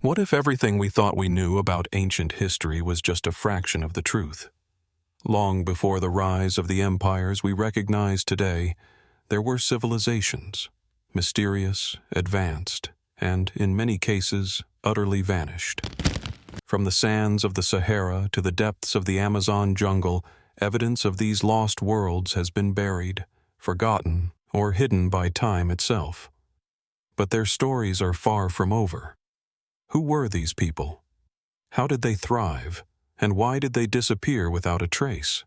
What if everything we thought we knew about ancient history was just a fraction of the truth? Long before the rise of the empires we recognize today, there were civilizations, mysterious, advanced, and, in many cases, utterly vanished. From the sands of the Sahara to the depths of the Amazon jungle, evidence of these lost worlds has been buried, forgotten, or hidden by time itself. But their stories are far from over. Who were these people? How did they thrive? And why did they disappear without a trace?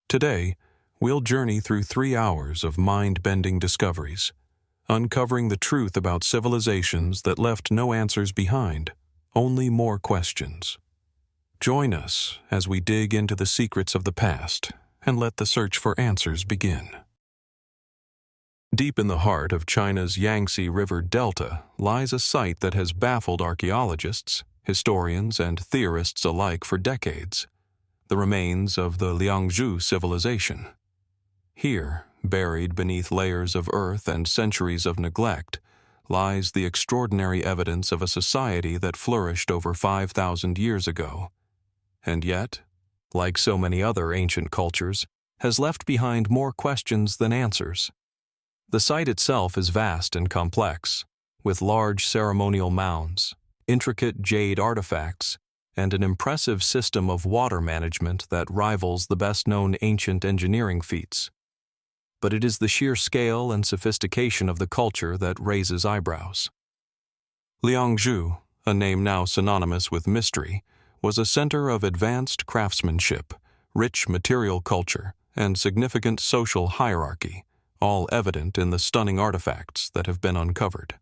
Today, we'll journey through 3 hours of mind-bending discoveries, uncovering the truth about civilizations that left no answers behind, only more questions. Join us as we dig into the secrets of the past and let the search for answers begin. Deep in the heart of China's Yangtze River Delta lies a site that has baffled archaeologists, historians, and theorists alike for decades: the remains of the Liangzhu Civilization. Here, buried beneath layers of earth and centuries of neglect, lies the extraordinary evidence of a society that flourished over 5,000 years ago, and yet, like so many other ancient cultures, has left behind more questions than answers. The site itself is vast and complex, with large ceremonial mounds, intricate jade artifacts, and an impressive system of water management that rivals the best-known ancient engineering feats. But it is the sheer scale and sophistication of the culture that raises eyebrows. Liangzhu, a name now synonymous with mystery, was a center of advanced craftsmanship, rich material culture, and significant social hierarchy, all evident in the stunning artifacts that have been uncovered.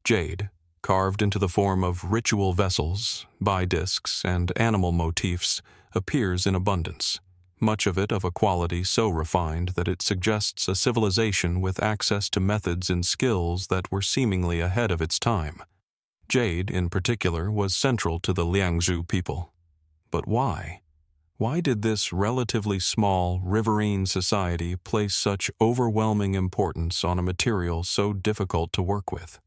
Jade, carved into the form of ritual vessels, discs, and animal motifs, appears in abundance, much of it of a quality so refined that it suggests a civilization with access to methods and skills that were seemingly ahead of its time. Jade, in particular, was central to the Liangzhu people. But why? Why did this relatively small, riverine society place such overwhelming importance on a material so difficult to work with?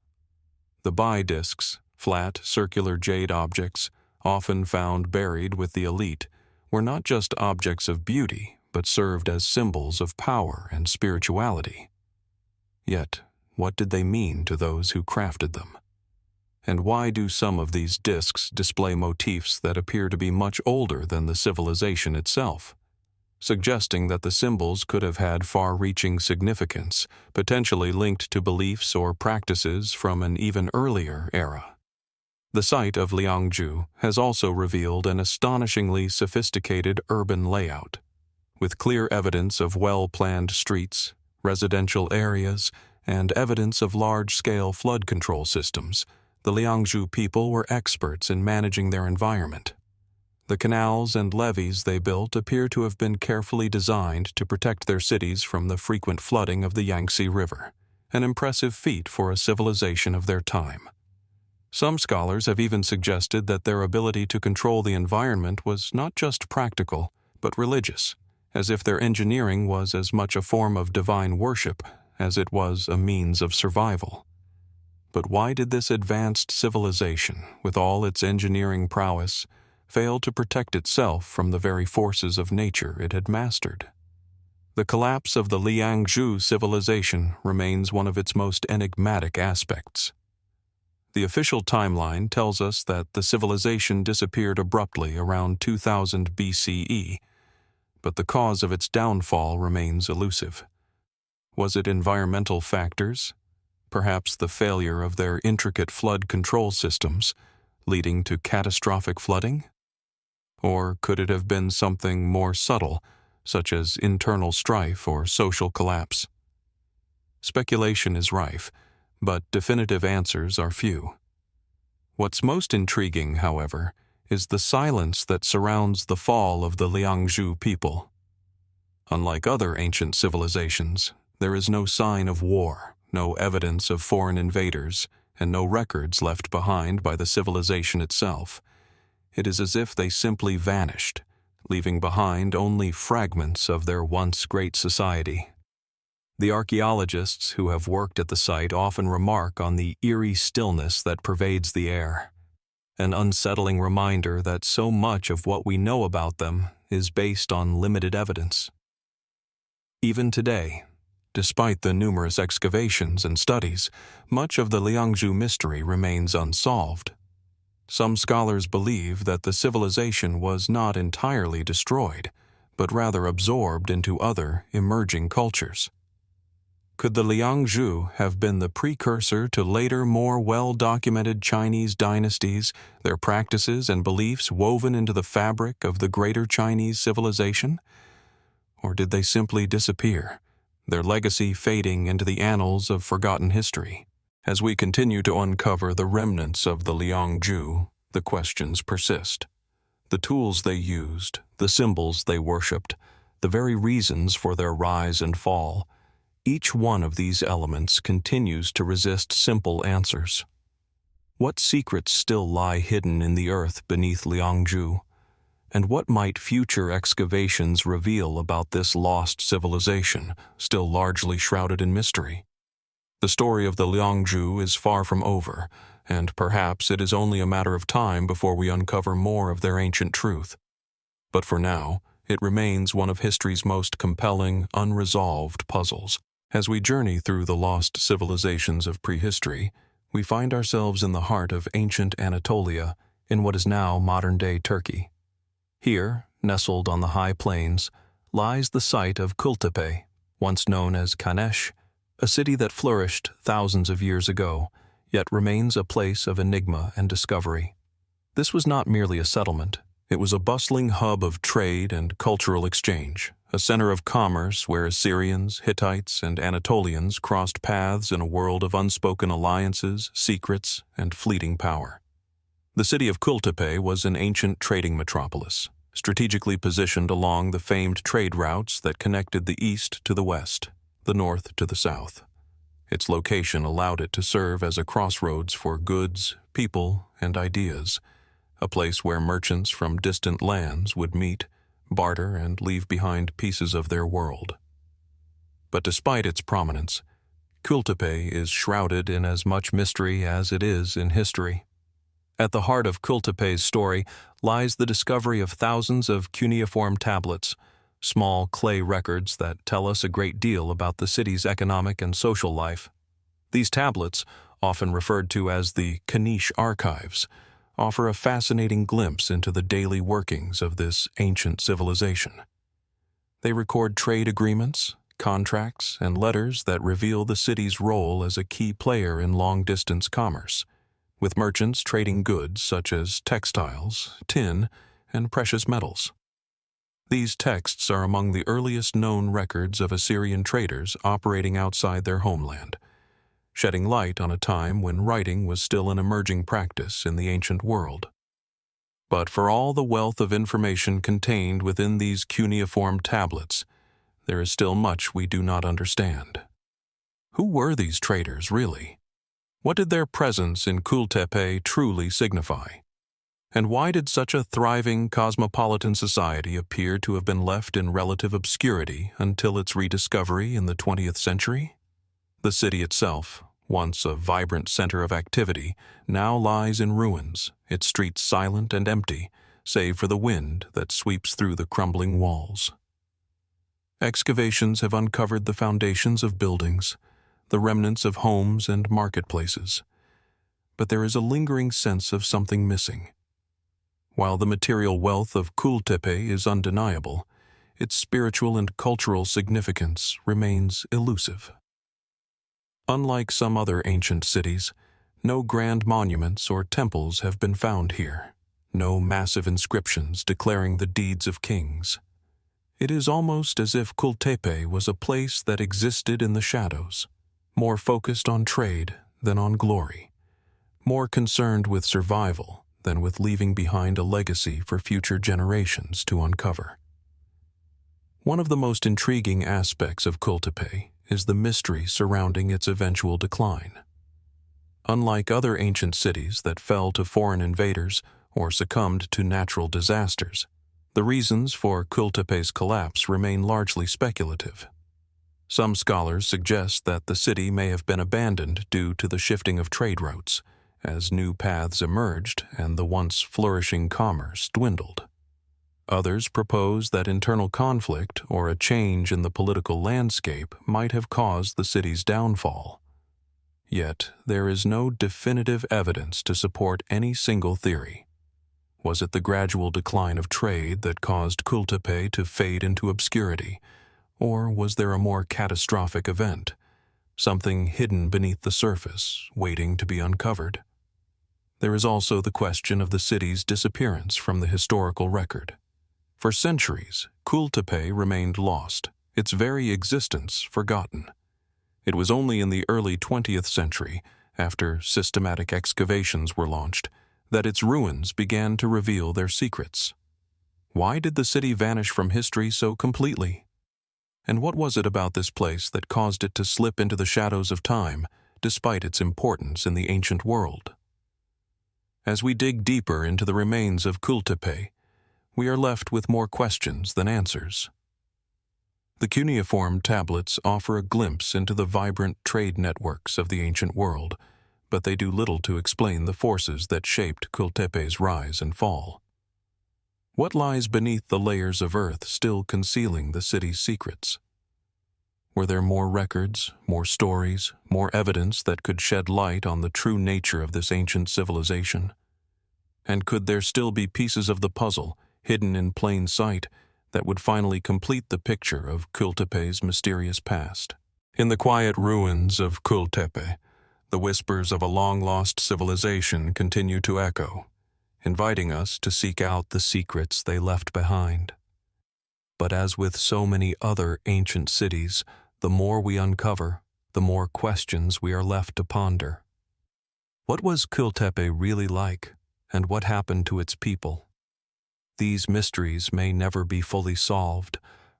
The discs, flat, circular jade objects, often found buried with the elite, were not just objects of beauty, but served as symbols of power and spirituality. Yet, what did they mean to those who crafted them? And why do some of these discs display motifs that appear to be much older than the civilization itself, suggesting that the symbols could have had far-reaching significance, potentially linked to beliefs or practices from an even earlier era? The site of Liangzhu has also revealed an astonishingly sophisticated urban layout, with clear evidence of well-planned streets, residential areas, and evidence of large-scale flood control systems. The Liangzhu people were experts in managing their environment. The canals and levees they built appear to have been carefully designed to protect their cities from the frequent flooding of the Yangtze River, an impressive feat for a civilization of their time. Some scholars have even suggested that their ability to control the environment was not just practical, but religious, as if their engineering was as much a form of divine worship as it was a means of survival. But why did this advanced civilization, with all its engineering prowess, fail to protect itself from the very forces of nature it had mastered? The collapse of the Liangzhu civilization remains one of its most enigmatic aspects. The official timeline tells us that the civilization disappeared abruptly around 2000 BCE, but the cause of its downfall remains elusive. Was it environmental factors? Perhaps the failure of their intricate flood control systems, leading to catastrophic flooding? Or could it have been something more subtle, such as internal strife or social collapse? Speculation is rife, but definitive answers are few. What's most intriguing, however, is the silence that surrounds the fall of the Liangzhu people. Unlike other ancient civilizations, there is no sign of war, no evidence of foreign invaders, and no records left behind by the civilization itself. It is as if they simply vanished, leaving behind only fragments of their once great society. The archaeologists who have worked at the site often remark on the eerie stillness that pervades the air, an unsettling reminder that so much of what we know about them is based on limited evidence. Even today, despite the numerous excavations and studies, much of the Liangzhu mystery remains unsolved. Some scholars believe that the civilization was not entirely destroyed, but rather absorbed into other emerging cultures. Could the Liangzhu have been the precursor to later, more well-documented Chinese dynasties, their practices and beliefs woven into the fabric of the greater Chinese civilization? Or did they simply disappear, their legacy fading into the annals of forgotten history? As we continue to uncover the remnants of the Liangzhu, the questions persist. The tools they used, the symbols they worshipped, the very reasons for their rise and fall, each one of these elements continues to resist simple answers. What secrets still lie hidden in the earth beneath Liangzhu? And what might future excavations reveal about this lost civilization, still largely shrouded in mystery? The story of the Liangzhu is far from over, and perhaps it is only a matter of time before we uncover more of their ancient truth. But for now, it remains one of history's most compelling, unresolved puzzles. As we journey through the lost civilizations of prehistory, we find ourselves in the heart of ancient Anatolia, in what is now modern-day Turkey. Here, nestled on the high plains, lies the site of Kültepe, once known as Kanesh, a city that flourished thousands of years ago, yet remains a place of enigma and discovery. This was not merely a settlement. It was a bustling hub of trade and cultural exchange, a center of commerce where Assyrians, Hittites, and Anatolians crossed paths in a world of unspoken alliances, secrets, and fleeting power. The city of Kültepe was an ancient trading metropolis, strategically positioned along the famed trade routes that connected the east to the west, the north to the south. Its location allowed it to serve as a crossroads for goods, people, and ideas, a place where merchants from distant lands would meet, barter, and leave behind pieces of their world. But despite its prominence, Kültepe is shrouded in as much mystery as it is in history. At the heart of Kültepe's story lies the discovery of thousands of cuneiform tablets, small clay records that tell us a great deal about the city's economic and social life. These tablets, often referred to as the Kanesh archives, offer a fascinating glimpse into the daily workings of this ancient civilization. They record trade agreements, contracts, and letters that reveal the city's role as a key player in long-distance commerce, with merchants trading goods such as textiles, tin, and precious metals. These texts are among the earliest known records of Assyrian traders operating outside their homeland, shedding light on a time when writing was still an emerging practice in the ancient world. But for all the wealth of information contained within these cuneiform tablets, there is still much we do not understand. Who were these traders, really? What did their presence in Kültepe truly signify? And why did such a thriving cosmopolitan society appear to have been left in relative obscurity until its rediscovery in the 20th century? The city itself, once a vibrant center of activity, now lies in ruins, its streets silent and empty, save for the wind that sweeps through the crumbling walls. Excavations have uncovered the foundations of buildings, the remnants of homes and marketplaces. But there is a lingering sense of something missing. While the material wealth of Kültepe is undeniable, its spiritual and cultural significance remains elusive. Unlike some other ancient cities, no grand monuments or temples have been found here, no massive inscriptions declaring the deeds of kings. It is almost as if Kültepe was a place that existed in the shadows, more focused on trade than on glory, more concerned with survival than with leaving behind a legacy for future generations to uncover. One of the most intriguing aspects of Kültepe is the mystery surrounding its eventual decline. Unlike other ancient cities that fell to foreign invaders or succumbed to natural disasters, the reasons for Kültepe's collapse remain largely speculative. Some scholars suggest that the city may have been abandoned due to the shifting of trade routes, as new paths emerged and the once flourishing commerce dwindled. Others propose that internal conflict or a change in the political landscape might have caused the city's downfall. Yet, there is no definitive evidence to support any single theory. Was it the gradual decline of trade that caused Kültepe to fade into obscurity, or was there a more catastrophic event, something hidden beneath the surface, waiting to be uncovered? There is also the question of the city's disappearance from the historical record. For centuries, Kültepe remained lost, its very existence forgotten. It was only in the early 20th century, after systematic excavations were launched, that its ruins began to reveal their secrets. Why did the city vanish from history so completely? And what was it about this place that caused it to slip into the shadows of time, despite its importance in the ancient world? As we dig deeper into the remains of Kültepe, we are left with more questions than answers. The cuneiform tablets offer a glimpse into the vibrant trade networks of the ancient world, but they do little to explain the forces that shaped Kültepe's rise and fall. What lies beneath the layers of earth still concealing the city's secrets? Were there more records, more stories, more evidence that could shed light on the true nature of this ancient civilization? And could there still be pieces of the puzzle, hidden in plain sight, that would finally complete the picture of Kültepe's mysterious past? In the quiet ruins of Kültepe, the whispers of a long-lost civilization continue to echo, inviting us to seek out the secrets they left behind. But as with so many other ancient cities, the more we uncover, the more questions we are left to ponder. What was Kültepe really like, and what happened to its people? These mysteries may never be fully solved,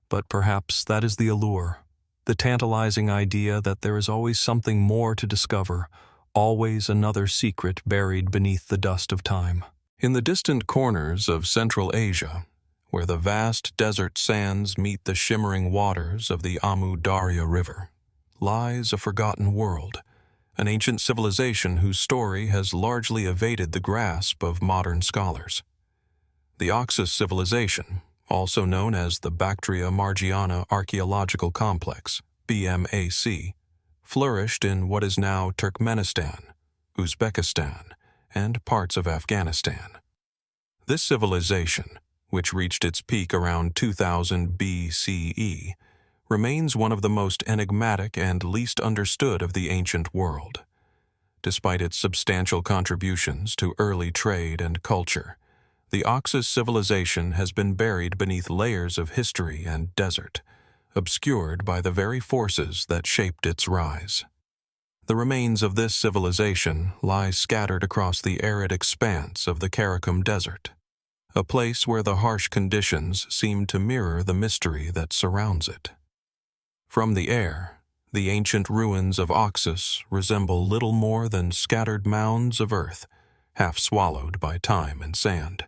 but perhaps that is the allure, the tantalizing idea that there is always something more to discover, always another secret buried beneath the dust of time. In the distant corners of Central Asia, where the vast desert sands meet the shimmering waters of the Amu Darya River, lies a forgotten world, an ancient civilization whose story has largely evaded the grasp of modern scholars. The Oxus Civilization, also known as the Bactria Margiana Archaeological Complex, BMAC, flourished in what is now Turkmenistan, Uzbekistan, and parts of Afghanistan. This civilization, which reached its peak around 2000 BCE, remains one of the most enigmatic and least understood of the ancient world. Despite its substantial contributions to early trade and culture, the Oxus civilization has been buried beneath layers of history and desert, obscured by the very forces that shaped its rise. The remains of this civilization lie scattered across the arid expanse of the Karakum Desert, a place where the harsh conditions seem to mirror the mystery that surrounds it. From the air, the ancient ruins of Oxus resemble little more than scattered mounds of earth, half swallowed by time and sand.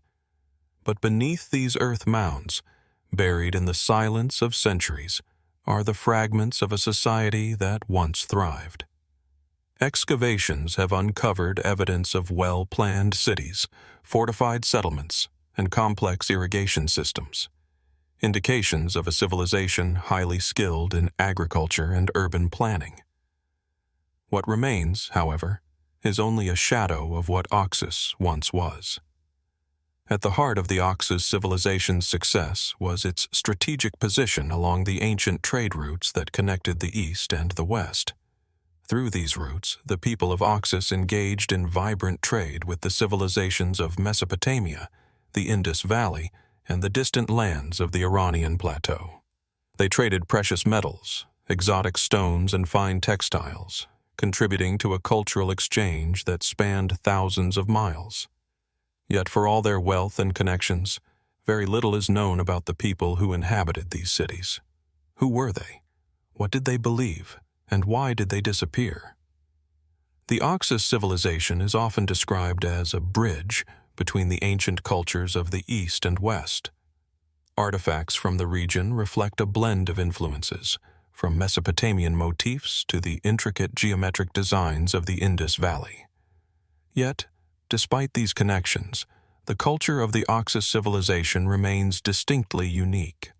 But beneath these earth mounds, buried in the silence of centuries, are the fragments of a society that once thrived. Excavations have uncovered evidence of well-planned cities, fortified settlements, and complex irrigation systems, indications of a civilization highly skilled in agriculture and urban planning. What remains, however, is only a shadow of what Oxus once was. At the heart of the Oxus civilization's success was its strategic position along the ancient trade routes that connected the East and the West. Through these routes, the people of Oxus engaged in vibrant trade with the civilizations of Mesopotamia, the Indus Valley, and the distant lands of the Iranian Plateau. They traded precious metals, exotic stones, and fine textiles, contributing to a cultural exchange that spanned thousands of miles. Yet for all their wealth and connections, very little is known about the people who inhabited these cities. Who were they? What did they believe? And why did they disappear? The Oxus civilization is often described as a bridge between the ancient cultures of the East and West. Artifacts from the region reflect a blend of influences, from Mesopotamian motifs to the intricate geometric designs of the Indus Valley. Yet, despite these connections, the culture of the Oxus civilization remains distinctly unique.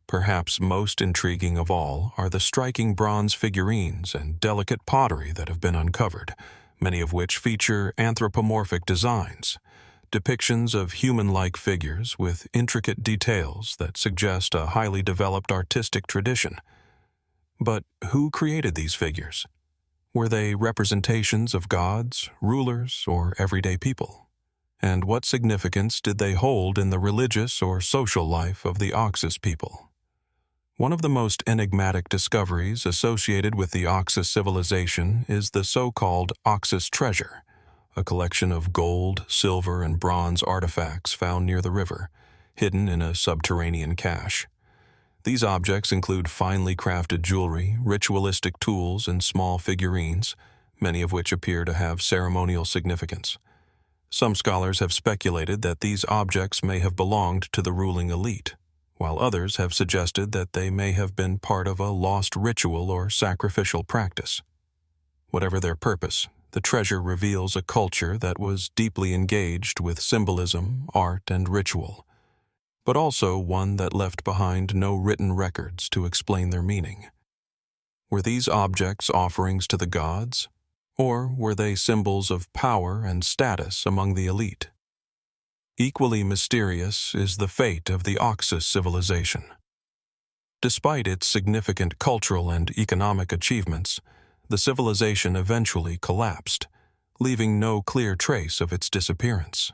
Perhaps most intriguing of all are the striking bronze figurines and delicate pottery that have been uncovered, many of which feature anthropomorphic designs, depictions of human-like figures with intricate details that suggest a highly developed artistic tradition. But who created these figures? Were they representations of gods, rulers, or everyday people? And what significance did they hold in the religious or social life of the Oxus people? One of the most enigmatic discoveries associated with the Oxus civilization is the so-called Oxus treasure, a collection of gold, silver, and bronze artifacts found near the river, hidden in a subterranean cache. These objects include finely crafted jewelry, ritualistic tools, and small figurines, many of which appear to have ceremonial significance. Some scholars have speculated that these objects may have belonged to the ruling elite, while others have suggested that they may have been part of a lost ritual or sacrificial practice. Whatever their purpose, the treasure reveals a culture that was deeply engaged with symbolism, art, and ritual, but also one that left behind no written records to explain their meaning. Were these objects offerings to the gods, or were they symbols of power and status among the elite? Equally mysterious is the fate of the Oxus civilization. Despite its significant cultural and economic achievements, the civilization eventually collapsed, leaving no clear trace of its disappearance.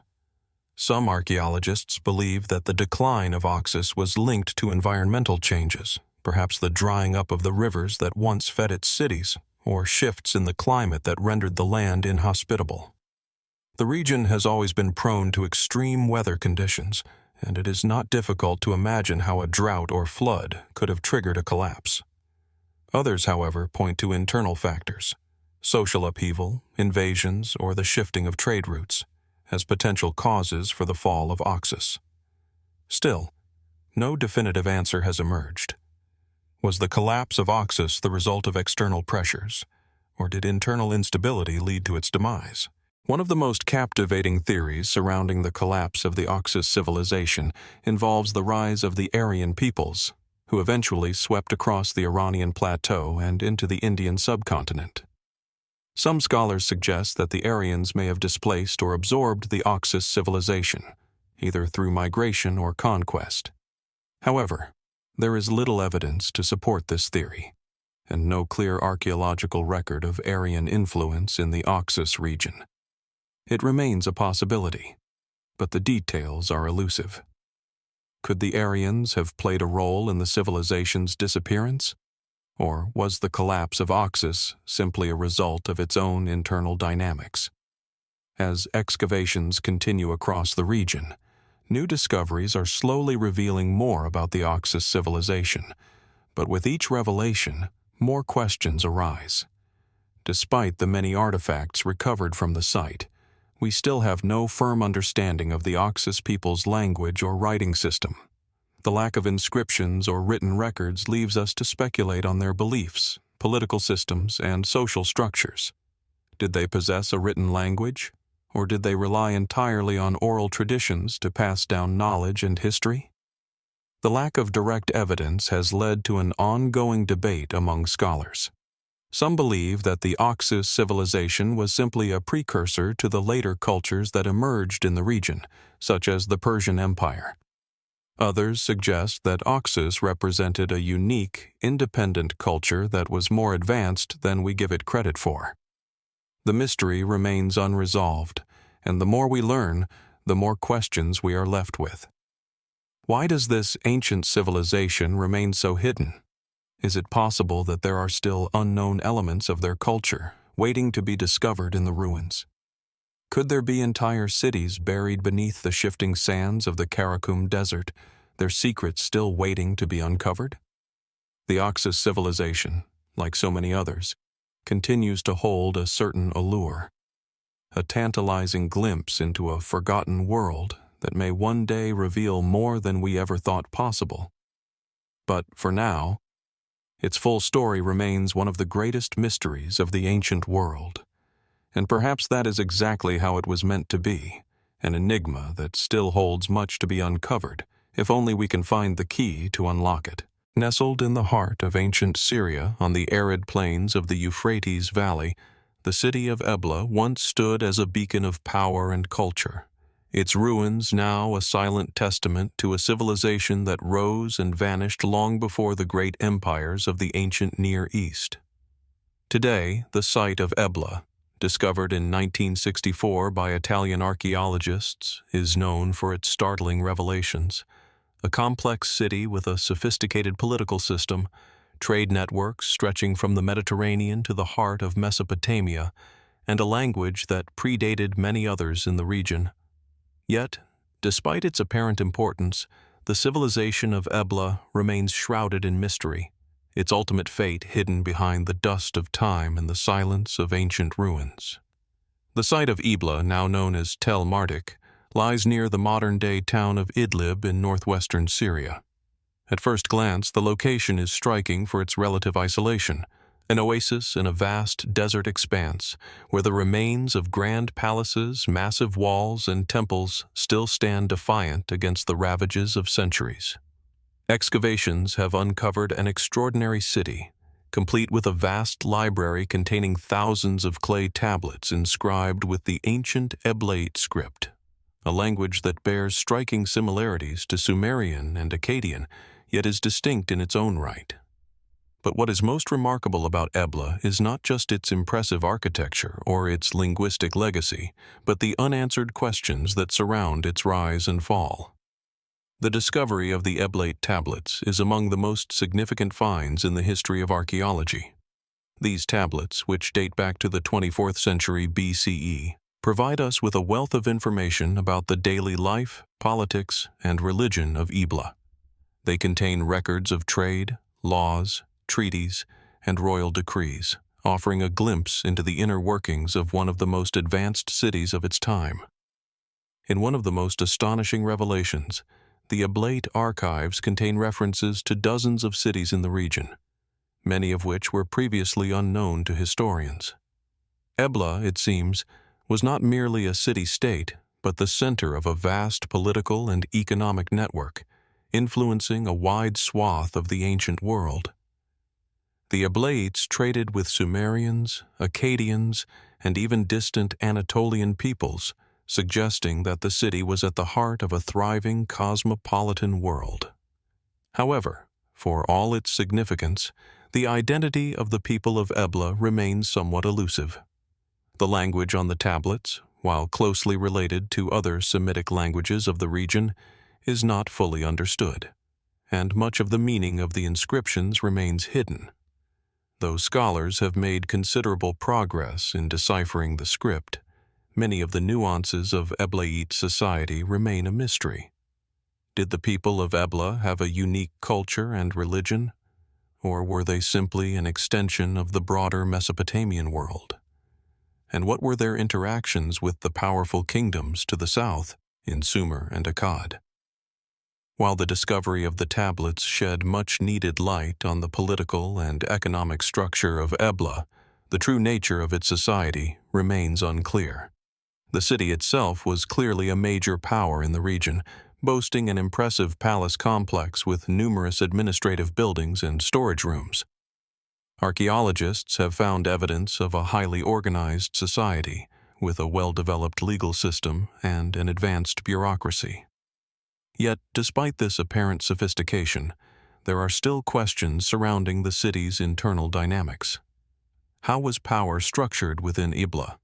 Some archaeologists believe that the decline of Oxus was linked to environmental changes, perhaps the drying up of the rivers that once fed its cities, or shifts in the climate that rendered the land inhospitable. The region has always been prone to extreme weather conditions, and it is not difficult to imagine how a drought or flood could have triggered a collapse. Others, however, point to internal factors, social upheaval, invasions, or the shifting of trade routes, as potential causes for the fall of Oxus. Still, no definitive answer has emerged. Was the collapse of Oxus the result of external pressures, or did internal instability lead to its demise? One of the most captivating theories surrounding the collapse of the Oxus civilization involves the rise of the Aryan peoples, who eventually swept across the Iranian plateau and into the Indian subcontinent. Some scholars suggest that the Aryans may have displaced or absorbed the Oxus civilization, either through migration or conquest. However, there is little evidence to support this theory, and no clear archaeological record of Aryan influence in the Oxus region. It remains a possibility, but the details are elusive. Could the Aryans have played a role in the civilization's disappearance? Or was the collapse of Oxus simply a result of its own internal dynamics? As excavations continue across the region, new discoveries are slowly revealing more about the Oxus civilization, but with each revelation, more questions arise. Despite the many artifacts recovered from the site, we still have no firm understanding of the Oxus people's language or writing system. The lack of inscriptions or written records leaves us to speculate on their beliefs, political systems, and social structures. Did they possess a written language, or did they rely entirely on oral traditions to pass down knowledge and history? The lack of direct evidence has led to an ongoing debate among scholars. Some believe that the Oxus civilization was simply a precursor to the later cultures that emerged in the region, such as the Persian Empire. Others suggest that Oxus represented a unique, independent culture that was more advanced than we give it credit for. The mystery remains unresolved, and the more we learn, the more questions we are left with. Why does this ancient civilization remain so hidden? Is it possible that there are still unknown elements of their culture waiting to be discovered in the ruins? Could there be entire cities buried beneath the shifting sands of the Karakum Desert, their secrets still waiting to be uncovered? The Oxus civilization, like so many others, continues to hold a certain allure, a tantalizing glimpse into a forgotten world that may one day reveal more than we ever thought possible. But for now, its full story remains one of the greatest mysteries of the ancient world. And perhaps that is exactly how it was meant to be, an enigma that still holds much to be uncovered, if only we can find the key to unlock it. Nestled in the heart of ancient Syria on the arid plains of the Euphrates Valley, the city of Ebla once stood as a beacon of power and culture, its ruins now a silent testament to a civilization that rose and vanished long before the great empires of the ancient Near East. Today, the site of Ebla, discovered in 1964 by Italian archaeologists, is known for its startling revelations. A complex city with a sophisticated political system, trade networks stretching from the Mediterranean to the heart of Mesopotamia, and a language that predated many others in the region. Yet, despite its apparent importance, the civilization of Ebla remains shrouded in mystery, its ultimate fate hidden behind the dust of time and the silence of ancient ruins. The site of Ebla, now known as Tel Marduk, lies near the modern-day town of Idlib in northwestern Syria. At first glance, the location is striking for its relative isolation, an oasis in a vast desert expanse where the remains of grand palaces, massive walls, and temples still stand defiant against the ravages of centuries. Excavations have uncovered an extraordinary city, complete with a vast library containing thousands of clay tablets inscribed with the ancient Eblaite script, a language that bears striking similarities to Sumerian and Akkadian, yet is distinct in its own right. But what is most remarkable about Ebla is not just its impressive architecture or its linguistic legacy, but the unanswered questions that surround its rise and fall. The discovery of the Eblaite tablets is among the most significant finds in the history of archaeology. These tablets, which date back to the 24th century BCE, provide us with a wealth of information about the daily life, politics, and religion of Ebla. They contain records of trade, laws, treaties, and royal decrees, offering a glimpse into the inner workings of one of the most advanced cities of its time. In one of the most astonishing revelations, the Eblaite archives contain references to dozens of cities in the region, many of which were previously unknown to historians. Ebla, it seems, was not merely a city-state, but the center of a vast political and economic network, influencing a wide swath of the ancient world. The Eblaites traded with Sumerians, Akkadians, and even distant Anatolian peoples, suggesting that the city was at the heart of a thriving cosmopolitan world. However, for all its significance, the identity of the people of Ebla remains somewhat elusive. The language on the tablets, while closely related to other Semitic languages of the region, is not fully understood, and much of the meaning of the inscriptions remains hidden. Though scholars have made considerable progress in deciphering the script, many of the nuances of Eblaite society remain a mystery. Did the people of Ebla have a unique culture and religion, or were they simply an extension of the broader Mesopotamian world? And what were their interactions with the powerful kingdoms to the south in Sumer and Akkad? While the discovery of the tablets shed much-needed light on the political and economic structure of Ebla, the true nature of its society remains unclear. The city itself was clearly a major power in the region, boasting an impressive palace complex with numerous administrative buildings and storage rooms. Archaeologists have found evidence of a highly organized society, with a well-developed legal system and an advanced bureaucracy. Yet, despite this apparent sophistication, there are still questions surrounding the city's internal dynamics. How was power structured within Ebla?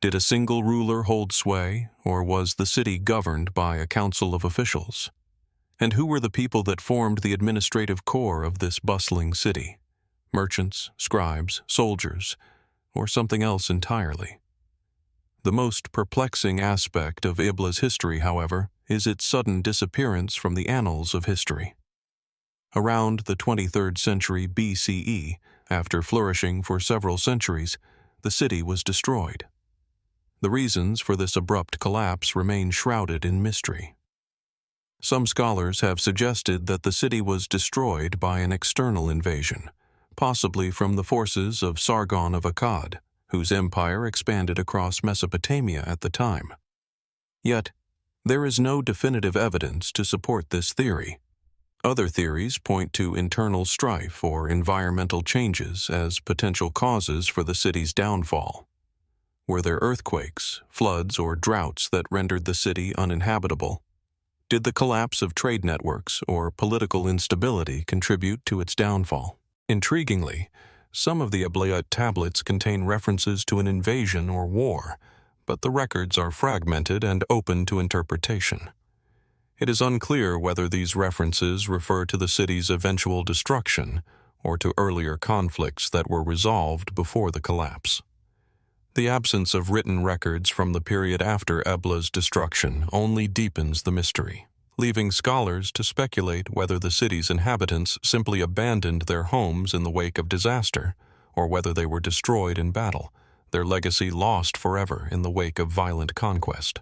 Did a single ruler hold sway, or was the city governed by a council of officials? And who were the people that formed the administrative core of this bustling city? Merchants, scribes, soldiers, or something else entirely? The most perplexing aspect of Ebla's history, however, is its sudden disappearance from the annals of history. Around the 23rd century BCE, after flourishing for several centuries, the city was destroyed. The reasons for this abrupt collapse remain shrouded in mystery. Some scholars have suggested that the city was destroyed by an external invasion, possibly from the forces of Sargon of Akkad, whose empire expanded across Mesopotamia at the time. Yet, there is no definitive evidence to support this theory. Other theories point to internal strife or environmental changes as potential causes for the city's downfall. Were there earthquakes, floods, or droughts that rendered the city uninhabitable? Did the collapse of trade networks or political instability contribute to its downfall? Intriguingly, some of the Eblaite tablets contain references to an invasion or war, but the records are fragmented and open to interpretation. It is unclear whether these references refer to the city's eventual destruction or to earlier conflicts that were resolved before the collapse. The absence of written records from the period after Ebla's destruction only deepens the mystery, leaving scholars to speculate whether the city's inhabitants simply abandoned their homes in the wake of disaster, or whether they were destroyed in battle, their legacy lost forever in the wake of violent conquest.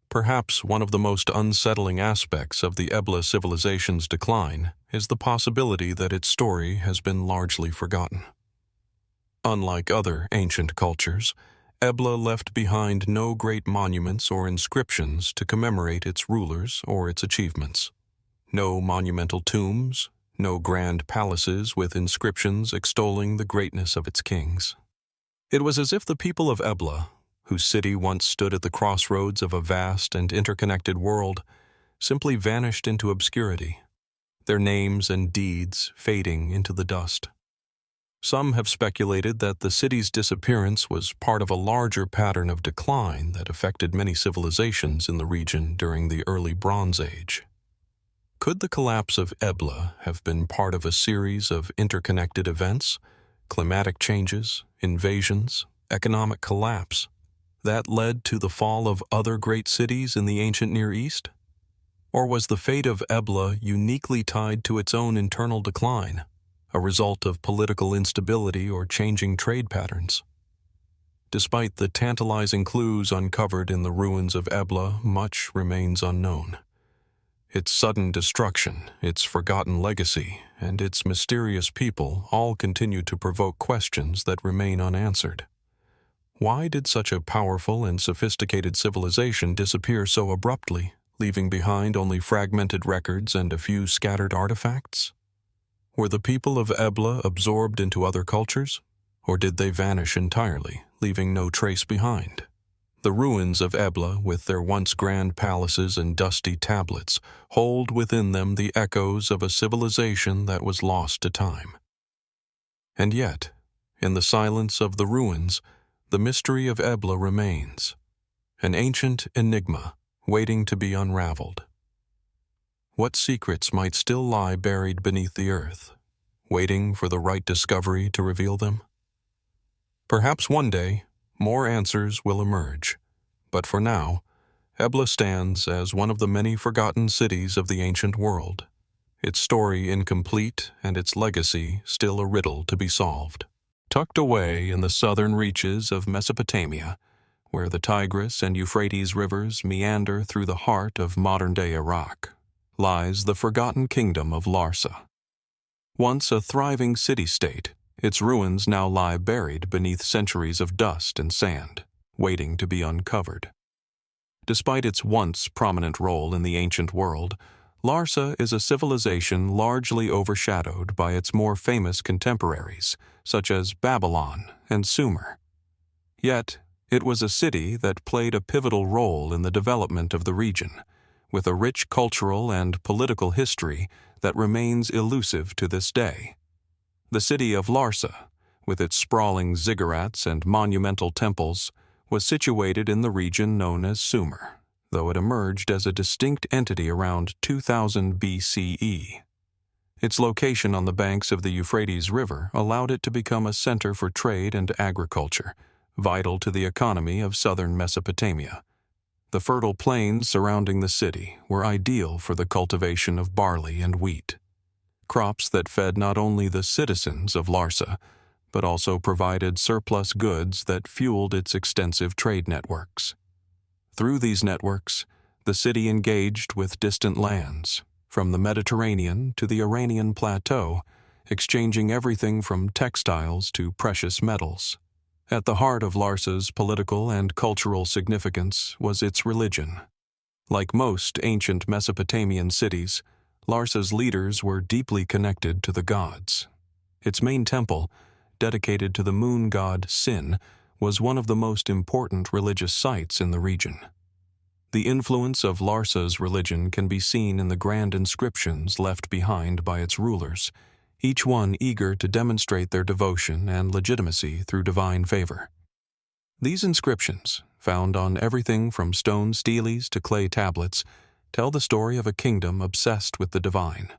Perhaps one of the most unsettling aspects of the Ebla civilization's decline is the possibility that its story has been largely forgotten. Unlike other ancient cultures, Ebla left behind no great monuments or inscriptions to commemorate its rulers or its achievements. No monumental tombs, no grand palaces with inscriptions extolling the greatness of its kings. It was as if the people of Ebla, whose city once stood at the crossroads of a vast and interconnected world, simply vanished into obscurity, their names and deeds fading into the dust. Some have speculated that the city's disappearance was part of a larger pattern of decline that affected many civilizations in the region during the early Bronze Age. Could the collapse of Ebla have been part of a series of interconnected events, climatic changes, invasions, economic collapse, that led to the fall of other great cities in the ancient Near East? Or was the fate of Ebla uniquely tied to its own internal decline, a result of political instability or changing trade patterns? Despite the tantalizing clues uncovered in the ruins of Ebla, much remains unknown. Its sudden destruction, its forgotten legacy, and its mysterious people all continue to provoke questions that remain unanswered. Why did such a powerful and sophisticated civilization disappear so abruptly, leaving behind only fragmented records and a few scattered artifacts? Were the people of Ebla absorbed into other cultures, or did they vanish entirely, leaving no trace behind? The ruins of Ebla, with their once grand palaces and dusty tablets, hold within them the echoes of a civilization that was lost to time. And yet, in the silence of the ruins, the mystery of Ebla remains, an ancient enigma waiting to be unraveled. What secrets might still lie buried beneath the earth, waiting for the right discovery to reveal them? Perhaps one day, more answers will emerge, but for now, Ebla stands as one of the many forgotten cities of the ancient world, its story incomplete and its legacy still a riddle to be solved. Tucked away in the southern reaches of Mesopotamia, where the Tigris and Euphrates rivers meander through the heart of modern-day Iraq, lies the forgotten kingdom of Larsa. Once a thriving city-state, its ruins now lie buried beneath centuries of dust and sand, waiting to be uncovered. Despite its once prominent role in the ancient world, Larsa is a civilization largely overshadowed by its more famous contemporaries, such as Babylon and Sumer. Yet, it was a city that played a pivotal role in the development of the region, with a rich cultural and political history that remains elusive to this day. The city of Larsa, with its sprawling ziggurats and monumental temples, was situated in the region known as Sumer, though it emerged as a distinct entity around 2000 BCE. Its location on the banks of the Euphrates River allowed it to become a center for trade and agriculture, vital to the economy of southern Mesopotamia. The fertile plains surrounding the city were ideal for the cultivation of barley and wheat, crops that fed not only the citizens of Larsa, but also provided surplus goods that fueled its extensive trade networks. Through these networks, the city engaged with distant lands, from the Mediterranean to the Iranian plateau, exchanging everything from textiles to precious metals. At the heart of Larsa's political and cultural significance was its religion. Like most ancient Mesopotamian cities, Larsa's leaders were deeply connected to the gods. Its main temple, dedicated to the moon god Sin, was one of the most important religious sites in the region. The influence of Larsa's religion can be seen in the grand inscriptions left behind by its rulers, each one eager to demonstrate their devotion and legitimacy through divine favor. These inscriptions, found on everything from stone steles to clay tablets, tell the story of a kingdom obsessed with the divine.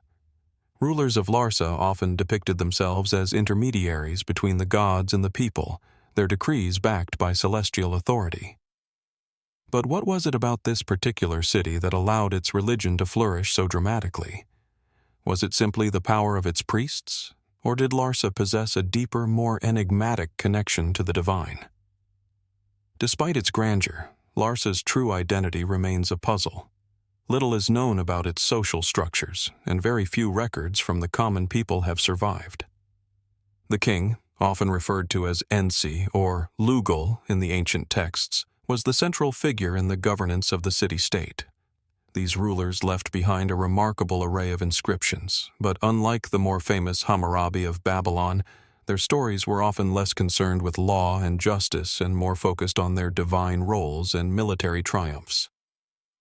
Rulers of Larsa often depicted themselves as intermediaries between the gods and the people, their decrees backed by celestial authority. But what was it about this particular city that allowed its religion to flourish so dramatically? Was it simply the power of its priests, or did Larsa possess a deeper, more enigmatic connection to the divine? Despite its grandeur, Larsa's true identity remains a puzzle. Little is known about its social structures, and very few records from the common people have survived. The king, often referred to as Ensi or Lugal in the ancient texts, was the central figure in the governance of the city-state. These rulers left behind a remarkable array of inscriptions, but unlike the more famous Hammurabi of Babylon, their stories were often less concerned with law and justice and more focused on their divine roles and military triumphs.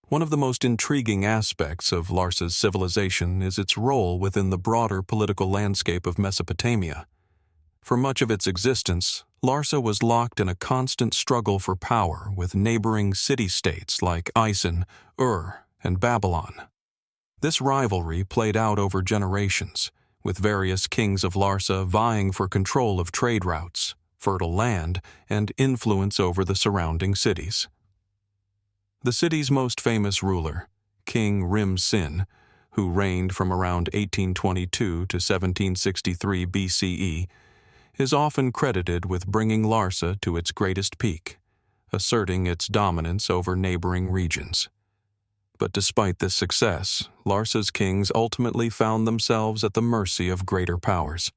One of the most intriguing aspects of Larsa's civilization is its role within the broader political landscape of Mesopotamia. For much of its existence, Larsa was locked in a constant struggle for power with neighboring city-states like Isin, Ur, and Babylon. This rivalry played out over generations, with various kings of Larsa vying for control of trade routes, fertile land, and influence over the surrounding cities. The city's most famous ruler, King Rim-Sin, who reigned from around 1822 to 1763 BCE, is often credited with bringing Larsa to its greatest peak, asserting its dominance over neighboring regions. But despite this success, Larsa's kings ultimately found themselves at the mercy of greater powers.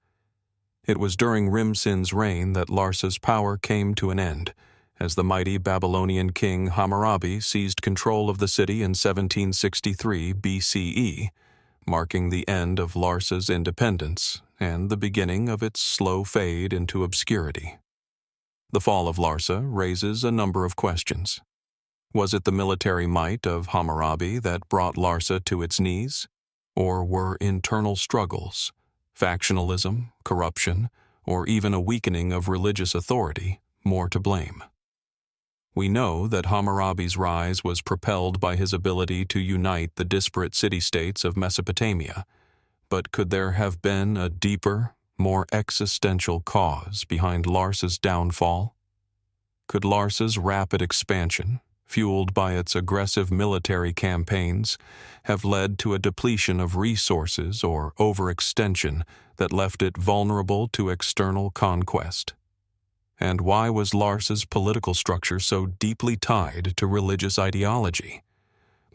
It was during Rim-Sin's reign that Larsa's power came to an end, as the mighty Babylonian king Hammurabi seized control of the city in 1763 BCE, marking the end of Larsa's independence and the beginning of its slow fade into obscurity. The fall of Larsa raises a number of questions. Was it the military might of Hammurabi that brought Larsa to its knees? Or were internal struggles, factionalism, corruption, or even a weakening of religious authority more to blame? We know that Hammurabi's rise was propelled by his ability to unite the disparate city-states of Mesopotamia, but could there have been a deeper, more existential cause behind Larsa's downfall? Could Larsa's rapid expansion, fueled by its aggressive military campaigns, have led to a depletion of resources or overextension that left it vulnerable to external conquest? And why was Larsa's political structure so deeply tied to religious ideology?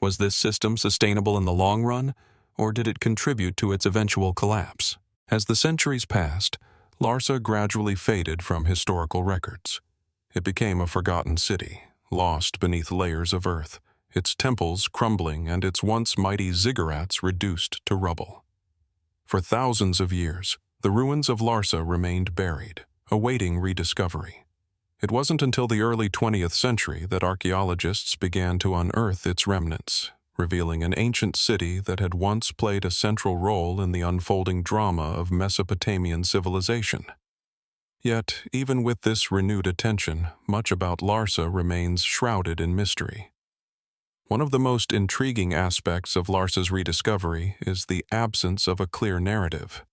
Was this system sustainable in the long run, or did it contribute to its eventual collapse? As the centuries passed, Larsa gradually faded from historical records. It became a forgotten city, lost beneath layers of earth, its temples crumbling and its once mighty ziggurats reduced to rubble. For thousands of years, the ruins of Larsa remained buried, awaiting rediscovery. It wasn't until the early 20th century that archaeologists began to unearth its remnants, revealing an ancient city that had once played a central role in the unfolding drama of Mesopotamian civilization. Yet, even with this renewed attention, much about Larsa remains shrouded in mystery. One of the most intriguing aspects of Larsa's rediscovery is the absence of a clear narrative.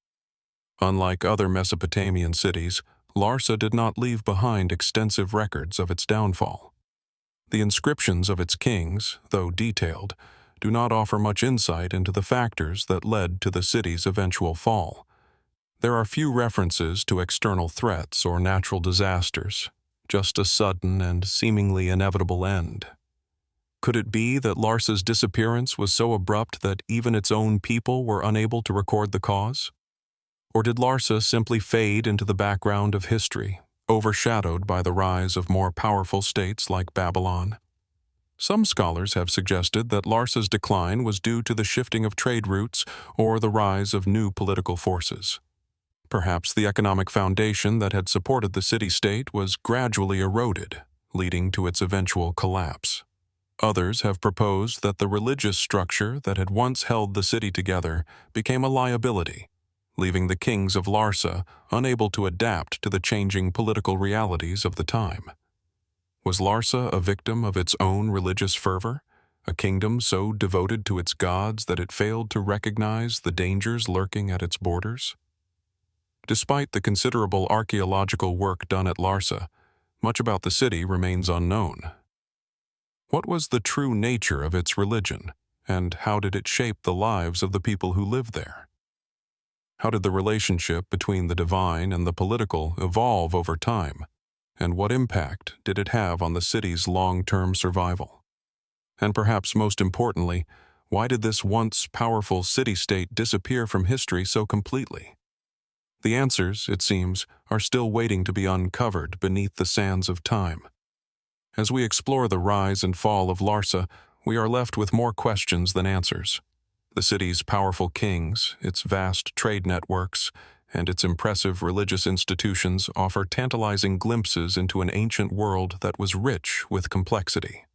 Unlike other Mesopotamian cities, Larsa did not leave behind extensive records of its downfall. The inscriptions of its kings, though detailed, do not offer much insight into the factors that led to the city's eventual fall. There are few references to external threats or natural disasters, just a sudden and seemingly inevitable end. Could it be that Larsa's disappearance was so abrupt that even its own people were unable to record the cause? Or did Larsa simply fade into the background of history, overshadowed by the rise of more powerful states like Babylon. Some scholars have suggested that Larsa's decline was due to the shifting of trade routes or the rise of new political forces. Perhaps the economic foundation that had supported the city-state was gradually eroded, leading to its eventual collapse. Others have proposed that the religious structure that had once held the city together became a liability, leaving the kings of Larsa unable to adapt to the changing political realities of the time. Was Larsa a victim of its own religious fervor, a kingdom so devoted to its gods that it failed to recognize the dangers lurking at its borders? Despite the considerable archaeological work done at Larsa, much about the city remains unknown. What was the true nature of its religion, and how did it shape the lives of the people who lived there? How did the relationship between the divine and the political evolve over time, and what impact did it have on the city's long-term survival? And perhaps most importantly, why did this once powerful city-state disappear from history so completely? The answers, it seems, are still waiting to be uncovered beneath the sands of time. As we explore the rise and fall of Larsa, we are left with more questions than answers. The city's powerful kings, its vast trade networks, and its impressive religious institutions offer tantalizing glimpses into an ancient world that was rich with complexity.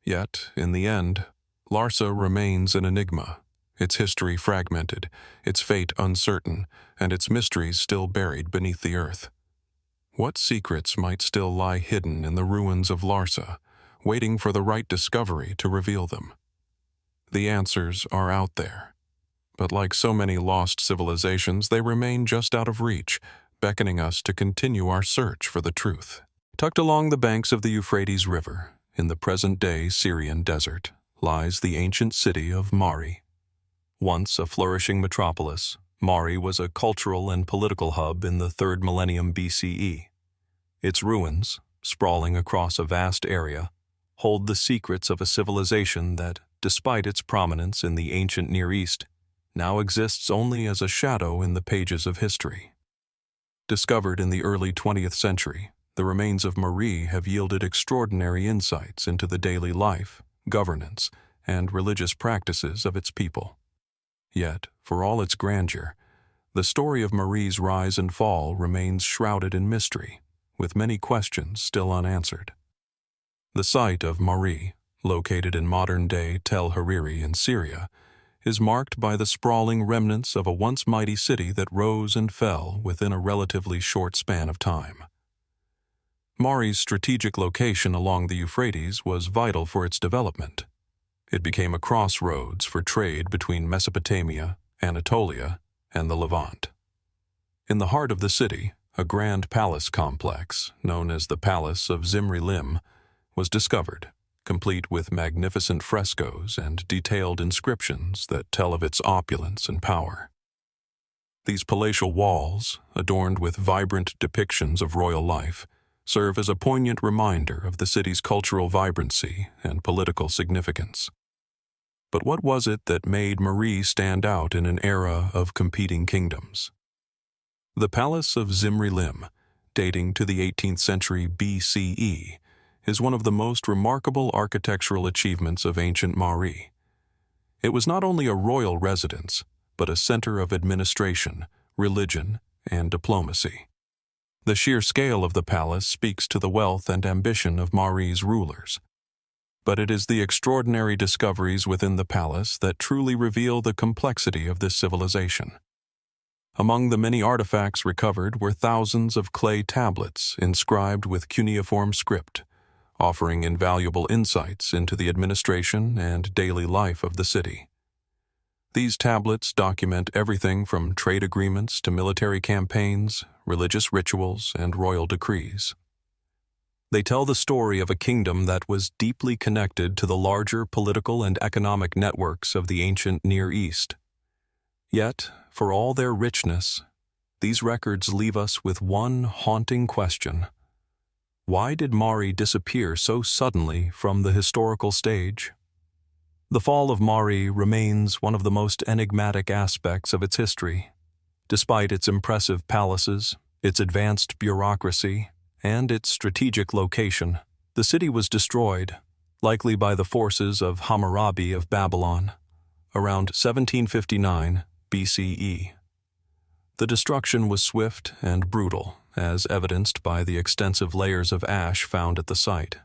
Yet, in the end, Larsa remains an enigma, its history fragmented, its fate uncertain, and its mysteries still buried beneath the earth. What secrets might still lie hidden in the ruins of Larsa, waiting for the right discovery to reveal them? The answers are out there. But like so many lost civilizations, they remain just out of reach, beckoning us to continue our search for the truth. Tucked along the banks of the Euphrates River, in the present-day Syrian desert, lies the ancient city of Mari. Once a flourishing metropolis, Mari was a cultural and political hub in the 3rd millennium BCE. Its ruins, sprawling across a vast area, hold the secrets of a civilization that, despite its prominence in the ancient Near East, now exists only as a shadow in the pages of history. Discovered in the early 20th century, the remains of Mari have yielded extraordinary insights into the daily life, governance, and religious practices of its people. Yet, for all its grandeur, the story of Mari's rise and fall remains shrouded in mystery, with many questions still unanswered. The site of Mari, located in modern-day Tel Hariri in Syria, is marked by the sprawling remnants of a once mighty city that rose and fell within a relatively short span of time. Mari's strategic location along the Euphrates was vital for its development. It became a crossroads for trade between Mesopotamia, Anatolia, and the Levant. In the heart of the city, a grand palace complex, known as the Palace of Zimri-Lim, was discovered, complete with magnificent frescoes and detailed inscriptions that tell of its opulence and power. These palatial walls, adorned with vibrant depictions of royal life, serve as a poignant reminder of the city's cultural vibrancy and political significance. But what was it that made Mari stand out in an era of competing kingdoms? The Palace of Zimri-Lim, dating to the 18th century BCE, is one of the most remarkable architectural achievements of ancient Mari. It was not only a royal residence, but a center of administration, religion, and diplomacy. The sheer scale of the palace speaks to the wealth and ambition of Mari's rulers. But it is the extraordinary discoveries within the palace that truly reveal the complexity of this civilization. Among the many artifacts recovered were thousands of clay tablets inscribed with cuneiform script, offering invaluable insights into the administration and daily life of the city. These tablets document everything from trade agreements to military campaigns, religious rituals, and royal decrees. They tell the story of a kingdom that was deeply connected to the larger political and economic networks of the ancient Near East. Yet, for all their richness, these records leave us with one haunting question. Why did Mari disappear so suddenly from the historical stage? The fall of Mari remains one of the most enigmatic aspects of its history. Despite its impressive palaces, its advanced bureaucracy, and its strategic location. The city was destroyed, likely by the forces of Hammurabi of Babylon, around 1759 BCE. The destruction was swift and brutal, as evidenced by the extensive layers of ash found at the site.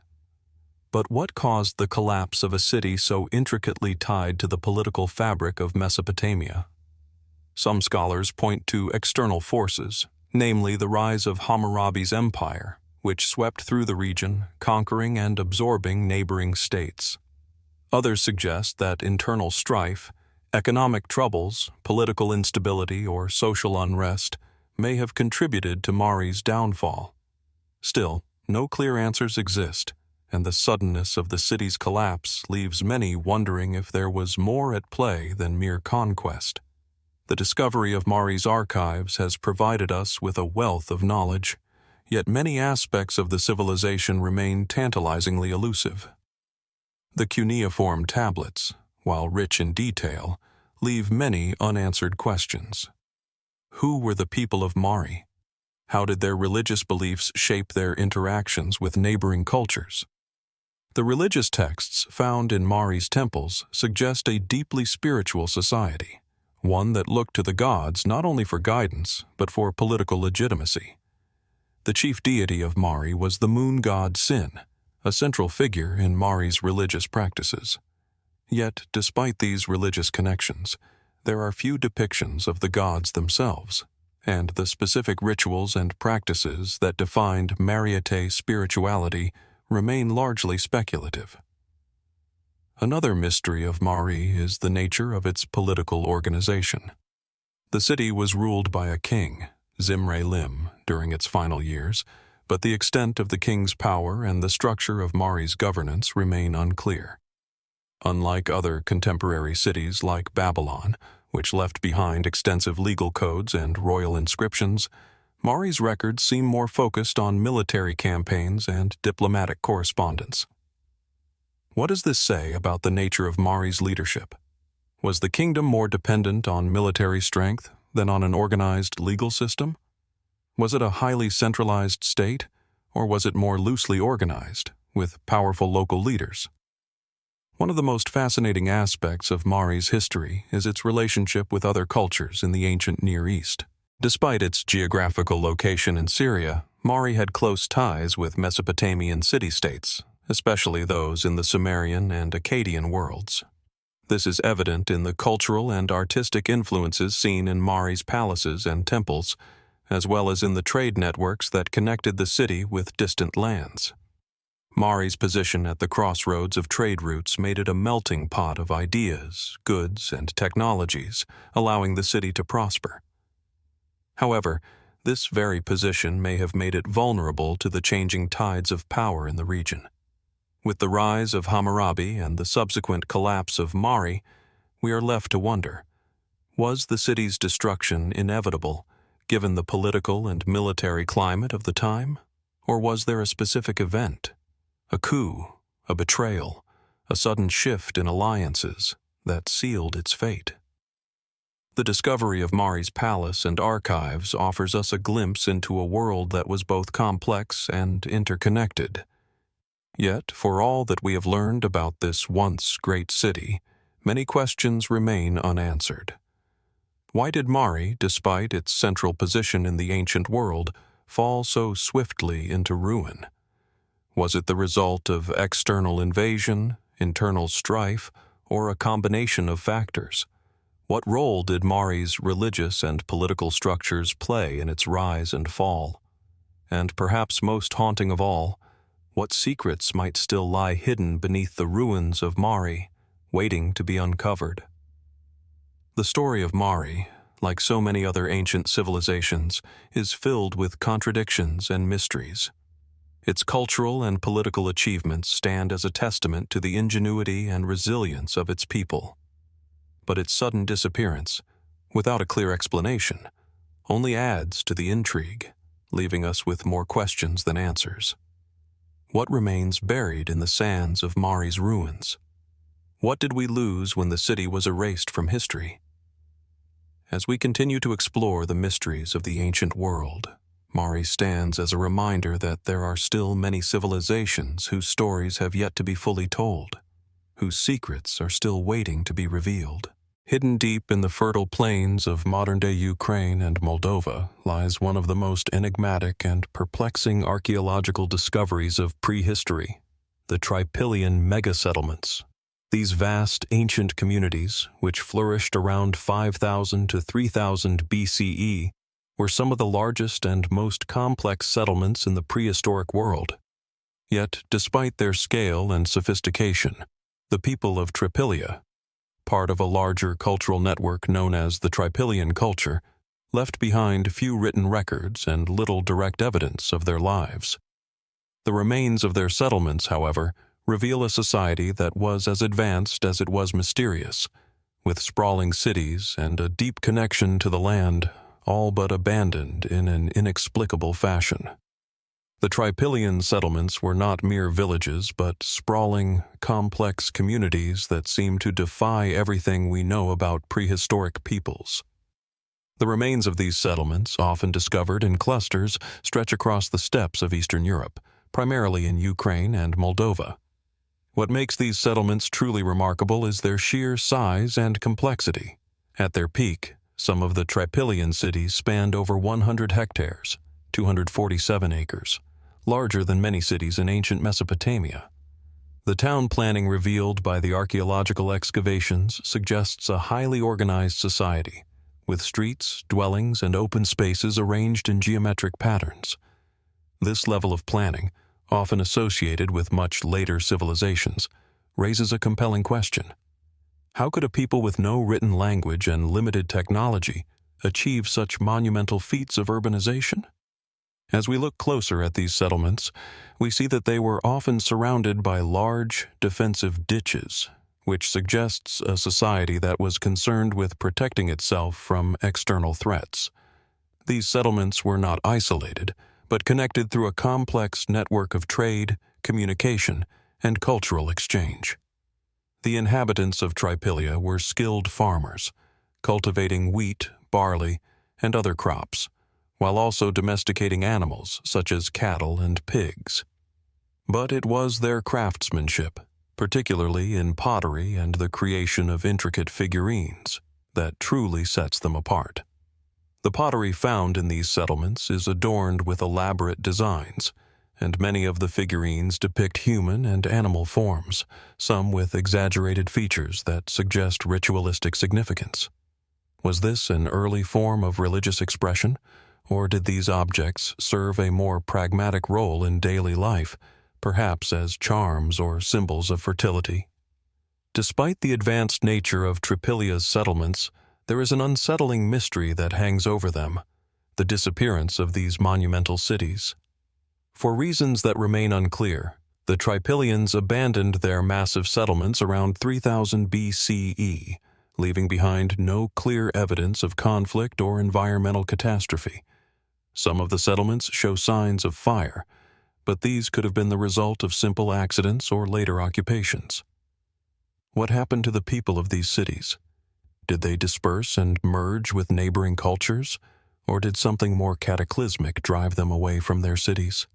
But what caused the collapse of a city so intricately tied to the political fabric of Mesopotamia? Some scholars point to external forces, namely the rise of Hammurabi's empire, which swept through the region, conquering and absorbing neighboring states. Others suggest that internal strife, economic troubles, political instability, or social unrest may have contributed to Mari's downfall. Still, no clear answers exist, and the suddenness of the city's collapse leaves many wondering if there was more at play than mere conquest. The discovery of Mari's archives has provided us with a wealth of knowledge, yet many aspects of the civilization remain tantalizingly elusive. The cuneiform tablets, while rich in detail, leave many unanswered questions. Who were the people of Mari? How did their religious beliefs shape their interactions with neighboring cultures? The religious texts found in Mari's temples suggest a deeply spiritual society, one that looked to the gods not only for guidance, but for political legitimacy. The chief deity of Mari was the moon god Sin, a central figure in Mari's religious practices. Yet, despite these religious connections, there are few depictions of the gods themselves, and the specific rituals and practices that defined Mariite spirituality remain largely speculative. Another mystery of Mari is the nature of its political organization. The city was ruled by a king, Zimri-Lim, during its final years, but the extent of the king's power and the structure of Mari's governance remain unclear. Unlike other contemporary cities like Babylon, which left behind extensive legal codes and royal inscriptions, Mari's records seem more focused on military campaigns and diplomatic correspondence. What does this say about the nature of Mari's leadership? Was the kingdom more dependent on military strength than on an organized legal system? Was it a highly centralized state, or was it more loosely organized, with powerful local leaders? One of the most fascinating aspects of Mari's history is its relationship with other cultures in the ancient Near East. Despite its geographical location in Syria, Mari had close ties with Mesopotamian city-states, especially those in the Sumerian and Akkadian worlds. This is evident in the cultural and artistic influences seen in Mari's palaces and temples, as well as in the trade networks that connected the city with distant lands. Mari's position at the crossroads of trade routes made it a melting pot of ideas, goods, and technologies, allowing the city to prosper. However, this very position may have made it vulnerable to the changing tides of power in the region. With the rise of Hammurabi and the subsequent collapse of Mari, we are left to wonder, was the city's destruction inevitable, given the political and military climate of the time? Or was there a specific event, a coup, a betrayal, a sudden shift in alliances that sealed its fate? The discovery of Mari's palace and archives offers us a glimpse into a world that was both complex and interconnected. Yet, for all that we have learned about this once great city, many questions remain unanswered. Why did Mari, despite its central position in the ancient world, fall so swiftly into ruin? Was it the result of external invasion, internal strife, or a combination of factors? What role did Mari's religious and political structures play in its rise and fall? And perhaps most haunting of all, what secrets might still lie hidden beneath the ruins of Mari, waiting to be uncovered? The story of Mari, like so many other ancient civilizations, is filled with contradictions and mysteries. Its cultural and political achievements stand as a testament to the ingenuity and resilience of its people. But its sudden disappearance, without a clear explanation, only adds to the intrigue, leaving us with more questions than answers. What remains buried in the sands of Mari's ruins? What did we lose when the city was erased from history? As we continue to explore the mysteries of the ancient world, Mari stands as a reminder that there are still many civilizations whose stories have yet to be fully told, whose secrets are still waiting to be revealed. Hidden deep in the fertile plains of modern-day Ukraine and Moldova lies one of the most enigmatic and perplexing archaeological discoveries of prehistory, the Trypillian Mega-Settlements. These vast, ancient communities, which flourished around 5000 to 3000 BCE, were some of the largest and most complex settlements in the prehistoric world. Yet, despite their scale and sophistication, the people of Trypillia, part of a larger cultural network known as the Trypillian culture, left behind few written records and little direct evidence of their lives. The remains of their settlements, however, reveal a society that was as advanced as it was mysterious, with sprawling cities and a deep connection to the land, all but abandoned in an inexplicable fashion. The Trypillian settlements were not mere villages, but sprawling, complex communities that seem to defy everything we know about prehistoric peoples. The remains of these settlements, often discovered in clusters, stretch across the steppes of Eastern Europe, primarily in Ukraine and Moldova. What makes these settlements truly remarkable is their sheer size and complexity. At their peak, some of the Trypillian cities spanned over 100 hectares, 247 acres, larger than many cities in ancient Mesopotamia. The town planning revealed by the archaeological excavations suggests a highly organized society, with streets, dwellings, and open spaces arranged in geometric patterns. This level of planning, often associated with much later civilizations, raises a compelling question. How could a people with no written language and limited technology achieve such monumental feats of urbanization? As we look closer at these settlements, we see that they were often surrounded by large, defensive ditches, which suggests a society that was concerned with protecting itself from external threats. These settlements were not isolated, but connected through a complex network of trade, communication, and cultural exchange. The inhabitants of Trypillia were skilled farmers, cultivating wheat, barley, and other crops, while also domesticating animals such as cattle and pigs. But it was their craftsmanship, particularly in pottery and the creation of intricate figurines, that truly sets them apart. The pottery found in these settlements is adorned with elaborate designs, and many of the figurines depict human and animal forms, some with exaggerated features that suggest ritualistic significance. Was this an early form of religious expression, or did these objects serve a more pragmatic role in daily life, perhaps as charms or symbols of fertility? Despite the advanced nature of Trypillia's settlements, there is an unsettling mystery that hangs over them: the disappearance of these monumental cities. For reasons that remain unclear, the Trypillians abandoned their massive settlements around 3000 BCE, leaving behind no clear evidence of conflict or environmental catastrophe. Some of the settlements show signs of fire, but these could have been the result of simple accidents or later occupations. What happened to the people of these cities? Did they disperse and merge with neighboring cultures, or did something more cataclysmic drive them away from their cities?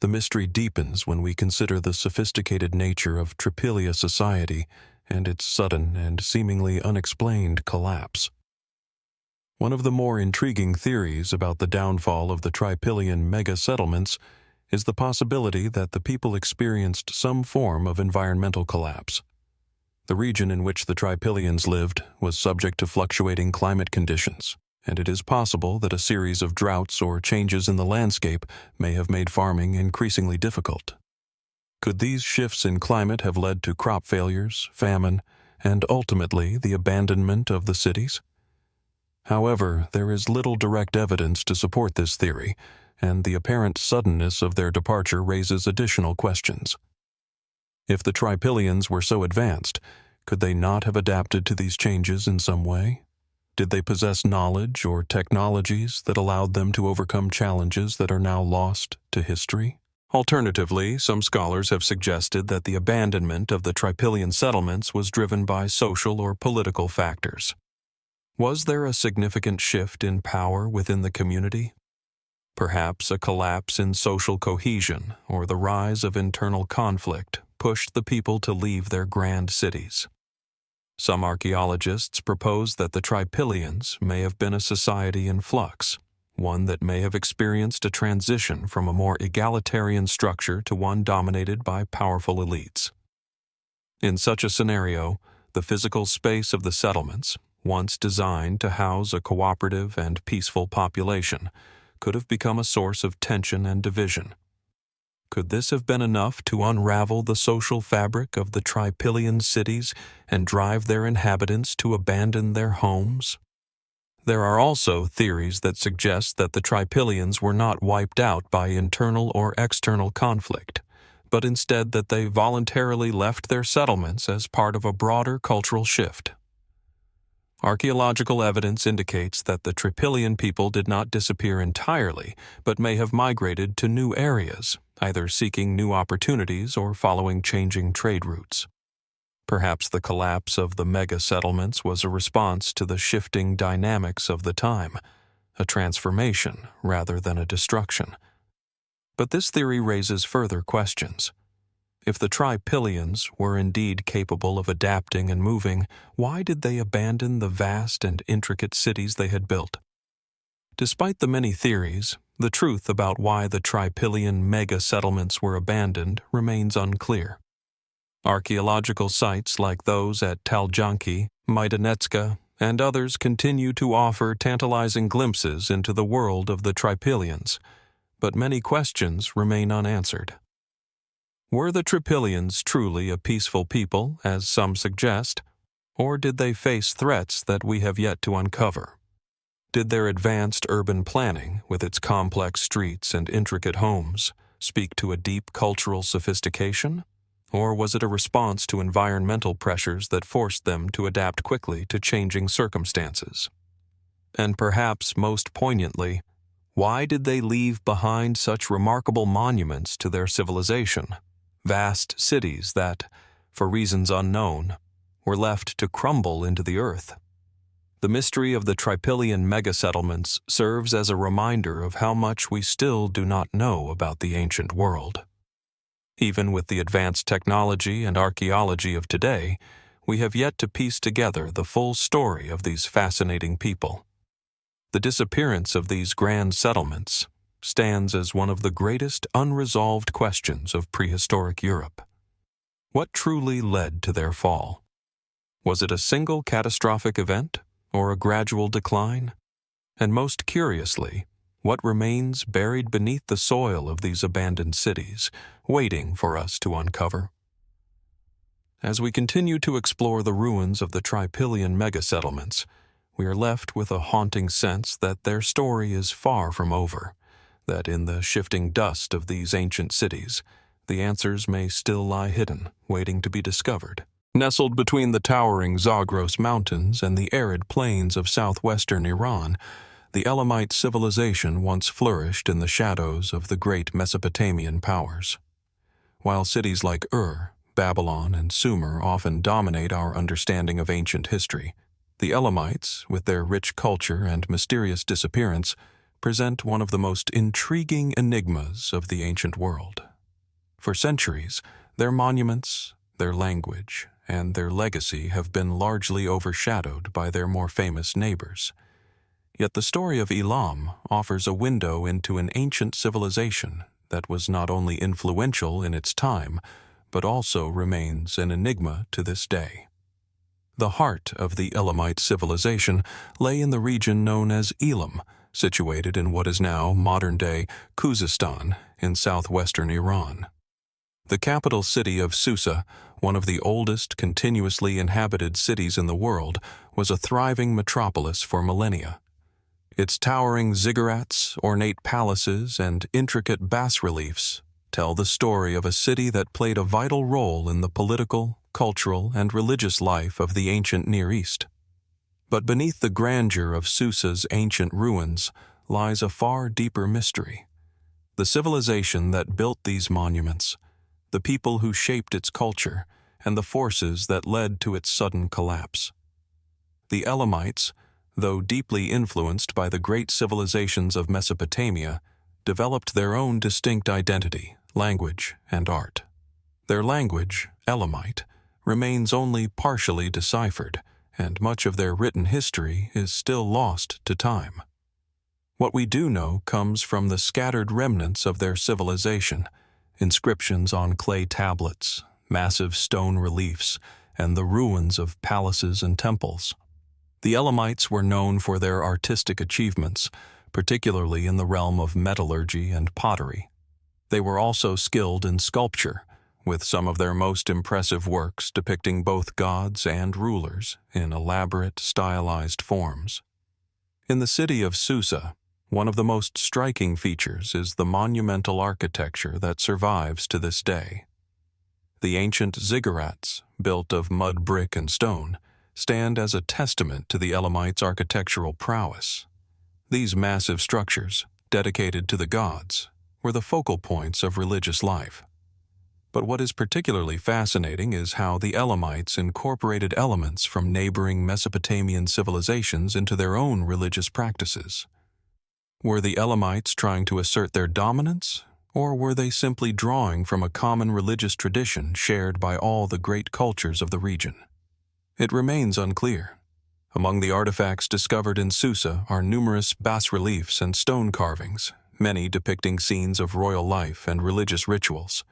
The mystery deepens when we consider the sophisticated nature of Trypillia society and its sudden and seemingly unexplained collapse. One of the more intriguing theories about the downfall of the Trypillian mega-settlements is the possibility that the people experienced some form of environmental collapse. The region in which the Trypillians lived was subject to fluctuating climate conditions, and it is possible that a series of droughts or changes in the landscape may have made farming increasingly difficult. Could these shifts in climate have led to crop failures, famine, and ultimately the abandonment of the cities? However, there is little direct evidence to support this theory, and the apparent suddenness of their departure raises additional questions. If the Trypillians were so advanced, could they not have adapted to these changes in some way? Did they possess knowledge or technologies that allowed them to overcome challenges that are now lost to history? Alternatively, some scholars have suggested that the abandonment of the Trypillian settlements was driven by social or political factors. Was there a significant shift in power within the community? Perhaps a collapse in social cohesion or the rise of internal conflict pushed the people to leave their grand cities. Some archaeologists propose that the Trypillians may have been a society in flux, one that may have experienced a transition from a more egalitarian structure to one dominated by powerful elites. In such a scenario, the physical space of the settlements, once designed to house a cooperative and peaceful population, could have become a source of tension and division. Could this have been enough to unravel the social fabric of the Trypillian cities and drive their inhabitants to abandon their homes? There are also theories that suggest that the Trypillians were not wiped out by internal or external conflict, but instead that they voluntarily left their settlements as part of a broader cultural shift. Archaeological evidence indicates that the Trypillian people did not disappear entirely, but may have migrated to new areas, either seeking new opportunities or following changing trade routes. Perhaps the collapse of the mega-settlements was a response to the shifting dynamics of the time, a transformation rather than a destruction. But this theory raises further questions. If the Trypillians were indeed capable of adapting and moving, why did they abandon the vast and intricate cities they had built? Despite the many theories, the truth about why the Trypillian mega-settlements were abandoned remains unclear. Archaeological sites like those at Taljanki, Maidanetska, and others continue to offer tantalizing glimpses into the world of the Trypillians, but many questions remain unanswered. Were the Trypillians truly a peaceful people, as some suggest, or did they face threats that we have yet to uncover? Did their advanced urban planning, with its complex streets and intricate homes, speak to a deep cultural sophistication? Or was it a response to environmental pressures that forced them to adapt quickly to changing circumstances? And perhaps most poignantly, why did they leave behind such remarkable monuments to their civilization? Vast cities that, for reasons unknown, were left to crumble into the earth. The mystery of the Trypillian mega-settlements serves as a reminder of how much we still do not know about the ancient world. Even with the advanced technology and archaeology of today, we have yet to piece together the full story of these fascinating people. The disappearance of these grand settlements stands as one of the greatest unresolved questions of prehistoric Europe. What truly led to their fall? Was it a single catastrophic event, or a gradual decline? And most curiously, what remains buried beneath the soil of these abandoned cities, waiting for us to uncover? As we continue to explore the ruins of the Trypillian mega-settlements, we are left with a haunting sense that their story is far from over, that in the shifting dust of these ancient cities, the answers may still lie hidden, waiting to be discovered. Nestled between the towering Zagros Mountains and the arid plains of southwestern Iran, the Elamite Civilization once flourished in the shadows of the great Mesopotamian powers. While cities like Babylon, and Sumer often dominate our understanding of ancient history, the Elamites, with their rich culture and mysterious disappearance, present one of the most intriguing enigmas of the ancient world. For centuries, their monuments, their language, and their legacy have been largely overshadowed by their more famous neighbors. Yet the story of Elam offers a window into an ancient civilization that was not only influential in its time, but also remains an enigma to this day. The heart of the Elamite civilization lay in the region known as Elam, situated in what is now modern-day Khuzestan in southwestern Iran. The capital city of Susa, one of the oldest continuously inhabited cities in the world, was a thriving metropolis for millennia. Its towering ziggurats, ornate palaces, and intricate bas-reliefs tell the story of a city that played a vital role in the political, cultural, and religious life of the ancient Near East. But beneath the grandeur of Susa's ancient ruins lies a far deeper mystery. The civilization that built these monuments, the people who shaped its culture, and the forces that led to its sudden collapse. The Elamites, though deeply influenced by the great civilizations of Mesopotamia, developed their own distinct identity, language, and art. Their language, Elamite, remains only partially deciphered, and much of their written history is still lost to time. What we do know comes from the scattered remnants of their civilization, inscriptions on clay tablets, massive stone reliefs, and the ruins of palaces and temples. The Elamites were known for their artistic achievements, particularly in the realm of metallurgy and pottery. They were also skilled in sculpture, with some of their most impressive works depicting both gods and rulers in elaborate, stylized forms. In the city of Susa, one of the most striking features is the monumental architecture that survives to this day. The ancient ziggurats, built of mud, brick, and stone, stand as a testament to the Elamites' architectural prowess. These massive structures, dedicated to the gods, were the focal points of religious life. But what is particularly fascinating is how the Elamites incorporated elements from neighboring Mesopotamian civilizations into their own religious practices. Were the Elamites trying to assert their dominance, or were they simply drawing from a common religious tradition shared by all the great cultures of the region? It remains unclear. Among the artifacts discovered in Susa are numerous bas-reliefs and stone carvings, many depicting scenes of royal life and religious rituals.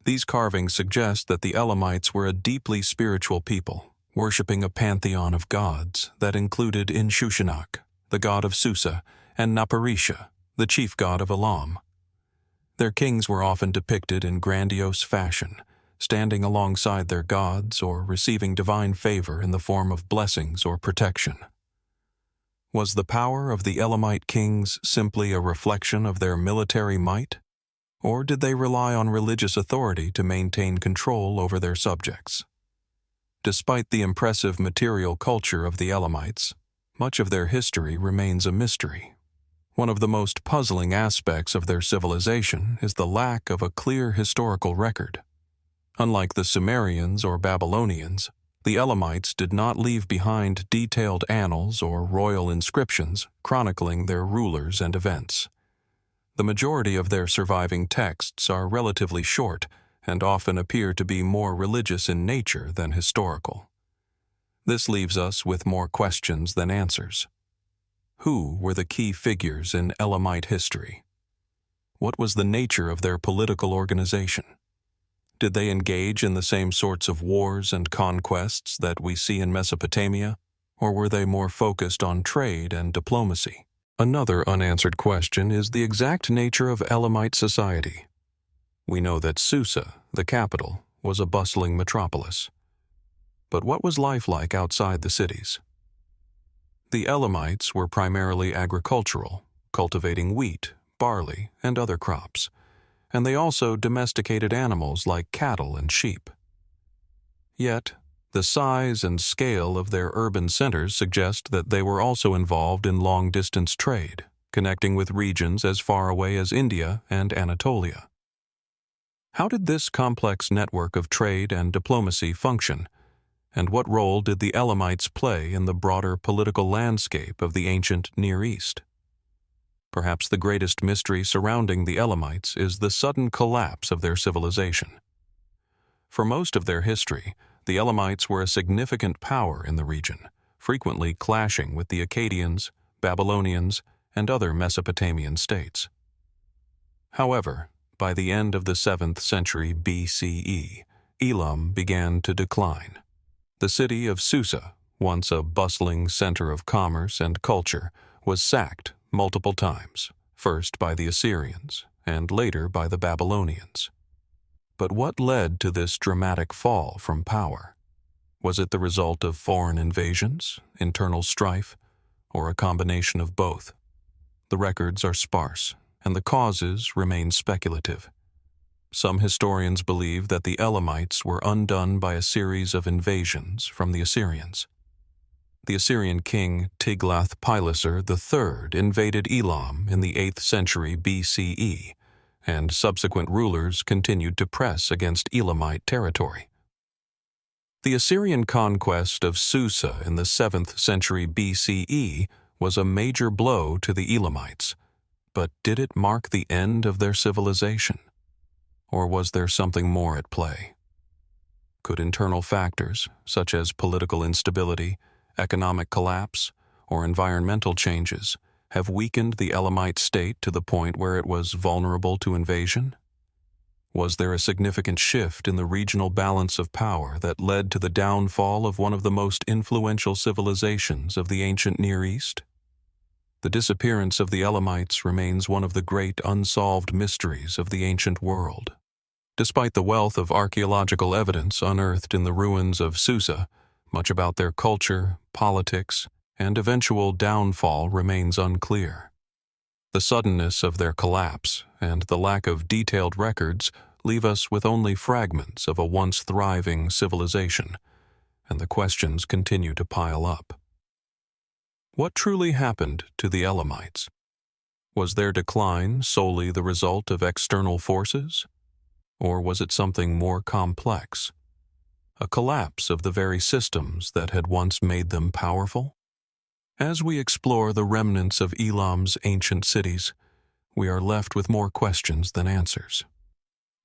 These carvings suggest that the Elamites were a deeply spiritual people, worshipping a pantheon of gods that included Inshushinak, the god of Susa, and Naparisha, the chief god of Elam. Their kings were often depicted in grandiose fashion, standing alongside their gods or receiving divine favor in the form of blessings or protection. Was the power of the Elamite kings simply a reflection of their military might? Or did they rely on religious authority to maintain control over their subjects? Despite the impressive material culture of the Elamites, much of their history remains a mystery. One of the most puzzling aspects of their civilization is the lack of a clear historical record. Unlike the Sumerians or Babylonians, the Elamites did not leave behind detailed annals or royal inscriptions chronicling their rulers and events. The majority of their surviving texts are relatively short and often appear to be more religious in nature than historical. This leaves us with more questions than answers. Who were the key figures in Elamite history? What was the nature of their political organization? Did they engage in the same sorts of wars and conquests that we see in Mesopotamia, or were they more focused on trade and diplomacy? Another unanswered question is the exact nature of Elamite society. We know that Susa, the capital, was a bustling metropolis. But what was life like outside the cities? The Elamites were primarily agricultural, cultivating wheat, barley, and other crops, and they also domesticated animals like cattle and sheep. Yet, the size and scale of their urban centers suggest that they were also involved in long-distance trade, connecting with regions as far away as India and Anatolia. How did this complex network of trade and diplomacy function, and what role did the Elamites play in the broader political landscape of the ancient Near East? Perhaps the greatest mystery surrounding the Elamites is the sudden collapse of their civilization. For most of their history, the Elamites were a significant power in the region, frequently clashing with the Akkadians, Babylonians, and other Mesopotamian states. However, by the end of the 7th century BCE, Elam began to decline. The city of Susa, once a bustling center of commerce and culture, was sacked multiple times, first by the Assyrians and later by the Babylonians. But what led to this dramatic fall from power? Was it the result of foreign invasions, internal strife, or a combination of both? The records are sparse, and the causes remain speculative. Some historians believe that the Elamites were undone by a series of invasions from the Assyrians. The Assyrian king Tiglath-Pileser III invaded Elam in the 8th century BCE, and subsequent rulers continued to press against Elamite territory. The Assyrian conquest of Susa in the 7th century BCE was a major blow to the Elamites, But did it mark the end of their civilization? Or was there something more at play? Could internal factors, such as political instability, economic collapse, or environmental changes, have weakened the Elamite state to the point where it was vulnerable to invasion? Was there a significant shift in the regional balance of power that led to the downfall of one of the most influential civilizations of the ancient Near East? The disappearance of the Elamites remains one of the great unsolved mysteries of the ancient world. Despite the wealth of archaeological evidence unearthed in the ruins of Susa, much about their culture, politics, and eventual downfall remains unclear. The suddenness of their collapse and the lack of detailed records leave us with only fragments of a once thriving civilization, and the questions continue to pile up. What truly happened to the Elamites? Was their decline solely the result of external forces? Or was it something more complex? A collapse of the very systems that had once made them powerful? As we explore the remnants of Elam's ancient cities, we are left with more questions than answers.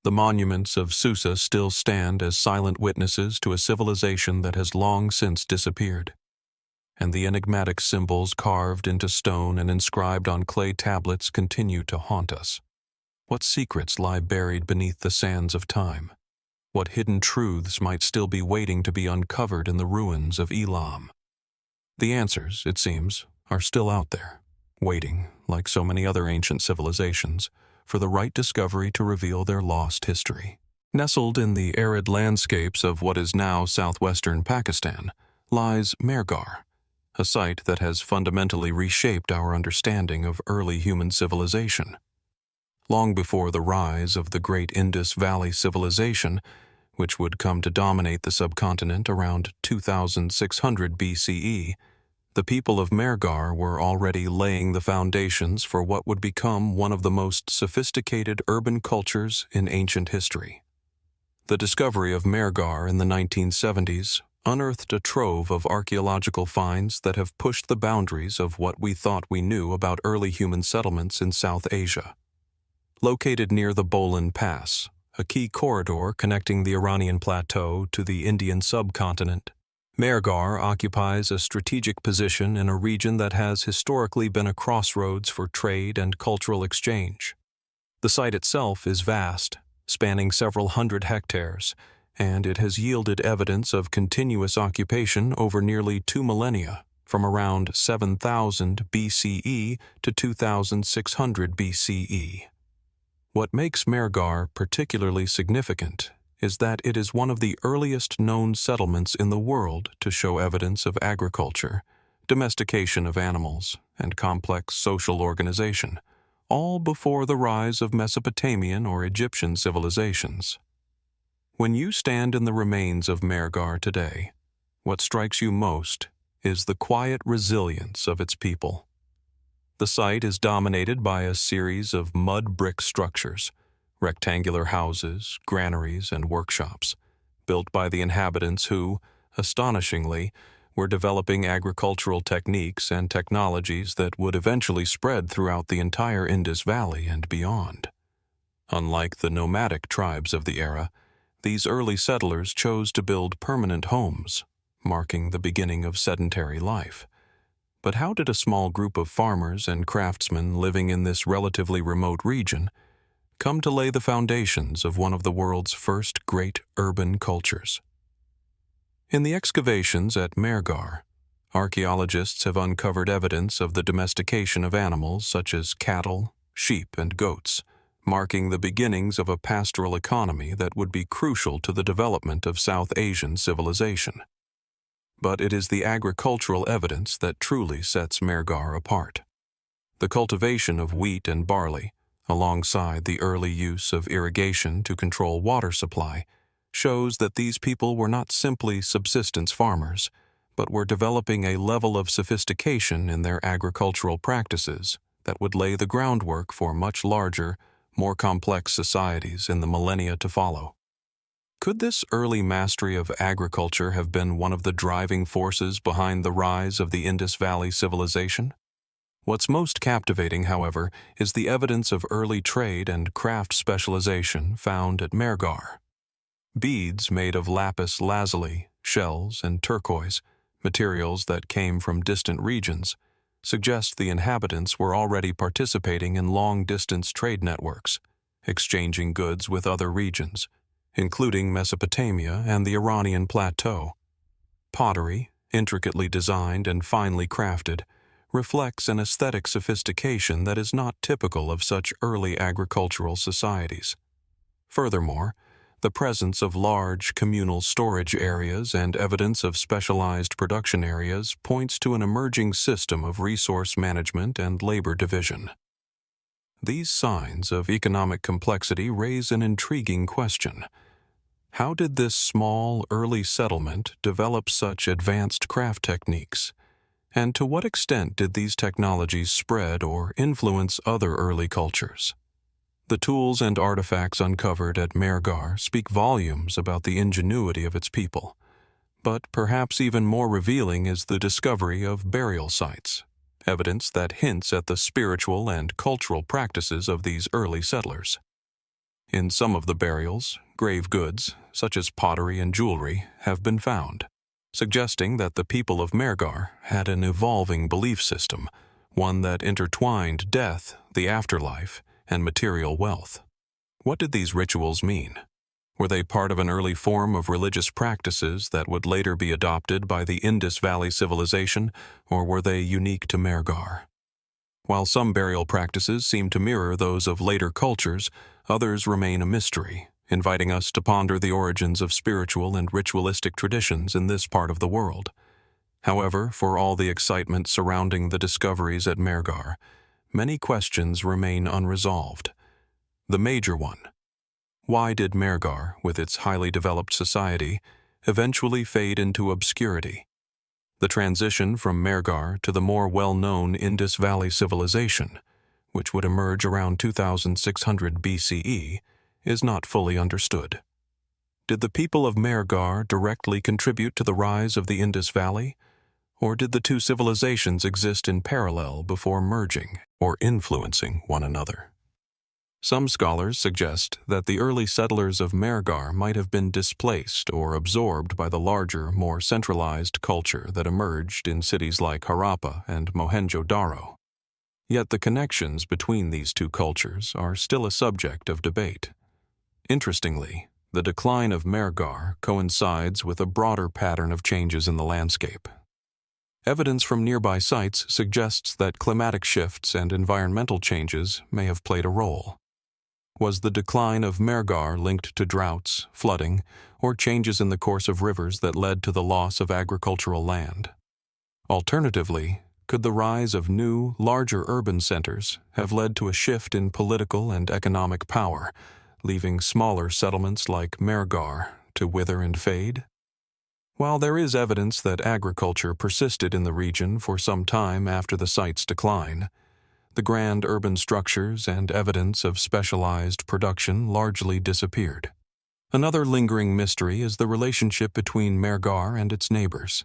The monuments of Susa still stand as silent witnesses to a civilization that has long since disappeared, and the enigmatic symbols carved into stone and inscribed on clay tablets continue to haunt us. What secrets lie buried beneath the sands of time? What hidden truths might still be waiting to be uncovered in the ruins of Elam? The answers, it seems, are still out there, waiting, like so many other ancient civilizations, for the right discovery to reveal their lost history. Nestled in the arid landscapes of what is now southwestern Pakistan lies Mehrgarh, a site that has fundamentally reshaped our understanding of early human civilization. Long before the rise of the great Indus Valley Civilization, which would come to dominate the subcontinent around 2600 BCE, the people of Mehrgarh were already laying the foundations for what would become one of the most sophisticated urban cultures in ancient history. The discovery of Mehrgarh in the 1970s unearthed a trove of archaeological finds that have pushed the boundaries of what we thought we knew about early human settlements in South Asia. Located near the Bolan Pass, a key corridor connecting the Iranian plateau to the Indian subcontinent, Mehrgarh occupies a strategic position in a region that has historically been a crossroads for trade and cultural exchange. The site itself is vast, spanning several hundred hectares, and it has yielded evidence of continuous occupation over nearly 2 millennia, from around 7000 BCE to 2600 BCE. What makes Mehrgarh particularly significant is that it is one of the earliest known settlements in the world to show evidence of agriculture, domestication of animals, and complex social organization, all before the rise of Mesopotamian or Egyptian civilizations. When you stand in the remains of Mehrgarh today, what strikes you most is the quiet resilience of its people. The site is dominated by a series of mud brick structures, rectangular houses, granaries, and workshops, built by the inhabitants who, astonishingly, were developing agricultural techniques and technologies that would eventually spread throughout the entire Indus Valley and beyond. Unlike the nomadic tribes of the era, these early settlers chose to build permanent homes, marking the beginning of sedentary life. But how did a small group of farmers and craftsmen living in this relatively remote region come to lay the foundations of one of the world's first great urban cultures? In the excavations at Mehrgarh, archaeologists have uncovered evidence of the domestication of animals such as cattle, sheep, and goats, marking the beginnings of a pastoral economy that would be crucial to the development of South Asian civilization. But it is the agricultural evidence that truly sets Mehrgarh apart. The cultivation of wheat and barley, alongside the early use of irrigation to control water supply, shows that these people were not simply subsistence farmers, but were developing a level of sophistication in their agricultural practices that would lay the groundwork for much larger, more complex societies in the millennia to follow. Could this early mastery of agriculture have been one of the driving forces behind the rise of the Indus Valley Civilization? What's most captivating, however, is the evidence of early trade and craft specialization found at Mehrgarh. Beads made of lapis lazuli, shells, and turquoise, materials that came from distant regions, suggest the inhabitants were already participating in long-distance trade networks, exchanging goods with other regions, including Mesopotamia and the Iranian plateau. Pottery, intricately designed and finely crafted, reflects an aesthetic sophistication that is not typical of such early agricultural societies. Furthermore, the presence of large communal storage areas and evidence of specialized production areas points to an emerging system of resource management and labor division. These signs of economic complexity raise an intriguing question. How did this small, early settlement develop such advanced craft techniques? And to what extent did these technologies spread or influence other early cultures? The tools and artifacts uncovered at Mehrgarh speak volumes about the ingenuity of its people. But perhaps even more revealing is the discovery of burial sites, evidence that hints at the spiritual and cultural practices of these early settlers. In some of the burials, grave goods, such as pottery and jewelry, have been found, suggesting that the people of Mehrgarh had an evolving belief system, one that intertwined death, the afterlife, and material wealth. What did these rituals mean? Were they part of an early form of religious practices that would later be adopted by the Indus Valley Civilization, or were they unique to Mehrgarh? While some burial practices seem to mirror those of later cultures, others remain a mystery, inviting us to ponder the origins of spiritual and ritualistic traditions in this part of the world. However, for all the excitement surrounding the discoveries at Mehrgarh, many questions remain unresolved. The major one: why did Mehrgarh, with its highly developed society, eventually fade into obscurity? The transition from Mehrgarh to the more well-known Indus Valley Civilization, which would emerge around 2600 BCE, is not fully understood. Did the people of Mehrgarh directly contribute to the rise of the Indus Valley? Or did the two civilizations exist in parallel before merging or influencing one another? Some scholars suggest that the early settlers of Mehrgarh might have been displaced or absorbed by the larger, more centralized culture that emerged in cities like Harappa and Mohenjo-Daro. Yet the connections between these two cultures are still a subject of debate. Interestingly, the decline of Mehrgarh coincides with a broader pattern of changes in the landscape. Evidence from nearby sites suggests that climatic shifts and environmental changes may have played a role. Was the decline of Mehrgarh linked to droughts, flooding, or changes in the course of rivers that led to the loss of agricultural land? Alternatively, could the rise of new, larger urban centers have led to a shift in political and economic power, leaving smaller settlements like Mehrgarh to wither and fade? While there is evidence that agriculture persisted in the region for some time after the site's decline, the grand urban structures and evidence of specialized production largely disappeared. Another lingering mystery is the relationship between Mehrgarh and its neighbors.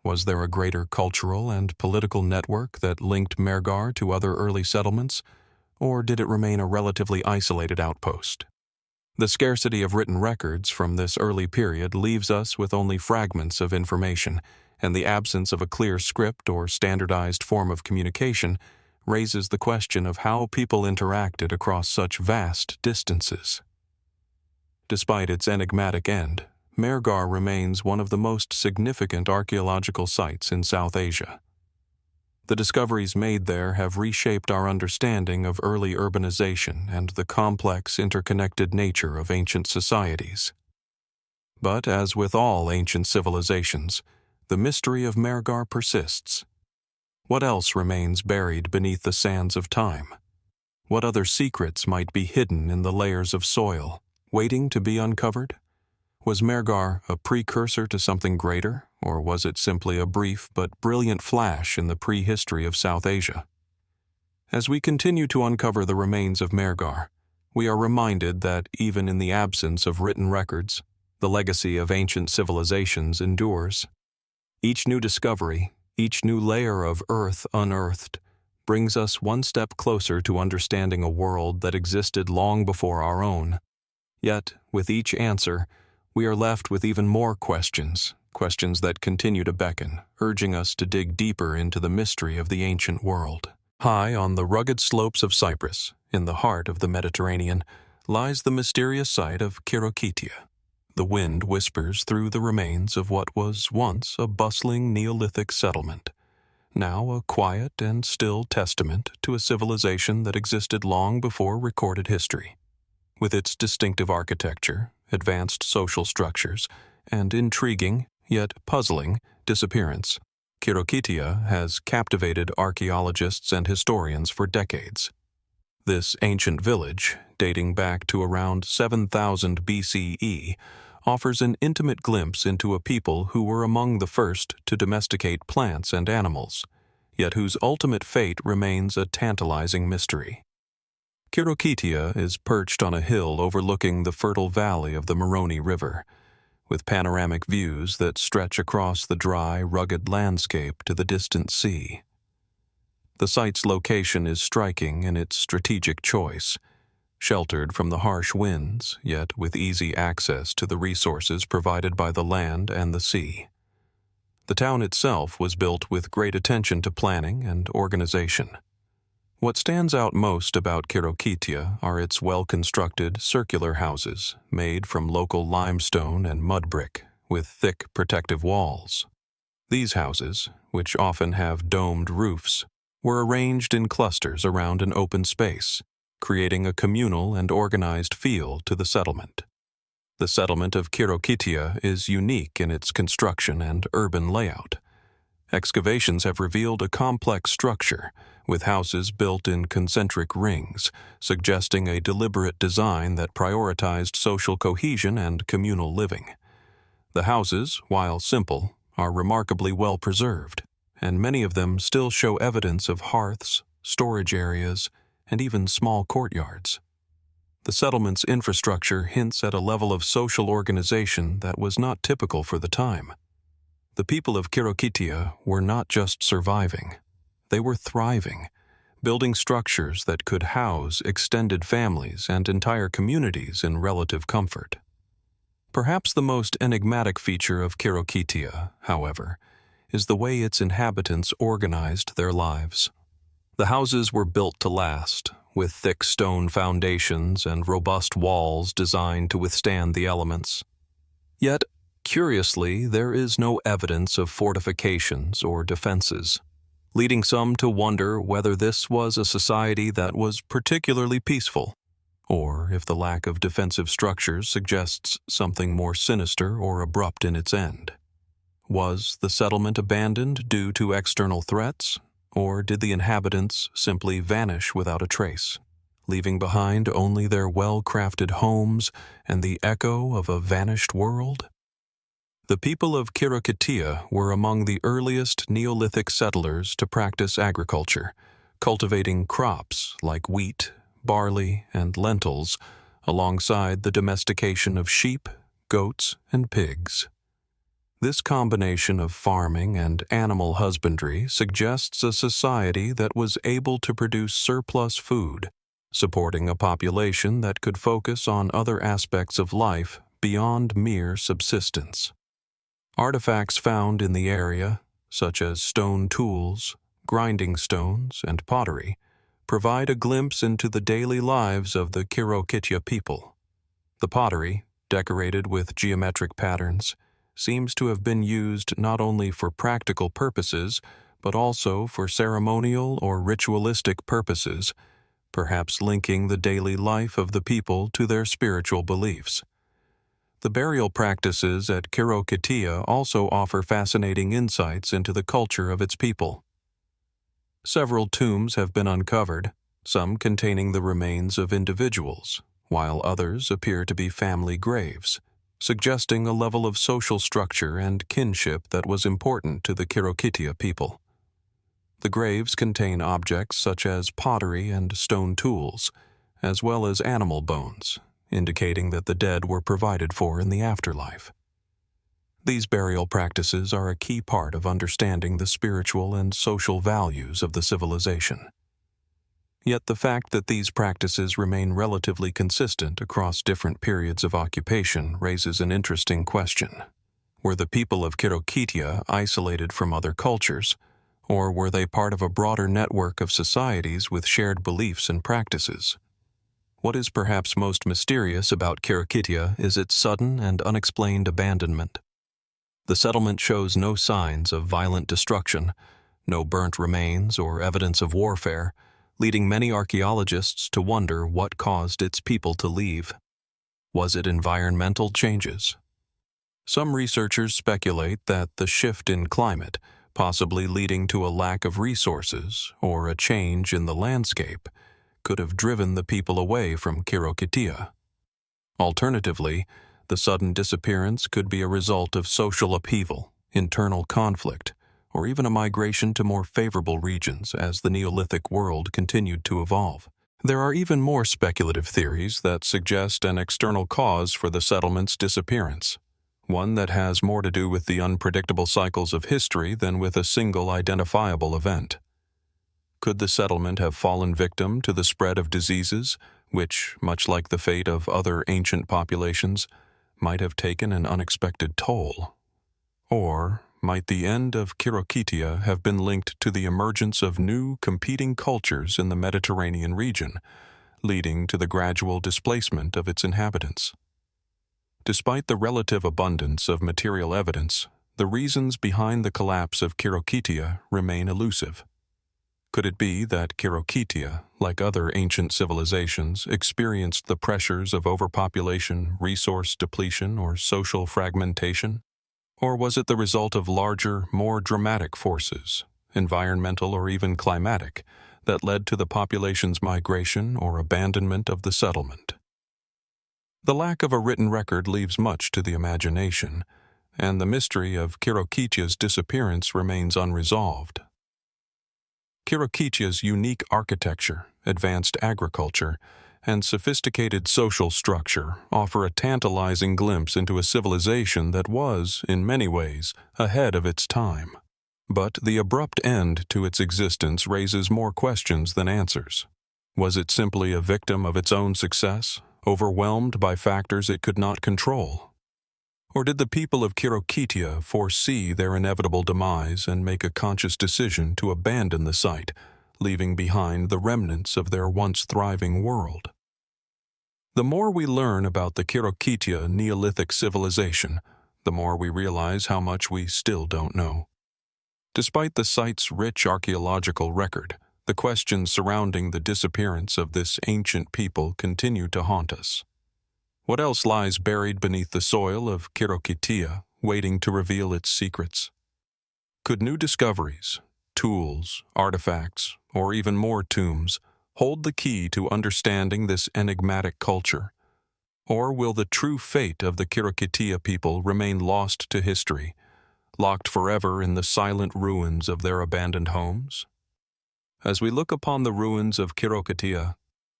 Was there a greater cultural and political network that linked Mehrgarh to other early settlements, or did it remain a relatively isolated outpost? The scarcity of written records from this early period leaves us with only fragments of information, and the absence of a clear script or standardized form of communication raises the question of how people interacted across such vast distances. Despite its enigmatic end, Mehrgarh remains one of the most significant archaeological sites in South Asia. The discoveries made there have reshaped our understanding of early urbanization and the complex, interconnected nature of ancient societies. But as with all ancient civilizations, the mystery of Mehrgarh persists. What else remains buried beneath the sands of time? What other secrets might be hidden in the layers of soil, waiting to be uncovered? Was Mehrgarh a precursor to something greater, or was it simply a brief but brilliant flash in the prehistory of South Asia? As we continue to uncover the remains of Mehrgarh, we are reminded that even in the absence of written records, the legacy of ancient civilizations endures. Each new discovery, each new layer of earth unearthed, brings us one step closer to understanding a world that existed long before our own. Yet, with each answer, we are left with even more questions that continue to beckon, urging us to dig deeper into the mystery of the ancient world. High on the rugged slopes of Cyprus, in the heart of the Mediterranean, lies the mysterious site of Khirokitia. The wind whispers through the remains of what was once a bustling Neolithic settlement, now a quiet and still testament to a civilization that existed long before recorded history. With its distinctive architecture, advanced social structures, and intriguing, yet puzzling, disappearance, Khirokitia has captivated archaeologists and historians for decades. This ancient village, dating back to around 7000 BCE, offers an intimate glimpse into a people who were among the first to domesticate plants and animals, yet whose ultimate fate remains a tantalizing mystery. Khirokitia is perched on a hill overlooking the fertile valley of the Moroni River, with panoramic views that stretch across the dry, rugged landscape to the distant sea. The site's location is striking in its strategic choice, sheltered from the harsh winds, yet with easy access to the resources provided by the land and the sea. The town itself was built with great attention to planning and organization. What stands out most about Khirokitia are its well-constructed circular houses made from local limestone and mud brick with thick protective walls. These houses, which often have domed roofs, were arranged in clusters around an open space, creating a communal and organized feel to the settlement. The settlement of Khirokitia is unique in its construction and urban layout. Excavations have revealed a complex structure, with houses built in concentric rings, suggesting a deliberate design that prioritized social cohesion and communal living. The houses, while simple, are remarkably well preserved, and many of them still show evidence of hearths, storage areas, and even small courtyards. The settlement's infrastructure hints at a level of social organization that was not typical for the time. The people of Khirokitia were not just surviving, they were thriving, building structures that could house extended families and entire communities in relative comfort. Perhaps the most enigmatic feature of Khirokitia, however, is the way its inhabitants organized their lives. The houses were built to last, with thick stone foundations and robust walls designed to withstand the elements. Yet, curiously, there is no evidence of fortifications or defenses, leading some to wonder whether this was a society that was particularly peaceful, or if the lack of defensive structures suggests something more sinister or abrupt in its end. Was the settlement abandoned due to external threats, or did the inhabitants simply vanish without a trace, leaving behind only their well-crafted homes and the echo of a vanished world? The people of Khirokitia were among the earliest Neolithic settlers to practice agriculture, cultivating crops like wheat, barley, and lentils, alongside the domestication of sheep, goats, and pigs. This combination of farming and animal husbandry suggests a society that was able to produce surplus food, supporting a population that could focus on other aspects of life beyond mere subsistence. Artifacts found in the area, such as stone tools, grinding stones, and pottery, provide a glimpse into the daily lives of the Khirokitia people. The pottery, decorated with geometric patterns, seems to have been used not only for practical purposes, but also for ceremonial or ritualistic purposes, perhaps linking the daily life of the people to their spiritual beliefs. The burial practices at Khirokitia also offer fascinating insights into the culture of its people. Several tombs have been uncovered, some containing the remains of individuals, while others appear to be family graves, suggesting a level of social structure and kinship that was important to the Khirokitia people. The graves contain objects such as pottery and stone tools, as well as animal bones, indicating that the dead were provided for in the afterlife. These burial practices are a key part of understanding the spiritual and social values of the civilization. Yet the fact that these practices remain relatively consistent across different periods of occupation raises an interesting question. Were the people of Khirokitia isolated from other cultures, or were they part of a broader network of societies with shared beliefs and practices? What is perhaps most mysterious about Khirokitia is its sudden and unexplained abandonment. The settlement shows no signs of violent destruction, no burnt remains or evidence of warfare, leading many archaeologists to wonder what caused its people to leave. Was it environmental changes? Some researchers speculate that the shift in climate, possibly leading to a lack of resources or a change in the landscape, could have driven the people away from Khirokitia. Alternatively, the sudden disappearance could be a result of social upheaval, internal conflict, or even a migration to more favorable regions as the Neolithic world continued to evolve. There are even more speculative theories that suggest an external cause for the settlement's disappearance, one that has more to do with the unpredictable cycles of history than with a single identifiable event. Could the settlement have fallen victim to the spread of diseases, which, much like the fate of other ancient populations, might have taken an unexpected toll? Or might the end of Khirokitia have been linked to the emergence of new competing cultures in the Mediterranean region, leading to the gradual displacement of its inhabitants? Despite the relative abundance of material evidence, the reasons behind the collapse of Khirokitia remain elusive. Could it be that Khirokitia, like other ancient civilizations, experienced the pressures of overpopulation, resource depletion, or social fragmentation? Or was it the result of larger, more dramatic forces, environmental or even climatic, that led to the population's migration or abandonment of the settlement? The lack of a written record leaves much to the imagination, and the mystery of Khirokitia's disappearance remains unresolved. Khirokitia's unique architecture, advanced agriculture, and sophisticated social structure offer a tantalizing glimpse into a civilization that was, in many ways, ahead of its time. But the abrupt end to its existence raises more questions than answers. Was it simply a victim of its own success, overwhelmed by factors it could not control? Or did the people of Khirokitia foresee their inevitable demise and make a conscious decision to abandon the site, leaving behind the remnants of their once thriving world? The more we learn about the Khirokitia Neolithic civilization, the more we realize how much we still don't know. Despite the site's rich archaeological record, the questions surrounding the disappearance of this ancient people continue to haunt us. What else lies buried beneath the soil of Khirokitia, waiting to reveal its secrets? Could new discoveries, tools, artifacts, or even more tombs hold the key to understanding this enigmatic culture? Or will the true fate of the Khirokitia people remain lost to history, locked forever in the silent ruins of their abandoned homes? As we look upon the ruins of Khirokitia,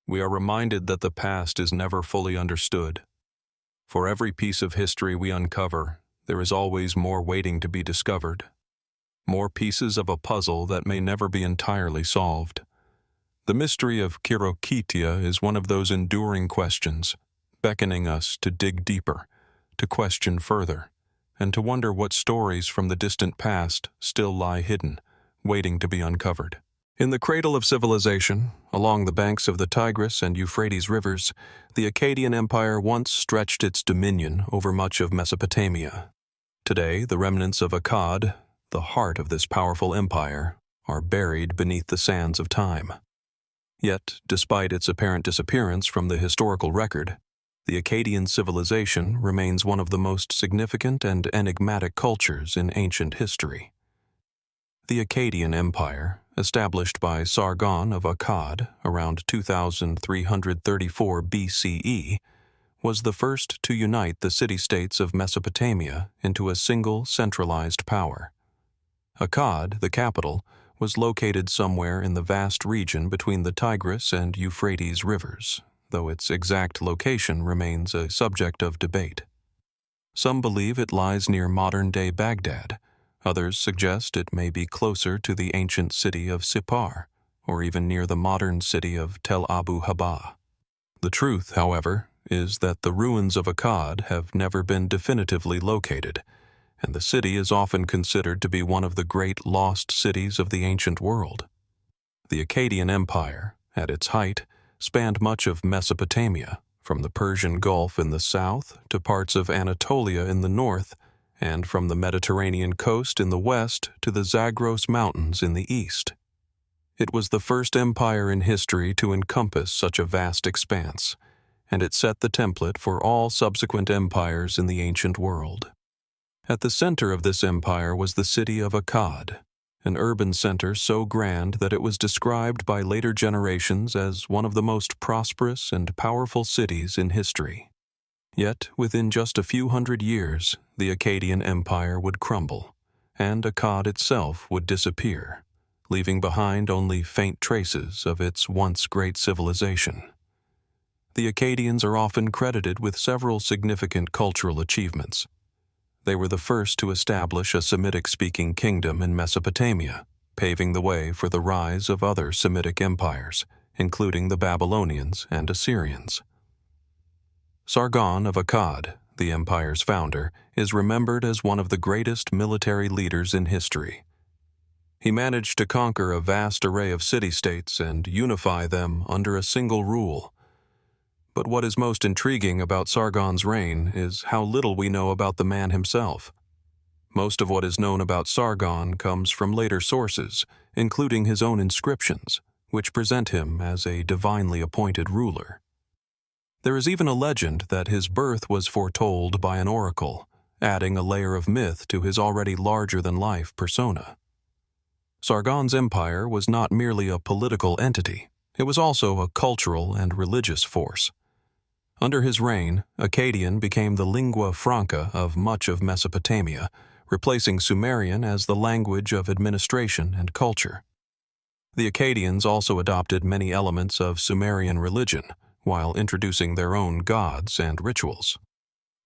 we are reminded that the past is never fully understood. For every piece of history we uncover, there is always more waiting to be discovered, more pieces of a puzzle that may never be entirely solved. The mystery of Khirokitia is one of those enduring questions, beckoning us to dig deeper, to question further, and to wonder what stories from the distant past still lie hidden, waiting to be uncovered. In the cradle of civilization, along the banks of the Tigris and Euphrates rivers, the Akkadian Empire once stretched its dominion over much of Mesopotamia. Today, the remnants of Akkad, the heart of this powerful empire, are buried beneath the sands of time. Yet, despite its apparent disappearance from the historical record, the Akkadian civilization remains one of the most significant and enigmatic cultures in ancient history. The Akkadian Empire, established by Sargon of Akkad around 2334 BCE, was the first to unite the city-states of Mesopotamia into a single centralized power. Akkad, the capital, was located somewhere in the vast region between the Tigris and Euphrates rivers, though its exact location remains a subject of debate. Some believe it lies near modern-day Baghdad. Others suggest it may be closer to the ancient city of Sippar, or even near the modern city of Tel Abu Haba. The truth, however, is that the ruins of Akkad have never been definitively located, and the city is often considered to be one of the great lost cities of the ancient world. The Akkadian Empire, at its height, spanned much of Mesopotamia, from the Persian Gulf in the south to parts of Anatolia in the north, and from the Mediterranean coast in the west to the Zagros Mountains in the east. It was the first empire in history to encompass such a vast expanse, and it set the template for all subsequent empires in the ancient world. At the center of this empire was the city of Akkad, an urban center so grand that it was described by later generations as one of the most prosperous and powerful cities in history. Yet, within just a few hundred years, the Akkadian Empire would crumble, and Akkad itself would disappear, leaving behind only faint traces of its once great civilization. The Akkadians are often credited with several significant cultural achievements. They were the first to establish a Semitic-speaking kingdom in Mesopotamia, paving the way for the rise of other Semitic empires, including the Babylonians and Assyrians. Sargon of Akkad, the empire's founder, is remembered as one of the greatest military leaders in history. He managed to conquer a vast array of city-states and unify them under a single rule. But what is most intriguing about Sargon's reign is how little we know about the man himself. Most of what is known about Sargon comes from later sources, including his own inscriptions, which present him as a divinely appointed ruler. There is even a legend that his birth was foretold by an oracle, adding a layer of myth to his already larger-than-life persona. Sargon's empire was not merely a political entity, it was also a cultural and religious force. Under his reign, Akkadian became the lingua franca of much of Mesopotamia, replacing Sumerian as the language of administration and culture. The Akkadians also adopted many elements of Sumerian religion, while introducing their own gods and rituals.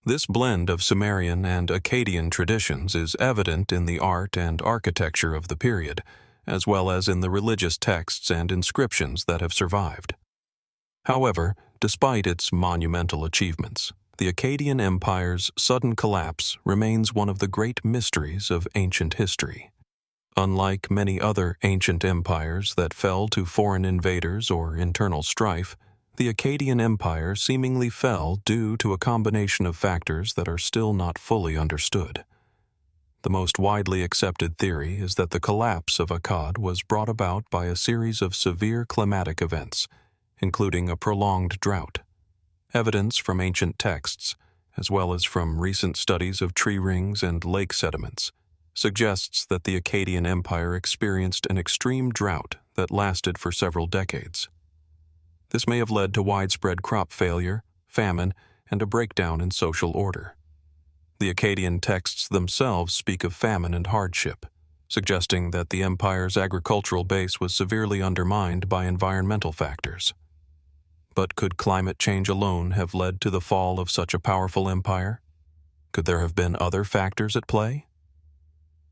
This blend of Sumerian and Akkadian traditions is evident in the art and architecture of the period, as well as in the religious texts and inscriptions that have survived. However, despite its monumental achievements, the Akkadian Empire's sudden collapse remains one of the great mysteries of ancient history. Unlike many other ancient empires that fell to foreign invaders or internal strife, the Akkadian Empire seemingly fell due to a combination of factors that are still not fully understood. The most widely accepted theory is that the collapse of Akkad was brought about by a series of severe climatic events, including a prolonged drought. Evidence from ancient texts, as well as from recent studies of tree rings and lake sediments, suggests that the Akkadian Empire experienced an extreme drought that lasted for several decades. This may have led to widespread crop failure, famine, and a breakdown in social order. The Akkadian texts themselves speak of famine and hardship, suggesting that the empire's agricultural base was severely undermined by environmental factors. But could climate change alone have led to the fall of such a powerful empire? Could there have been other factors at play?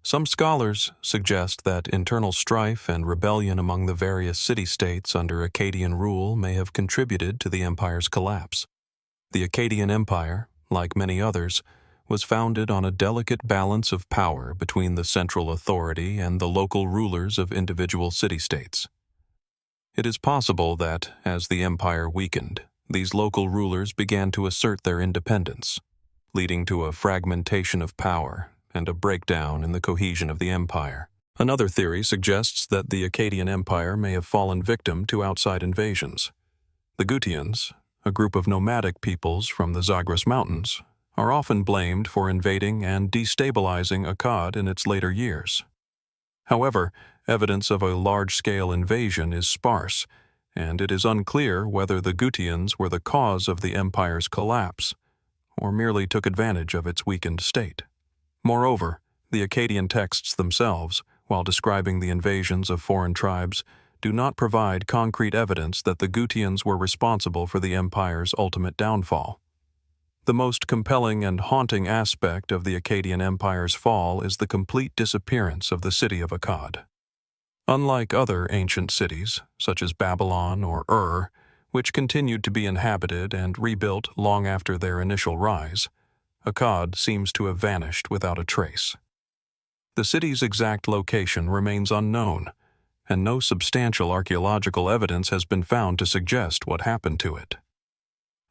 Some scholars suggest that internal strife and rebellion among the various city-states under Akkadian rule may have contributed to the empire's collapse. The Akkadian Empire, like many others, was founded on a delicate balance of power between the central authority and the local rulers of individual city-states. It is possible that, as the empire weakened, these local rulers began to assert their independence, leading to a fragmentation of power and a breakdown in the cohesion of the empire. Another theory suggests that the Akkadian Empire may have fallen victim to outside invasions. The Gutians, a group of nomadic peoples from the Zagros Mountains, are often blamed for invading and destabilizing Akkad in its later years. However, evidence of a large-scale invasion is sparse, and it is unclear whether the Gutians were the cause of the empire's collapse, or merely took advantage of its weakened state. Moreover, the Akkadian texts themselves, while describing the invasions of foreign tribes, do not provide concrete evidence that the Gutians were responsible for the empire's ultimate downfall. The most compelling and haunting aspect of the Akkadian Empire's fall is the complete disappearance of the city of Akkad. Unlike other ancient cities, such as Babylon or Ur, which continued to be inhabited and rebuilt long after their initial rise, Akkad seems to have vanished without a trace. The city's exact location remains unknown, and no substantial archaeological evidence has been found to suggest what happened to it.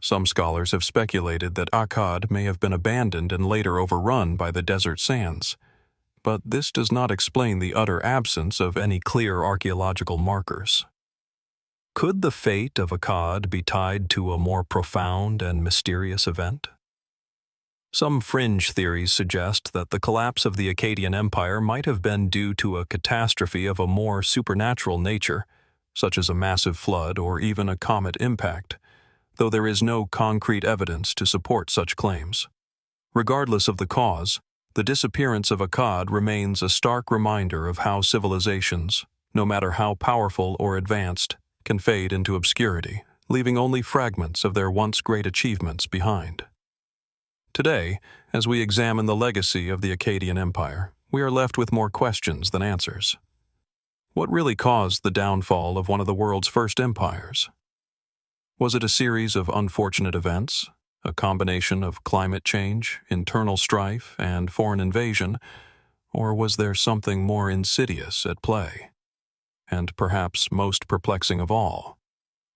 Some scholars have speculated that Akkad may have been abandoned and later overrun by the desert sands, but this does not explain the utter absence of any clear archaeological markers. Could the fate of Akkad be tied to a more profound and mysterious event? Some fringe theories suggest that the collapse of the Akkadian Empire might have been due to a catastrophe of a more supernatural nature, such as a massive flood or even a comet impact, though there is no concrete evidence to support such claims. Regardless of the cause, the disappearance of Akkad remains a stark reminder of how civilizations, no matter how powerful or advanced, can fade into obscurity, leaving only fragments of their once great achievements behind. Today, as we examine the legacy of the Akkadian Empire, we are left with more questions than answers. What really caused the downfall of one of the world's first empires? Was it a series of unfortunate events, a combination of climate change, internal strife, and foreign invasion, or was there something more insidious at play? And perhaps most perplexing of all,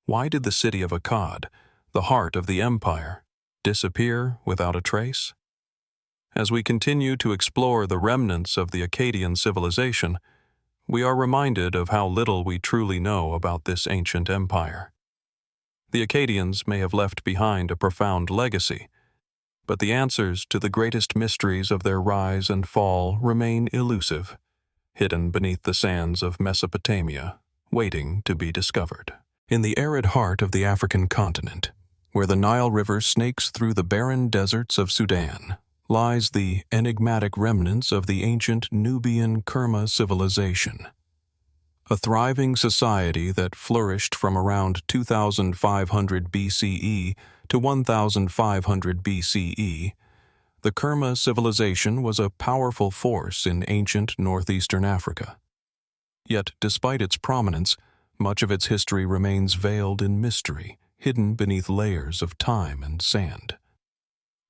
why did the city of Akkad, the heart of the empire, disappear without a trace? As we continue to explore the remnants of the Akkadian civilization, we are reminded of how little we truly know about this ancient empire. The Akkadians may have left behind a profound legacy, but the answers to the greatest mysteries of their rise and fall remain elusive, hidden beneath the sands of Mesopotamia, waiting to be discovered. In the arid heart of the African continent, where the Nile River snakes through the barren deserts of Sudan, lies the enigmatic remnants of the ancient Nubian Kerma civilization. A thriving society that flourished from around 2500 BCE to 1500 BCE, the Kerma civilization was a powerful force in ancient northeastern Africa. Yet, despite its prominence, much of its history remains veiled in mystery, hidden beneath layers of time and sand.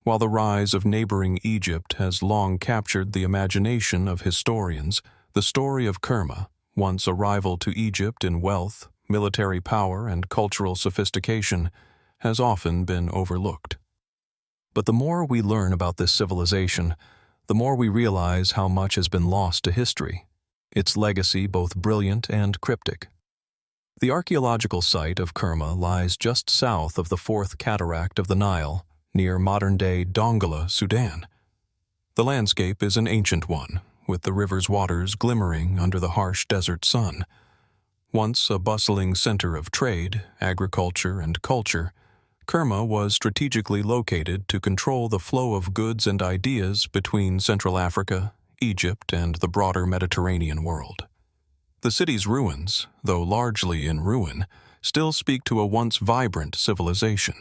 While the rise of neighboring Egypt has long captured the imagination of historians, the story of Kerma, once a rival to Egypt in wealth, military power, and cultural sophistication, has often been overlooked. But the more we learn about this civilization, the more we realize how much has been lost to history, its legacy both brilliant and cryptic. The archaeological site of Kerma lies just south of the fourth cataract of the Nile, near modern-day Dongola, Sudan. The landscape is an ancient one, with the river's waters glimmering under the harsh desert sun. Once a bustling center of trade, agriculture, and culture, Kerma was strategically located to control the flow of goods and ideas between Central Africa, Egypt, and the broader Mediterranean world. The city's ruins, though largely in ruin, still speak to a once vibrant civilization.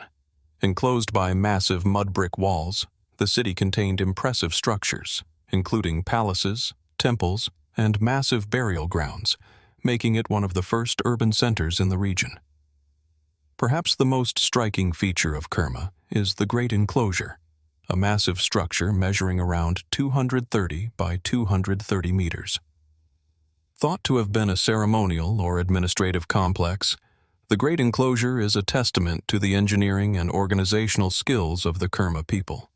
Enclosed by massive mud brick walls, the city contained impressive structures, including palaces, temples, and massive burial grounds, making it one of the first urban centers in the region. Perhaps the most striking feature of Kerma is the Great Enclosure, a massive structure measuring around 230 by 230 meters. Thought to have been a ceremonial or administrative complex, the Great Enclosure is a testament to the engineering and organizational skills of the Kerma people.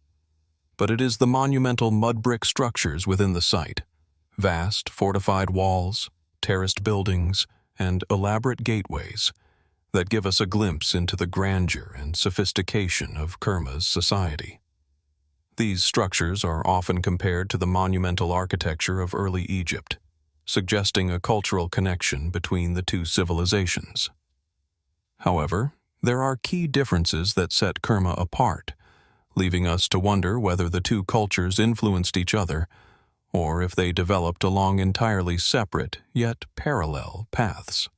But it is the monumental mud brick structures within the site, vast fortified walls, terraced buildings, and elaborate gateways, that give us a glimpse into the grandeur and sophistication of Kerma's society. These structures are often compared to the monumental architecture of early Egypt, suggesting a cultural connection between the two civilizations. However, there are key differences that set Kerma apart, leaving us to wonder whether the two cultures influenced each other, or if they developed along entirely separate yet parallel paths.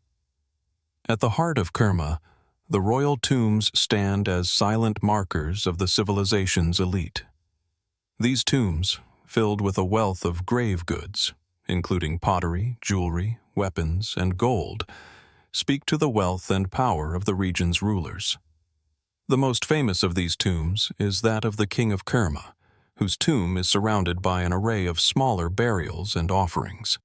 At the heart of Kerma The royal tombs stand as silent markers of the civilization's elite. These tombs, filled with a wealth of grave goods, including pottery, jewelry, weapons, and gold, speak to the wealth and power of the region's rulers. The most famous of these tombs is that of the king of Kerma, whose tomb is surrounded by an array of smaller burials and offerings.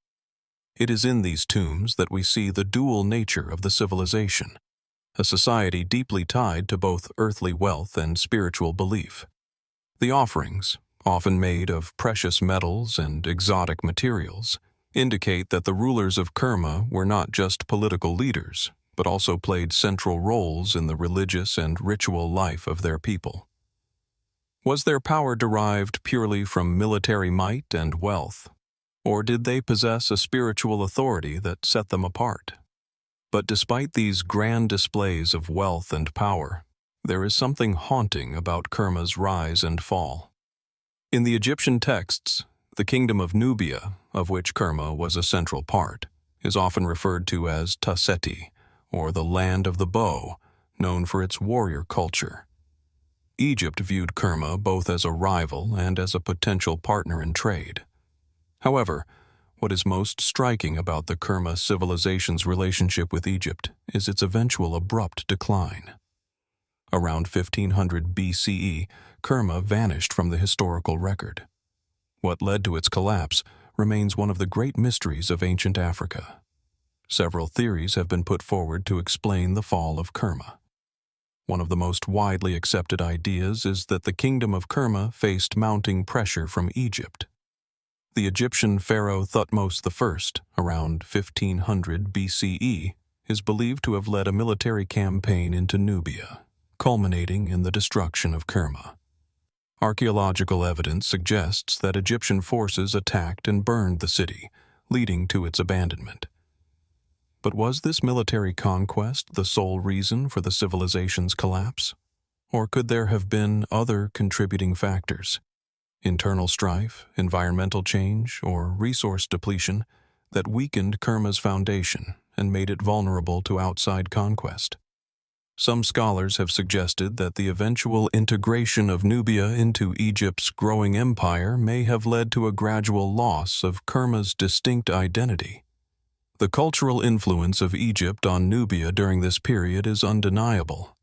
It is in these tombs that we see the dual nature of the civilization, a society deeply tied to both earthly wealth and spiritual belief. The offerings, often made of precious metals and exotic materials, indicate that the rulers of Kerma were not just political leaders, but also played central roles in the religious and ritual life of their people. Was their power derived purely from military might and wealth, or did they possess a spiritual authority that set them apart? But despite these grand displays of wealth and power, there is something haunting about Kerma's rise and fall. In the Egyptian texts, the kingdom of Nubia, of which Kerma was a central part, is often referred to as Taseti, or the land of the bow, known for its warrior culture. Egypt viewed Kerma both as a rival and as a potential partner in trade. However, what is most striking about the Kerma civilization's relationship with Egypt is its eventual abrupt decline. Around 1500 BCE, Kerma vanished from the historical record. What led to its collapse remains one of the great mysteries of ancient Africa. Several theories have been put forward to explain the fall of Kerma. One of the most widely accepted ideas is that the kingdom of Kerma faced mounting pressure from Egypt. The Egyptian pharaoh Thutmose I, around 1500 BCE, is believed to have led a military campaign into Nubia, culminating in the destruction of Kerma. Archaeological evidence suggests that Egyptian forces attacked and burned the city, leading to its abandonment. But was this military conquest the sole reason for the civilization's collapse? Or could there have been other contributing factors, internal strife, environmental change, or resource depletion, that weakened Kerma's foundation and made it vulnerable to outside conquest? Some scholars have suggested that the eventual integration of Nubia into Egypt's growing empire may have led to a gradual loss of Kerma's distinct identity. The cultural influence of Egypt on Nubia during this period is undeniable,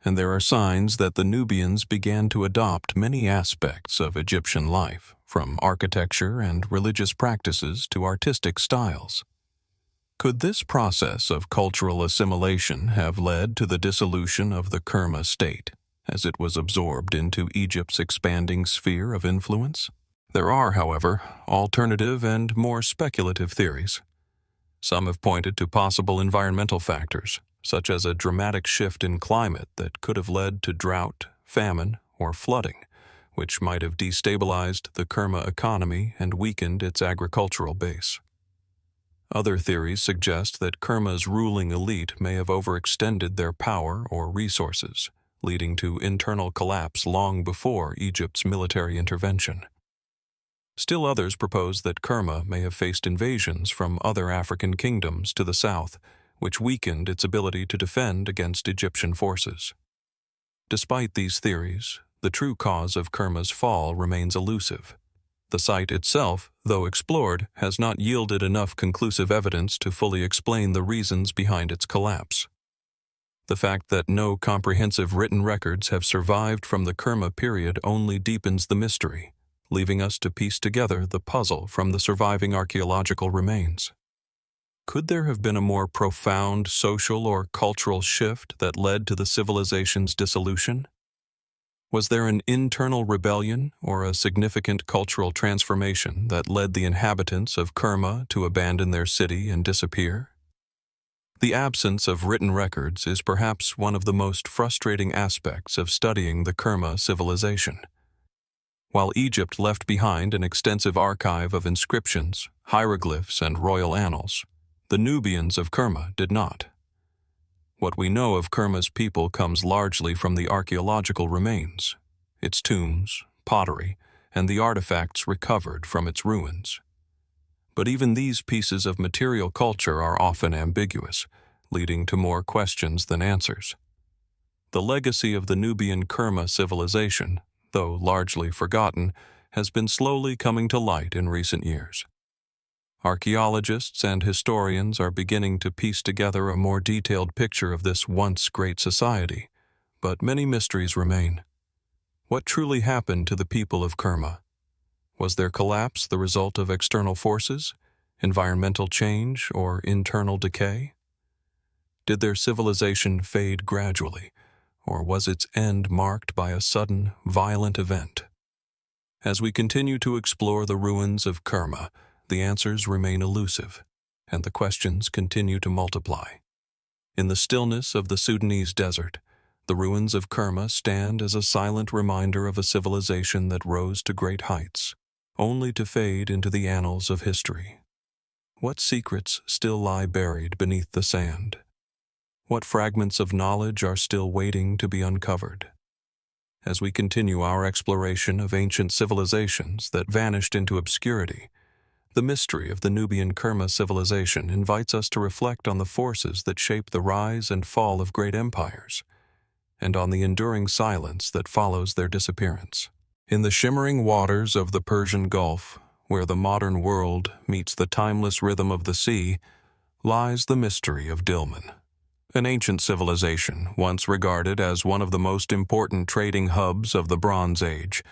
and there are signs that the Nubians began to adopt many aspects of Egyptian life, from architecture and religious practices to artistic styles. Could this process of cultural assimilation have led to the dissolution of the Kerma state, as it was absorbed into Egypt's expanding sphere of influence? There are, however, alternative and more speculative theories. Some have pointed to possible environmental factors, such as a dramatic shift in climate that could have led to drought, famine, or flooding, which might have destabilized the Kerma economy and weakened its agricultural base. Other theories suggest that Kerma's ruling elite may have overextended their power or resources, leading to internal collapse long before Egypt's military intervention. Still others propose that Kerma may have faced invasions from other African kingdoms to the south, which weakened its ability to defend against Egyptian forces. Despite these theories, the true cause of Kerma's fall remains elusive. The site itself, though explored, has not yielded enough conclusive evidence to fully explain the reasons behind its collapse. The fact that no comprehensive written records have survived from the Kerma period only deepens the mystery, leaving us to piece together the puzzle from the surviving archaeological remains. Could there have been a more profound social or cultural shift that led to the civilization's dissolution? Was there an internal rebellion or a significant cultural transformation that led the inhabitants of Kerma to abandon their city and disappear? The absence of written records is perhaps one of the most frustrating aspects of studying the Kerma civilization. While Egypt left behind an extensive archive of inscriptions, hieroglyphs, and royal annals, the Nubians of Kerma did not. What we know of Kerma's people comes largely from the archaeological remains, its tombs, pottery, and the artifacts recovered from its ruins. But even these pieces of material culture are often ambiguous, leading to more questions than answers. The legacy of the Nubian Kerma civilization, though largely forgotten, has been slowly coming to light in recent years. Archaeologists and historians are beginning to piece together a more detailed picture of this once great society, but many mysteries remain. What truly happened to the people of Kerma? Was their collapse the result of external forces, environmental change, or internal decay? Did their civilization fade gradually, or was its end marked by a sudden, violent event? As we continue to explore the ruins of Kerma, the answers remain elusive, and the questions continue to multiply. In the stillness of the Sudanese desert, the ruins of Kerma stand as a silent reminder of a civilization that rose to great heights, only to fade into the annals of history. What secrets still lie buried beneath the sand? What fragments of knowledge are still waiting to be uncovered? As we continue our exploration of ancient civilizations that vanished into obscurity, the mystery of the Nubian Kerma civilization invites us to reflect on the forces that shape the rise and fall of great empires, and on the enduring silence that follows their disappearance. In the shimmering waters of the Persian Gulf, where the modern world meets the timeless rhythm of the sea, lies the mystery of Dilmun. An ancient civilization, once regarded as one of the most important trading hubs of the Bronze Age,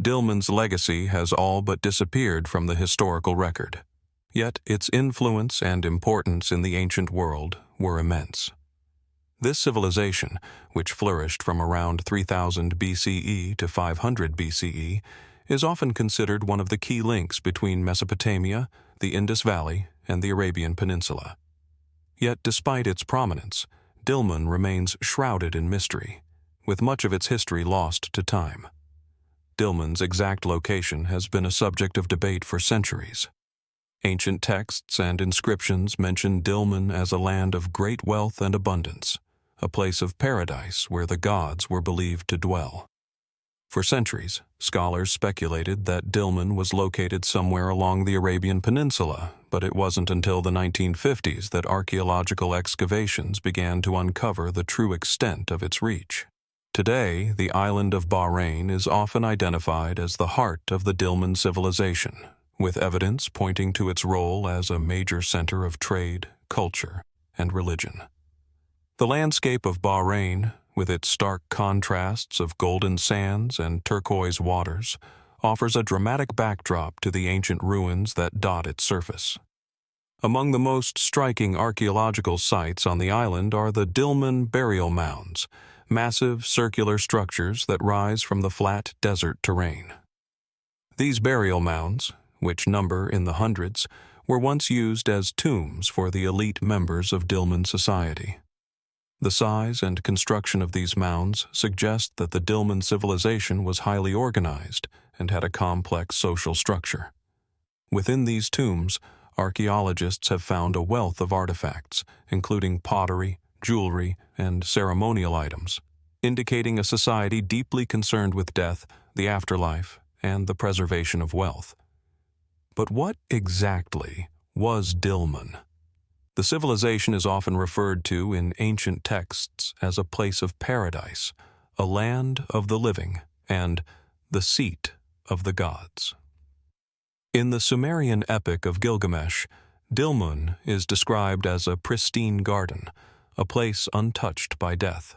Dilmun's legacy has all but disappeared from the historical record. Yet its influence and importance in the ancient world were immense. This civilization, which flourished from around 3000 BCE to 500 BCE, is often considered one of the key links between Mesopotamia, the Indus Valley, and the Arabian Peninsula. Yet despite its prominence, Dilmun remains shrouded in mystery, with much of its history lost to time. Dilmun's exact location has been a subject of debate for centuries. Ancient texts and inscriptions mention Dilmun as a land of great wealth and abundance, a place of paradise where the gods were believed to dwell. For centuries, scholars speculated that Dilmun was located somewhere along the Arabian Peninsula, but it wasn't until the 1950s that archaeological excavations began to uncover the true extent of its reach. Today, the island of Bahrain is often identified as the heart of the Dilmun civilization, with evidence pointing to its role as a major center of trade, culture, and religion. The landscape of Bahrain, with its stark contrasts of golden sands and turquoise waters, offers a dramatic backdrop to the ancient ruins that dot its surface. Among the most striking archaeological sites on the island are the Dilmun burial mounds, massive circular structures that rise from the flat desert terrain. These burial mounds, which number in the hundreds, were once used as tombs for the elite members of Dilmun society. The size and construction of these mounds suggest that the Dilmun civilization was highly organized and had a complex social structure. Within these tombs, archaeologists have found a wealth of artifacts, including pottery, jewelry, and ceremonial items, indicating a society deeply concerned with death, the afterlife, and the preservation of wealth. But what exactly was Dilmun? The civilization is often referred to in ancient texts as a place of paradise, a land of the living, and the seat of the gods. In the Sumerian epic of Gilgamesh, Dilmun is described as a pristine garden, a place untouched by death.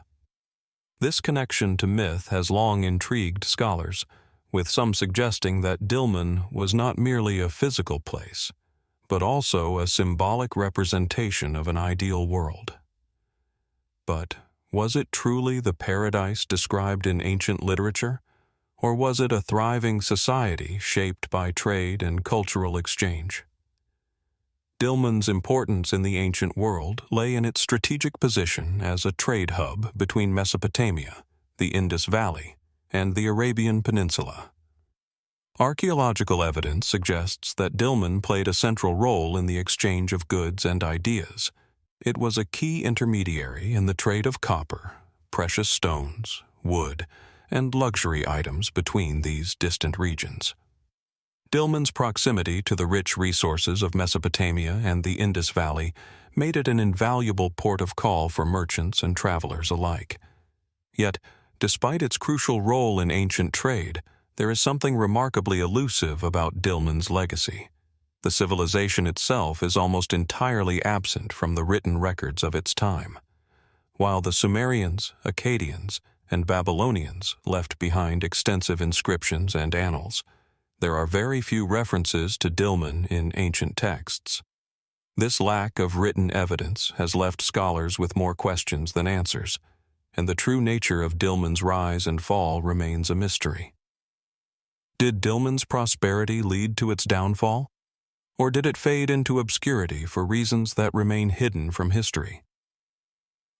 This connection to myth has long intrigued scholars, with some suggesting that Dilmun was not merely a physical place, but also a symbolic representation of an ideal world. But was it truly the paradise described in ancient literature, or was it a thriving society shaped by trade and cultural exchange? Dilmun's importance in the ancient world lay in its strategic position as a trade hub between Mesopotamia, the Indus Valley, and the Arabian Peninsula. Archaeological evidence suggests that Dilmun played a central role in the exchange of goods and ideas. It was a key intermediary in the trade of copper, precious stones, wood, and luxury items between these distant regions. Dilmun's proximity to the rich resources of Mesopotamia and the Indus Valley made it an invaluable port of call for merchants and travelers alike. Yet, despite its crucial role in ancient trade, there is something remarkably elusive about Dilmun's legacy. The civilization itself is almost entirely absent from the written records of its time. While the Sumerians, Akkadians, and Babylonians left behind extensive inscriptions and annals, there are very few references to Dilmun in ancient texts. This lack of written evidence has left scholars with more questions than answers, and the true nature of Dilmun's rise and fall remains a mystery. Did Dilmun's prosperity lead to its downfall? Or did it fade into obscurity for reasons that remain hidden from history?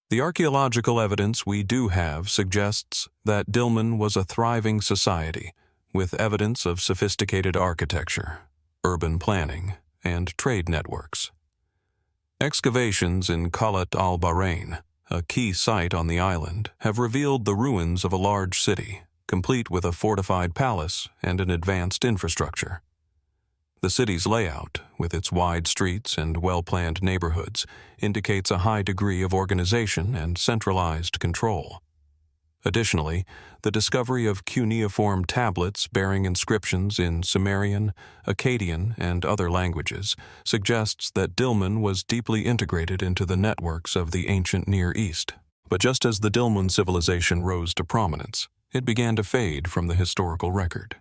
The archaeological evidence we do have suggests that Dilmun was a thriving society with evidence of sophisticated architecture, urban planning, and trade networks. Excavations in Qalat al-Bahrain, a key site on the island, have revealed the ruins of a large city, complete with a fortified palace and an advanced infrastructure. The city's layout, with its wide streets and well-planned neighborhoods, indicates a high degree of organization and centralized control. Additionally, the discovery of cuneiform tablets bearing inscriptions in Sumerian, Akkadian, and other languages suggests that Dilmun was deeply integrated into the networks of the ancient Near East. But just as the Dilmun civilization rose to prominence, it began to fade from the historical record.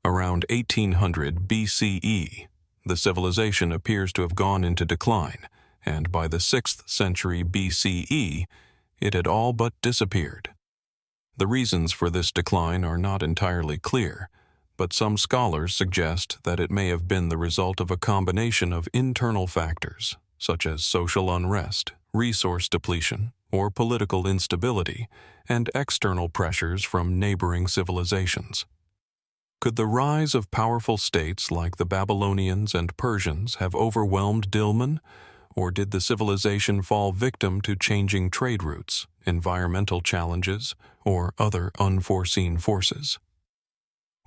Around 1800 BCE, the civilization appears to have gone into decline, and by the 6th century BCE, it had all but disappeared. The reasons for this decline are not entirely clear, but some scholars suggest that it may have been the result of a combination of internal factors, such as social unrest, resource depletion, or political instability, and external pressures from neighboring civilizations. Could the rise of powerful states like the Babylonians and Persians have overwhelmed Dilmun, or did the civilization fall victim to changing trade routes, environmental challenges, or other unforeseen forces?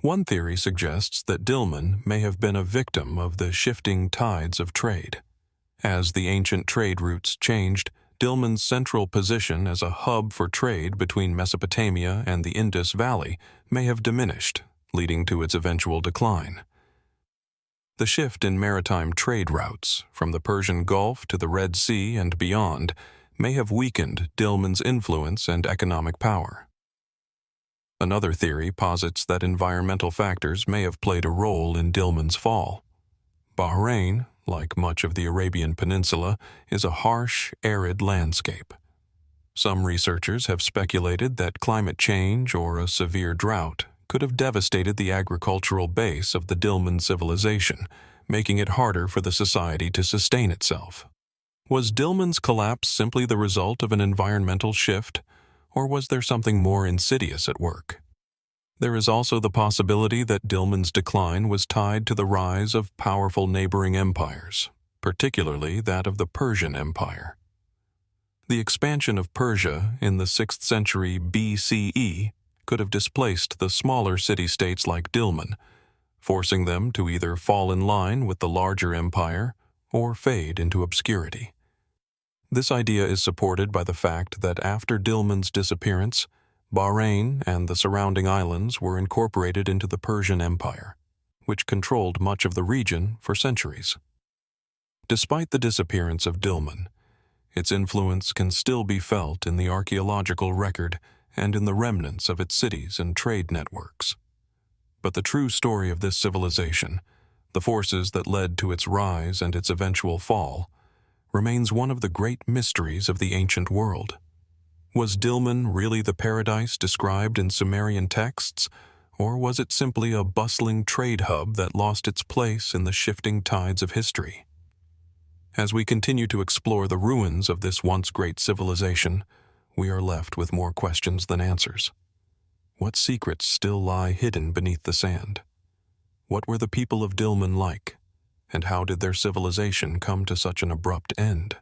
One theory suggests that Dilmun may have been a victim of the shifting tides of trade. As the ancient trade routes changed, Dilmun's central position as a hub for trade between Mesopotamia and the Indus Valley may have diminished, leading to its eventual decline. The shift in maritime trade routes, from the Persian Gulf to the Red Sea and beyond, may have weakened Dilmun's influence and economic power. Another theory posits that environmental factors may have played a role in Dilmun's fall. Bahrain, like much of the Arabian Peninsula, is a harsh, arid landscape. Some researchers have speculated that climate change or a severe drought could have devastated the agricultural base of the Dilmun civilization, making it harder for the society to sustain itself. Was Dilmun's collapse simply the result of an environmental shift, or was there something more insidious at work? There is also the possibility that Dilmun's decline was tied to the rise of powerful neighboring empires, particularly that of the Persian Empire. The expansion of Persia in the 6th century BCE could have displaced the smaller city-states like Dilmun, forcing them to either fall in line with the larger empire or fade into obscurity. This idea is supported by the fact that after Dilmun's disappearance, Bahrain and the surrounding islands were incorporated into the Persian Empire, which controlled much of the region for centuries. Despite the disappearance of Dilmun, its influence can still be felt in the archaeological record and in the remnants of its cities and trade networks. But the true story of this civilization, the forces that led to its rise and its eventual fall, remains one of the great mysteries of the ancient world. Was Dilmun really the paradise described in Sumerian texts, or was it simply a bustling trade hub that lost its place in the shifting tides of history? As we continue to explore the ruins of this once great civilization, we are left with more questions than answers. What secrets still lie hidden beneath the sand? What were the people of Dilmun like, and how did their civilization come to such an abrupt end?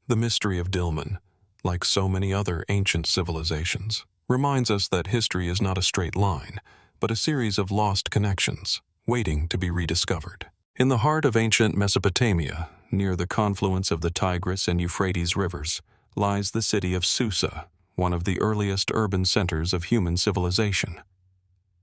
The mystery of Dilmun, like so many other ancient civilizations, reminds us that history is not a straight line, but a series of lost connections, waiting to be rediscovered. In the heart of ancient Mesopotamia, near the confluence of the Tigris and Euphrates rivers, lies the city of Susa, one of the earliest urban centers of human civilization.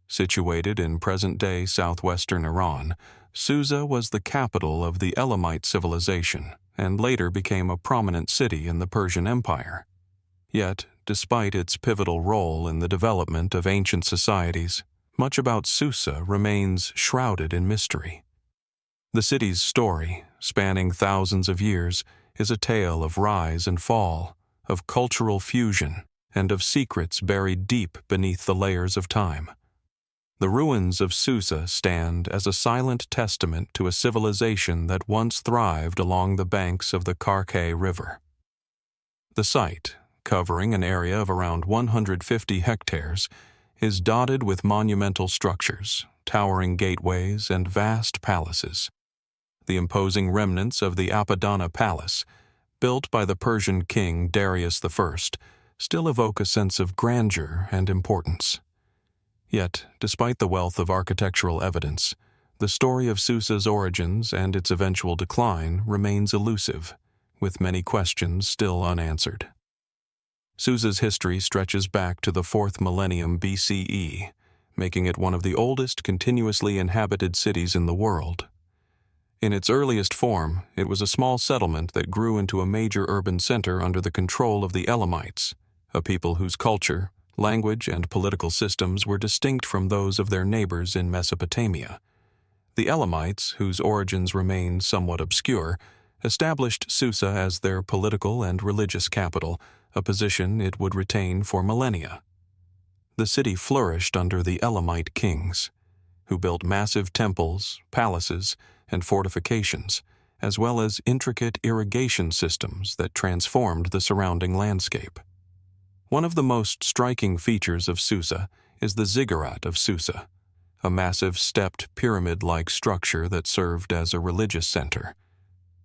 Situated in present-day southwestern Iran, Susa was the capital of the Elamite Civilization and later became a prominent city in the Persian Empire. Yet, despite its pivotal role in the development of ancient societies, much about Susa remains shrouded in mystery. The city's story, spanning thousands of years, is a tale of rise and fall, of cultural fusion, and of secrets buried deep beneath the layers of time. The ruins of Susa stand as a silent testament to a civilization that once thrived along the banks of the Karkay River. The site, covering an area of around 150 hectares, is dotted with monumental structures, towering gateways, and vast palaces. The imposing remnants of the Apadana Palace, built by the Persian king Darius I, still evoke a sense of grandeur and importance. Yet, despite the wealth of architectural evidence, the story of Susa's origins and its eventual decline remains elusive, with many questions still unanswered. Susa's history stretches back to the 4th millennium BCE, making it one of the oldest continuously inhabited cities in the world. In its earliest form, it was a small settlement that grew into a major urban center under the control of the Elamites, a people whose culture, language, and political systems were distinct from those of their neighbors in Mesopotamia. The Elamites, whose origins remain somewhat obscure, established Susa as their political and religious capital, a position it would retain for millennia. The city flourished under the Elamite kings, who built massive temples, palaces, and fortifications, as well as intricate irrigation systems that transformed the surrounding landscape. One of the most striking features of Susa is the ziggurat of Susa, a massive stepped pyramid-like structure that served as a religious center.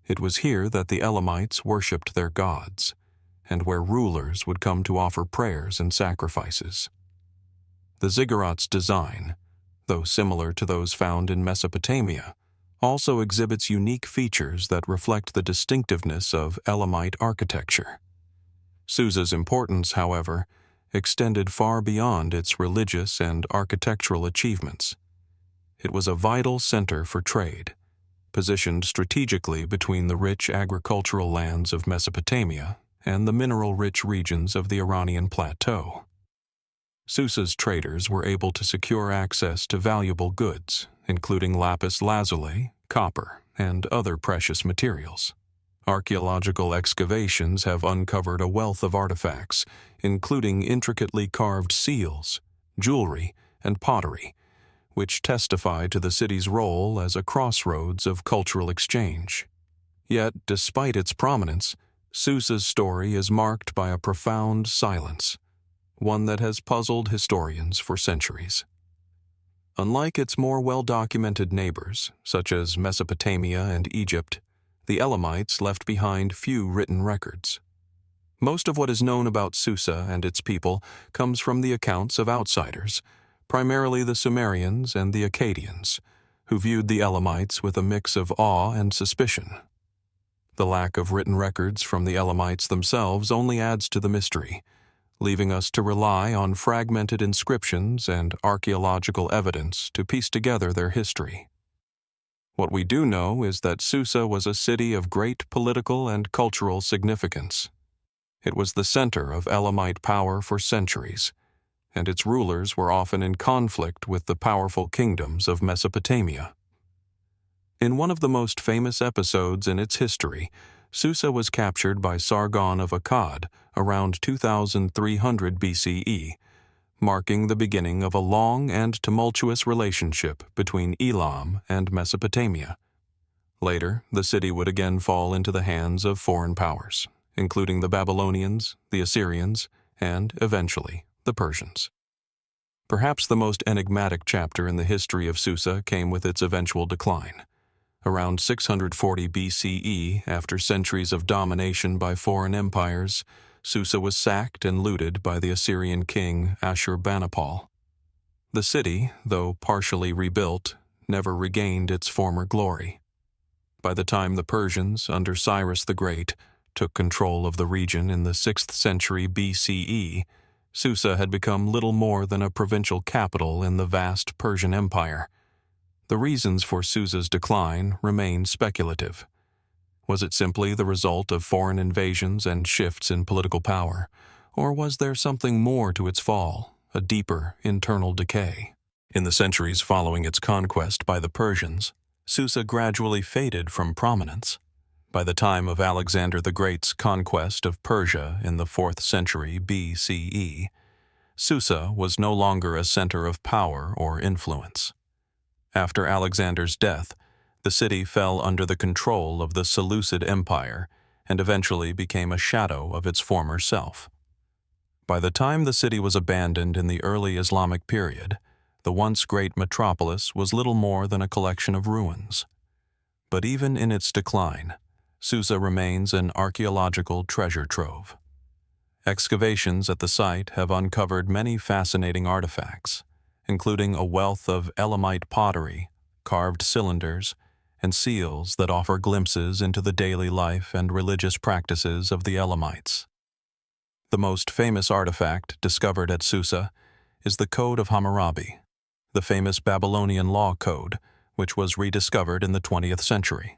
It was here that the Elamites worshipped their gods, and where rulers would come to offer prayers and sacrifices. The ziggurat's design, though similar to those found in Mesopotamia, also exhibits unique features that reflect the distinctiveness of Elamite architecture. Susa's importance, however, extended far beyond its religious and architectural achievements. It was a vital center for trade, positioned strategically between the rich agricultural lands of Mesopotamia and the mineral-rich regions of the Iranian plateau. Susa's traders were able to secure access to valuable goods, including lapis lazuli, copper, and other precious materials. Archaeological excavations have uncovered a wealth of artifacts, including intricately carved seals, jewelry, and pottery, which testify to the city's role as a crossroads of cultural exchange. Yet, despite its prominence, Susa's story is marked by a profound silence, one that has puzzled historians for centuries. Unlike its more well-documented neighbors, such as Mesopotamia and Egypt, the Elamites left behind few written records. Most of what is known about Susa and its people comes from the accounts of outsiders, primarily the Sumerians and the Akkadians, who viewed the Elamites with a mix of awe and suspicion. The lack of written records from the Elamites themselves only adds to the mystery, leaving us to rely on fragmented inscriptions and archaeological evidence to piece together their history. What we do know is that Susa was a city of great political and cultural significance. It was the center of Elamite power for centuries, and its rulers were often in conflict with the powerful kingdoms of Mesopotamia. In one of the most famous episodes in its history, Susa was captured by Sargon of Akkad around 2300 BCE, marking the beginning of a long and tumultuous relationship between Elam and Mesopotamia. Later, the city would again fall into the hands of foreign powers, including the Babylonians, the Assyrians, and, eventually, the Persians. Perhaps the most enigmatic chapter in the history of Susa came with its eventual decline. Around 640 BCE, after centuries of domination by foreign empires, Susa was sacked and looted by the Assyrian king Ashurbanipal. The city, though partially rebuilt, never regained its former glory. By the time the Persians, under Cyrus the Great, took control of the region in the 6th century BCE, Susa had become little more than a provincial capital in the vast Persian Empire. The reasons for Susa's decline remain speculative. Was it simply the result of foreign invasions and shifts in political power, or was there something more to its fall, a deeper internal decay? In the centuries following its conquest by the Persians, Susa gradually faded from prominence. By the time of Alexander the Great's conquest of Persia in the 4th century BCE, Susa was no longer a center of power or influence. After Alexander's death, the city fell under the control of the Seleucid Empire and eventually became a shadow of its former self. By the time the city was abandoned in the early Islamic period, the once great metropolis was little more than a collection of ruins. But even in its decline, Susa remains an archaeological treasure trove. Excavations at the site have uncovered many fascinating artifacts, including a wealth of Elamite pottery, carved cylinders, and seals that offer glimpses into the daily life and religious practices of the Elamites. The most famous artifact discovered at Susa is the Code of Hammurabi, the famous Babylonian law code, which was rediscovered in the 20th century.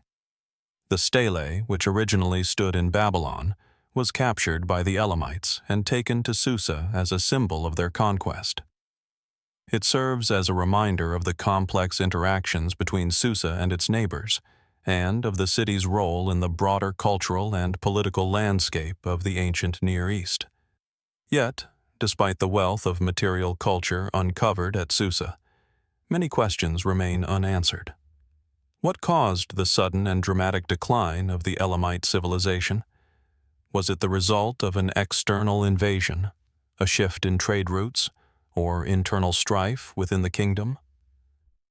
The stele, which originally stood in Babylon, was captured by the Elamites and taken to Susa as a symbol of their conquest. It serves as a reminder of the complex interactions between Susa and its neighbors, and of the city's role in the broader cultural and political landscape of the ancient Near East. Yet, despite the wealth of material culture uncovered at Susa, many questions remain unanswered. What caused the sudden and dramatic decline of the Elamite civilization? Was it the result of an external invasion, a shift in trade routes, or internal strife within the kingdom?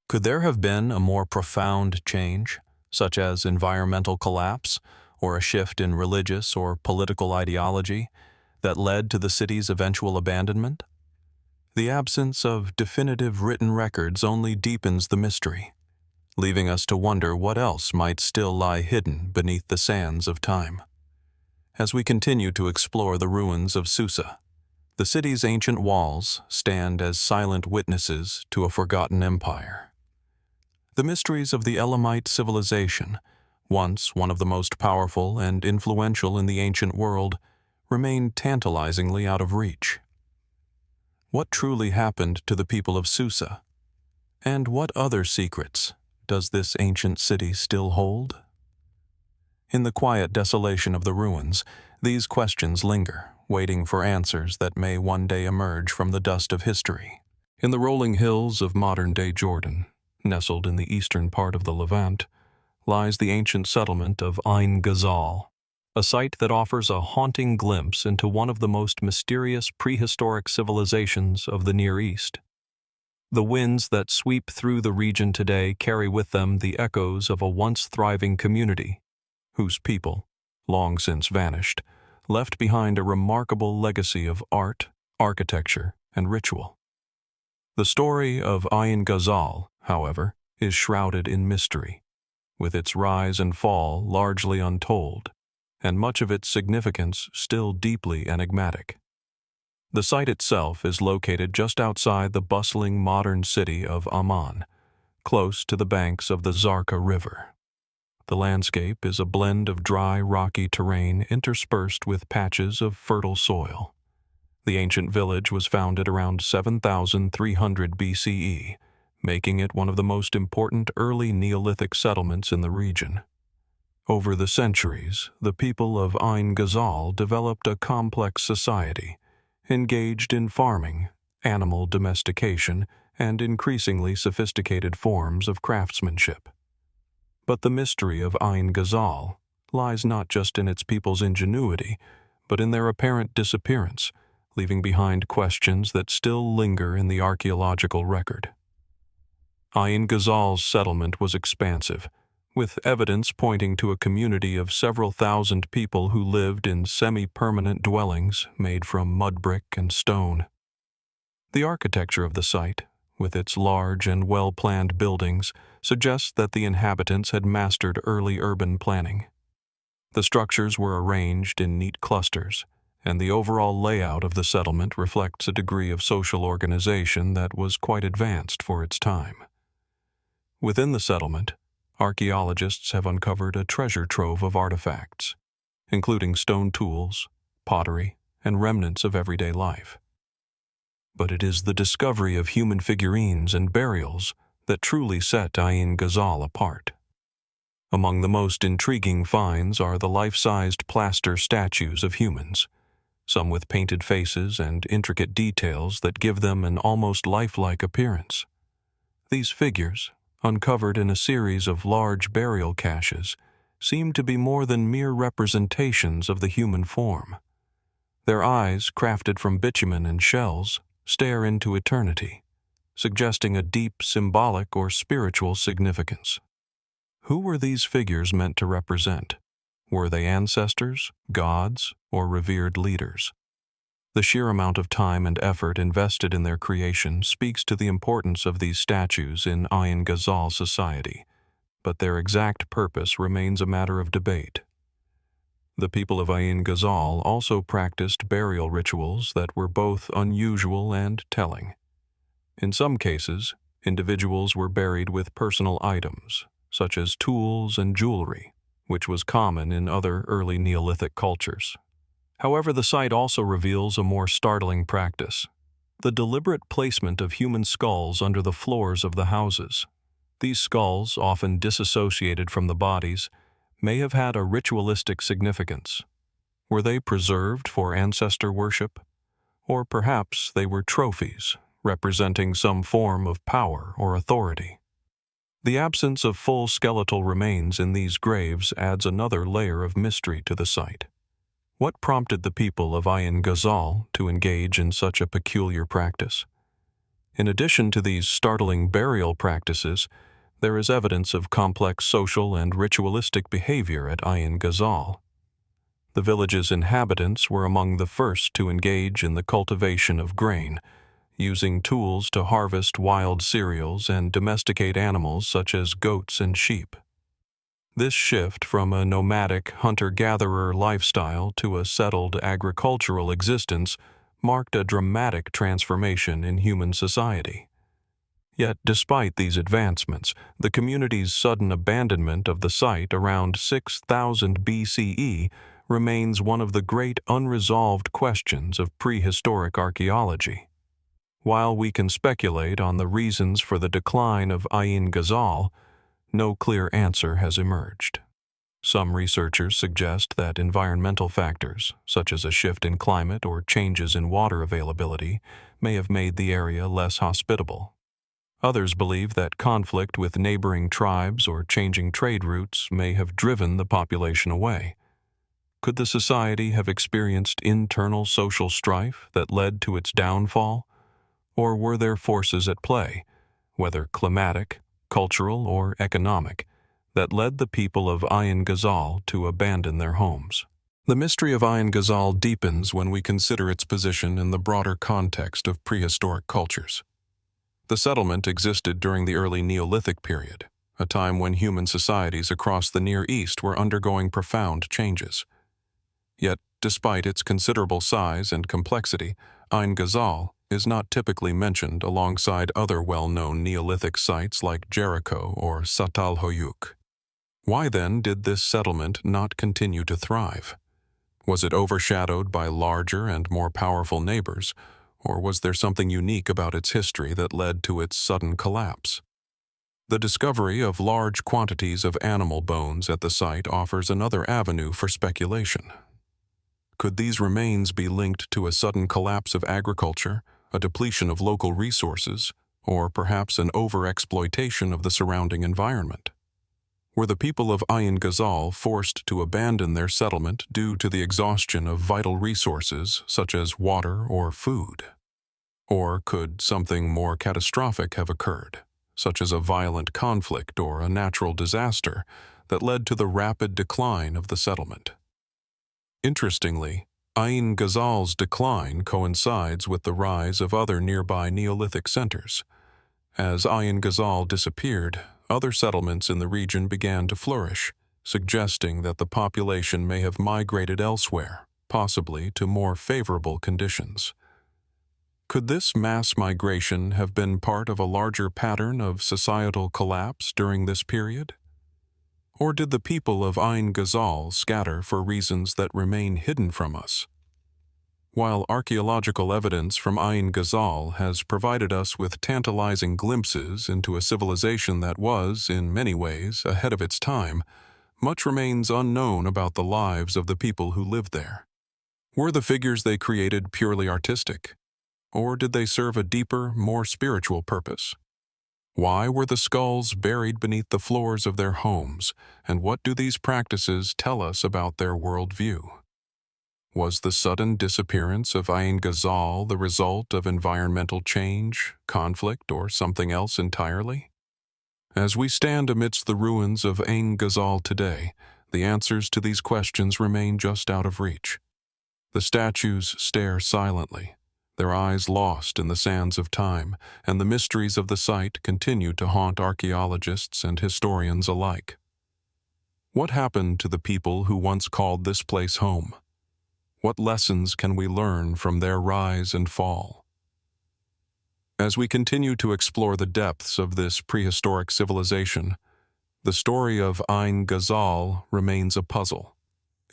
Could there have been a more profound change, such as environmental collapse or a shift in religious or political ideology, that led to the city's eventual abandonment? The absence of definitive written records only deepens the mystery, leaving us to wonder what else might still lie hidden beneath the sands of time. As we continue to explore the ruins of Susa, the city's ancient walls stand as silent witnesses to a forgotten empire. The mysteries of the Elamite civilization, once one of the most powerful and influential in the ancient world, remain tantalizingly out of reach. What truly happened to the people of Susa? And what other secrets does this ancient city still hold? In the quiet desolation of the ruins, these questions linger, waiting for answers that may one day emerge from the dust of history. In the rolling hills of modern-day Jordan, nestled in the eastern part of the Levant, lies the ancient settlement of Ain Ghazal, a site that offers a haunting glimpse into one of the most mysterious prehistoric civilizations of the Near East. The winds that sweep through the region today carry with them the echoes of a once thriving community, whose people, long since vanished, left behind a remarkable legacy of art, architecture, and ritual. The story of Ain Ghazal, however, is shrouded in mystery, with its rise and fall largely untold, and much of its significance still deeply enigmatic. The site itself is located just outside the bustling modern city of Amman, close to the banks of the Zarqa River. The landscape is a blend of dry, rocky terrain interspersed with patches of fertile soil. The ancient village was founded around 7,300 BCE, making it one of the most important early Neolithic settlements in the region. Over the centuries, the people of Ain Ghazal developed a complex society, engaged in farming, animal domestication, and increasingly sophisticated forms of craftsmanship. But the mystery of Ain Ghazal lies not just in its people's ingenuity, but in their apparent disappearance, leaving behind questions that still linger in the archaeological record. Ain Ghazal's settlement was expansive, with evidence pointing to a community of several thousand people who lived in semi-permanent dwellings made from mud brick and stone. The architecture of the site, with its large and well-planned buildings, suggests that the inhabitants had mastered early urban planning. The structures were arranged in neat clusters, and the overall layout of the settlement reflects a degree of social organization that was quite advanced for its time. Within the settlement, archaeologists have uncovered a treasure trove of artifacts, including stone tools, pottery, and remnants of everyday life. But it is the discovery of human figurines and burials that truly set Ain Ghazal apart. Among the most intriguing finds are the life-sized plaster statues of humans, some with painted faces and intricate details that give them an almost lifelike appearance. These figures, uncovered in a series of large burial caches, seem to be more than mere representations of the human form. Their eyes, crafted from bitumen and shells, stare into eternity, suggesting a deep symbolic or spiritual significance. Who were these figures meant to represent? Were they ancestors, gods, or revered leaders? The sheer amount of time and effort invested in their creation speaks to the importance of these statues in Ain Ghazal society, but their exact purpose remains a matter of debate. The people of Ain Ghazal also practiced burial rituals that were both unusual and telling. In some cases, individuals were buried with personal items, such as tools and jewelry, which was common in other early Neolithic cultures. However, the site also reveals a more startling practice: the deliberate placement of human skulls under the floors of the houses. These skulls, often disassociated from the bodies, may have had a ritualistic significance. Were they preserved for ancestor worship? Or perhaps they were trophies, representing some form of power or authority. The absence of full skeletal remains in these graves adds another layer of mystery to the site. What prompted the people of Ain Ghazal to engage in such a peculiar practice? In addition to these startling burial practices, there is evidence of complex social and ritualistic behavior at Ain Ghazal. The village's inhabitants were among the first to engage in the cultivation of grain, using tools to harvest wild cereals and domesticate animals such as goats and sheep. This shift from a nomadic hunter-gatherer lifestyle to a settled agricultural existence marked a dramatic transformation in human society. Yet, despite these advancements, the community's sudden abandonment of the site around 6000 BCE remains one of the great unresolved questions of prehistoric archaeology. While we can speculate on the reasons for the decline of Ain Ghazal, no clear answer has emerged. Some researchers suggest that environmental factors, such as a shift in climate or changes in water availability, may have made the area less hospitable. Others believe that conflict with neighboring tribes or changing trade routes may have driven the population away. Could the society have experienced internal social strife that led to its downfall? Or were there forces at play, whether climatic, cultural, or economic, that led the people of Ain Ghazal to abandon their homes? The mystery of Ain Ghazal deepens when we consider its position in the broader context of prehistoric cultures. The settlement existed during the early Neolithic period, a time when human societies across the Near East were undergoing profound changes. Yet, despite its considerable size and complexity, Ain Ghazal is not typically mentioned alongside other well-known Neolithic sites like Jericho or Çatalhöyük. Why then did this settlement not continue to thrive? Was it overshadowed by larger and more powerful neighbors, or was there something unique about its history that led to its sudden collapse? The discovery of large quantities of animal bones at the site offers another avenue for speculation. Could these remains be linked to a sudden collapse of agriculture, a depletion of local resources, or perhaps an overexploitation of the surrounding environment? Were the people of Ain Ghazal forced to abandon their settlement due to the exhaustion of vital resources such as water or food? Or could something more catastrophic have occurred, such as a violent conflict or a natural disaster that led to the rapid decline of the settlement? Interestingly, Ain Ghazal's decline coincides with the rise of other nearby Neolithic centers. As Ain Ghazal disappeared, other settlements in the region began to flourish, suggesting that the population may have migrated elsewhere, possibly to more favorable conditions. Could this mass migration have been part of a larger pattern of societal collapse during this period? Or did the people of Ain Ghazal scatter for reasons that remain hidden from us? While archaeological evidence from Ain Ghazal has provided us with tantalizing glimpses into a civilization that was, in many ways, ahead of its time, much remains unknown about the lives of the people who lived there. Were the figures they created purely artistic? Or did they serve a deeper, more spiritual purpose? Why were the skulls buried beneath the floors of their homes, and what do these practices tell us about their worldview? Was the sudden disappearance of Ain Ghazal the result of environmental change, conflict, or something else entirely? As we stand amidst the ruins of Ain Ghazal today, the answers to these questions remain just out of reach. The statues stare silently, their eyes lost in the sands of time, and the mysteries of the site continue to haunt archaeologists and historians alike. What happened to the people who once called this place home? What lessons can we learn from their rise and fall? As we continue to explore the depths of this prehistoric civilization, the story of Ain Ghazal remains a puzzle,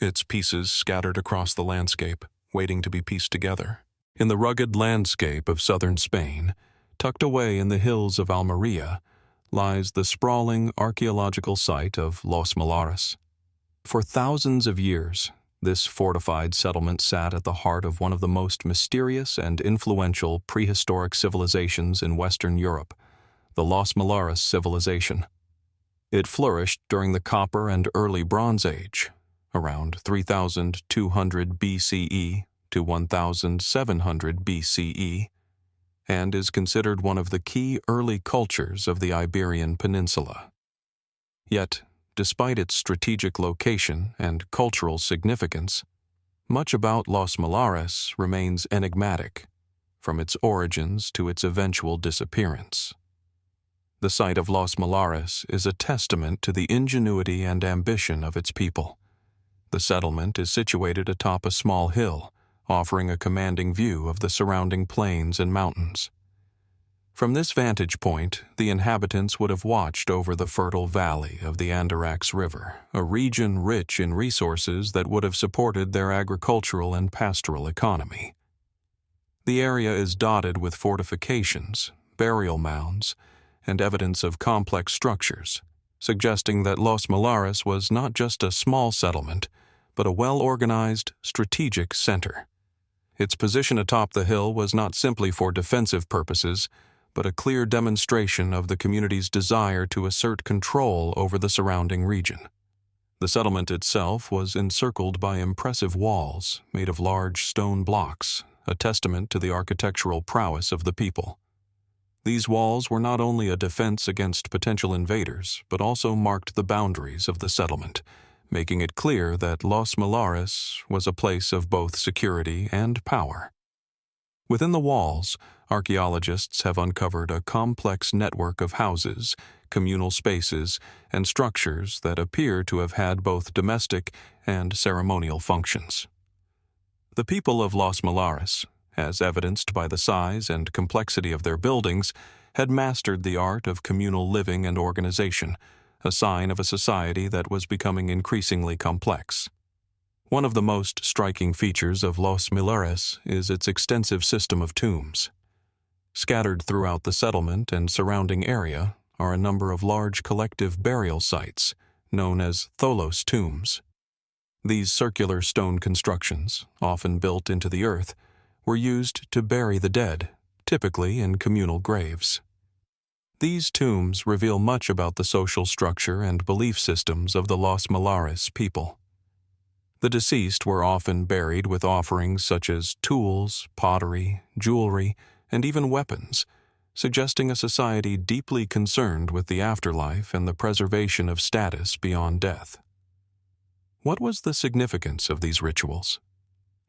its pieces scattered across the landscape, waiting to be pieced together. In the rugged landscape of southern Spain, tucked away in the hills of Almeria, lies the sprawling archaeological site of Los Millares. For thousands of years, this fortified settlement sat at the heart of one of the most mysterious and influential prehistoric civilizations in Western Europe, the Los Millares Civilization. It flourished during the Copper and Early Bronze Age, around 3200 BCE to 1700 BCE, and is considered one of the key early cultures of the Iberian Peninsula. Yet, despite its strategic location and cultural significance, much about Los Millares remains enigmatic, from its origins to its eventual disappearance. The site of Los Millares is a testament to the ingenuity and ambition of its people. The settlement is situated atop a small hill, offering a commanding view of the surrounding plains and mountains. From this vantage point, the inhabitants would have watched over the fertile valley of the Andarax River, a region rich in resources that would have supported their agricultural and pastoral economy. The area is dotted with fortifications, burial mounds, and evidence of complex structures, suggesting that Los Millares was not just a small settlement, but a well-organized, strategic center. Its position atop the hill was not simply for defensive purposes, but a clear demonstration of the community's desire to assert control over the surrounding region. The settlement itself was encircled by impressive walls made of large stone blocks, a testament to the architectural prowess of the people. These walls were not only a defense against potential invaders, but also marked the boundaries of the settlement, making it clear that Los Millares was a place of both security and power. Within the walls, archaeologists have uncovered a complex network of houses, communal spaces, and structures that appear to have had both domestic and ceremonial functions. The people of Los Millares, as evidenced by the size and complexity of their buildings, had mastered the art of communal living and organization, a sign of a society that was becoming increasingly complex. One of the most striking features of Los Millares is its extensive system of tombs. Scattered throughout the settlement and surrounding area are a number of large collective burial sites, known as tholos tombs. These circular stone constructions, often built into the earth, were used to bury the dead, typically in communal graves. These tombs reveal much about the social structure and belief systems of the Los Millares people. The deceased were often buried with offerings such as tools, pottery, jewelry, and even weapons, suggesting a society deeply concerned with the afterlife and the preservation of status beyond death. What was the significance of these rituals?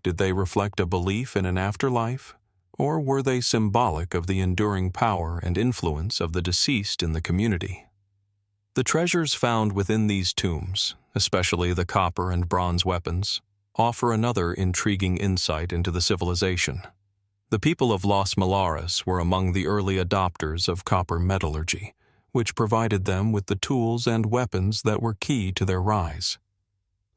Did they reflect a belief in an afterlife, or were they symbolic of the enduring power and influence of the deceased in the community? The treasures found within these tombs, especially the copper and bronze weapons, offer another intriguing insight into the civilization. The people of Los Millares were among the early adopters of copper metallurgy, which provided them with the tools and weapons that were key to their rise.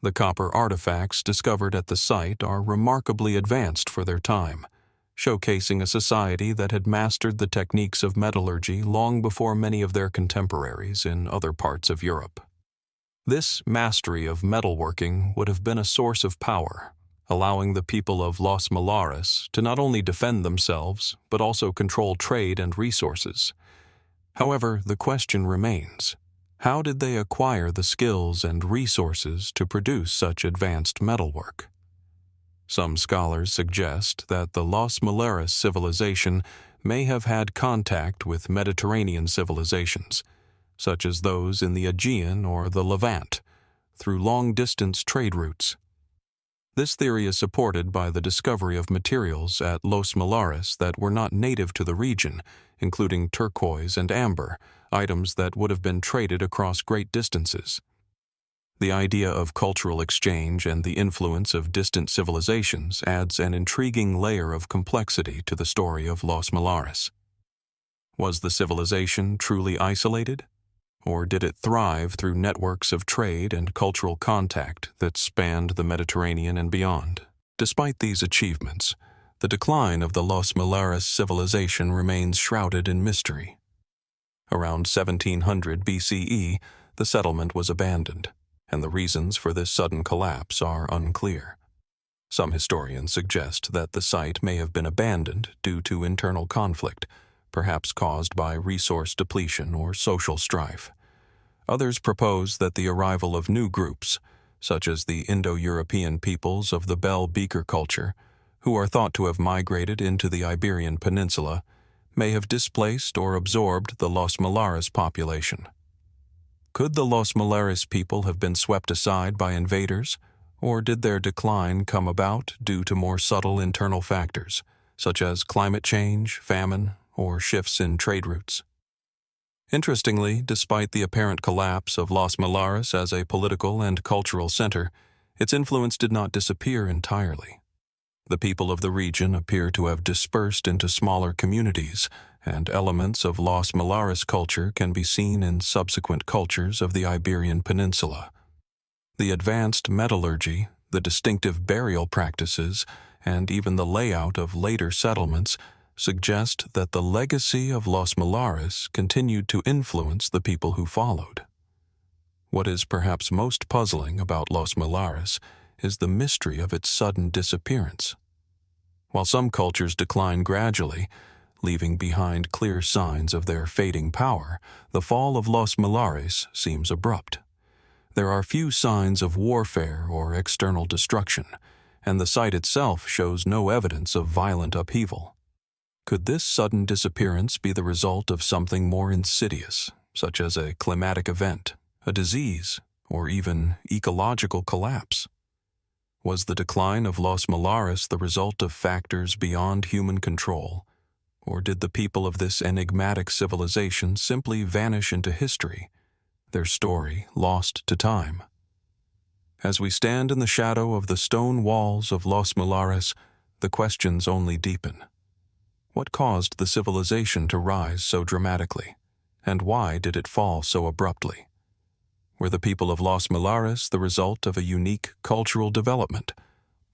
The copper artifacts discovered at the site are remarkably advanced for their time, showcasing a society that had mastered the techniques of metallurgy long before many of their contemporaries in other parts of Europe. This mastery of metalworking would have been a source of power, allowing the people of Los Millares to not only defend themselves but also control trade and resources. However, the question remains, how did they acquire the skills and resources to produce such advanced metalwork? Some scholars suggest that the Los Millares civilization may have had contact with Mediterranean civilizations, such as those in the Aegean or the Levant, through long-distance trade routes. This theory is supported by the discovery of materials at Los Millares that were not native to the region, including turquoise and amber, items that would have been traded across great distances. The idea of cultural exchange and the influence of distant civilizations adds an intriguing layer of complexity to the story of Los Millares. Was the civilization truly isolated? Or did it thrive through networks of trade and cultural contact that spanned the Mediterranean and beyond? Despite these achievements, the decline of the Los Millares civilization remains shrouded in mystery. Around 1700 BCE, the settlement was abandoned, and the reasons for this sudden collapse are unclear. Some historians suggest that the site may have been abandoned due to internal conflict, perhaps caused by resource depletion or social strife. Others propose that the arrival of new groups, such as the Indo-European peoples of the Bell Beaker culture, who are thought to have migrated into the Iberian Peninsula, may have displaced or absorbed the Los Millares population. Could the Los Millares people have been swept aside by invaders, or did their decline come about due to more subtle internal factors, such as climate change, famine, or shifts in trade routes? Interestingly, despite the apparent collapse of Los Millares as a political and cultural center, its influence did not disappear entirely. The people of the region appear to have dispersed into smaller communities, and elements of Los Millares culture can be seen in subsequent cultures of the Iberian Peninsula. The advanced metallurgy, the distinctive burial practices, and even the layout of later settlements suggest that the legacy of Los Millares continued to influence the people who followed. What is perhaps most puzzling about Los Millares is the mystery of its sudden disappearance. While some cultures decline gradually, leaving behind clear signs of their fading power, the fall of Los Millares seems abrupt. There are few signs of warfare or external destruction, and the site itself shows no evidence of violent upheaval. Could this sudden disappearance be the result of something more insidious, such as a climatic event, a disease, or even ecological collapse? Was the decline of Los Millares the result of factors beyond human control, or did the people of this enigmatic civilization simply vanish into history, their story lost to time? As we stand in the shadow of the stone walls of Los Millares, the questions only deepen. What caused the civilization to rise so dramatically, and why did it fall so abruptly? Were the people of Los Millares the result of a unique cultural development,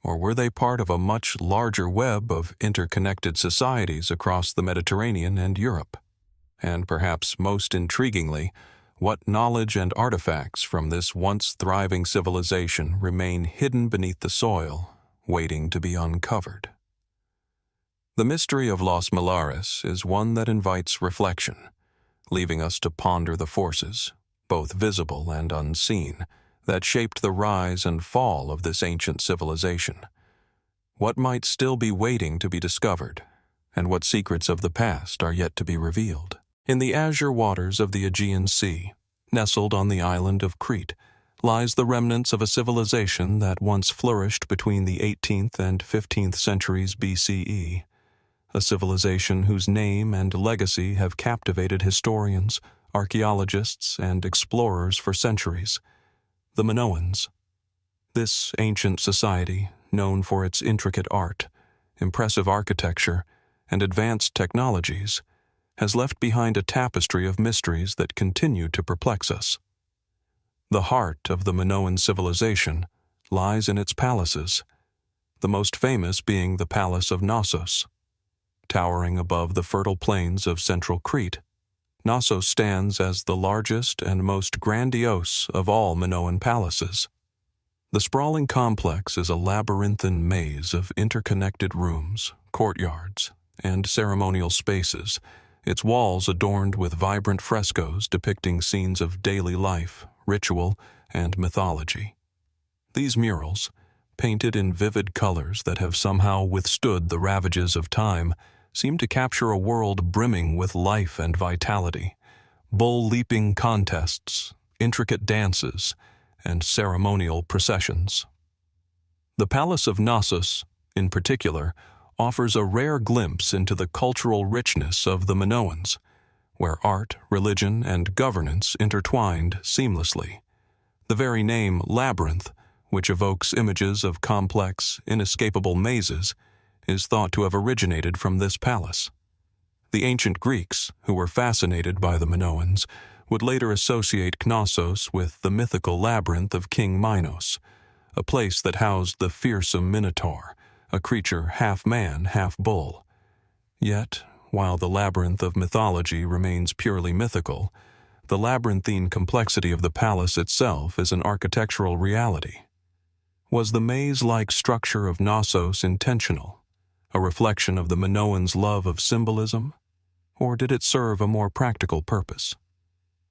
or were they part of a much larger web of interconnected societies across the Mediterranean and Europe? And perhaps most intriguingly, what knowledge and artifacts from this once thriving civilization remain hidden beneath the soil, waiting to be uncovered? The mystery of Los Millares is one that invites reflection, leaving us to ponder the forces, both visible and unseen, that shaped the rise and fall of this ancient civilization. What might still be waiting to be discovered, and what secrets of the past are yet to be revealed? In the azure waters of the Aegean Sea, nestled on the island of Crete, lies the remnants of a civilization that once flourished between the 18th and 15th centuries BCE, a civilization whose name and legacy have captivated historians, archaeologists, and explorers for centuries: the Minoans. This ancient society, known for its intricate art, impressive architecture, and advanced technologies, has left behind a tapestry of mysteries that continue to perplex us. The heart of the Minoan civilization lies in its palaces, the most famous being the Palace of Knossos. Towering above the fertile plains of central Crete, Knossos stands as the largest and most grandiose of all Minoan palaces. The sprawling complex is a labyrinthine maze of interconnected rooms, courtyards, and ceremonial spaces, its walls adorned with vibrant frescoes depicting scenes of daily life, ritual, and mythology. These murals, painted in vivid colors that have somehow withstood the ravages of time, seem to capture a world brimming with life and vitality: bull-leaping contests, intricate dances, and ceremonial processions. The Palace of Knossos, in particular, offers a rare glimpse into the cultural richness of the Minoans, where art, religion, and governance intertwined seamlessly. The very name labyrinth, which evokes images of complex, inescapable mazes, is thought to have originated from this palace. The ancient Greeks, who were fascinated by the Minoans, would later associate Knossos with the mythical labyrinth of King Minos, a place that housed the fearsome Minotaur, a creature half man, half bull. Yet, while the labyrinth of mythology remains purely mythical, the labyrinthine complexity of the palace itself is an architectural reality. Was the maze-like structure of Knossos intentional, a reflection of the Minoans' love of symbolism, or did it serve a more practical purpose?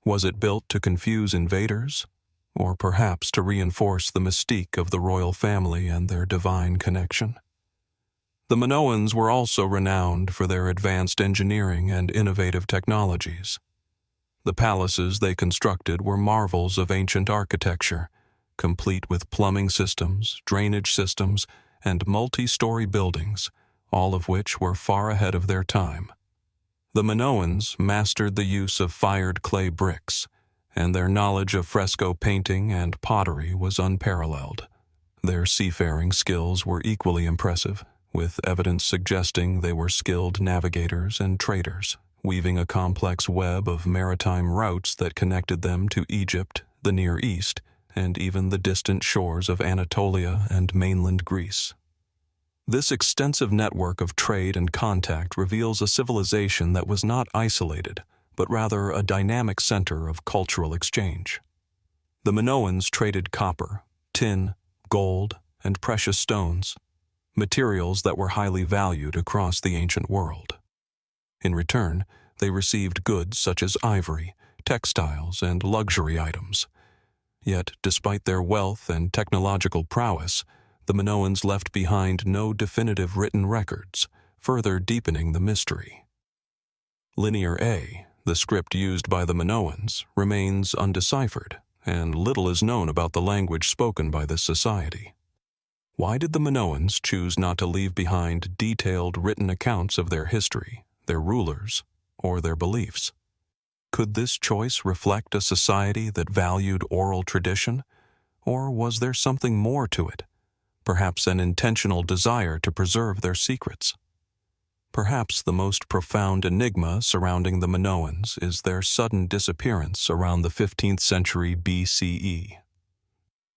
Was it built to confuse invaders, or perhaps to reinforce the mystique of the royal family and their divine connection? The Minoans were also renowned for their advanced engineering and innovative technologies. The palaces they constructed were marvels of ancient architecture, complete with plumbing systems, drainage systems, and multi-story buildings, all of which were far ahead of their time. The Minoans mastered the use of fired clay bricks, and their knowledge of fresco painting and pottery was unparalleled. Their seafaring skills were equally impressive, with evidence suggesting they were skilled navigators and traders, weaving a complex web of maritime routes that connected them to Egypt, the Near East, and even the distant shores of Anatolia and mainland Greece. This extensive network of trade and contact reveals a civilization that was not isolated, but rather a dynamic center of cultural exchange. The Minoans traded copper, tin, gold, and precious stones, materials that were highly valued across the ancient world. In return, they received goods such as ivory, textiles, and luxury items. Yet, despite their wealth and technological prowess, the Minoans left behind no definitive written records, further deepening the mystery. Linear A, the script used by the Minoans, remains undeciphered, and little is known about the language spoken by this society. Why did the Minoans choose not to leave behind detailed written accounts of their history, their rulers, or their beliefs? Could this choice reflect a society that valued oral tradition, or was there something more to it? Perhaps an intentional desire to preserve their secrets. Perhaps the most profound enigma surrounding the Minoans is their sudden disappearance around the 15th century BCE.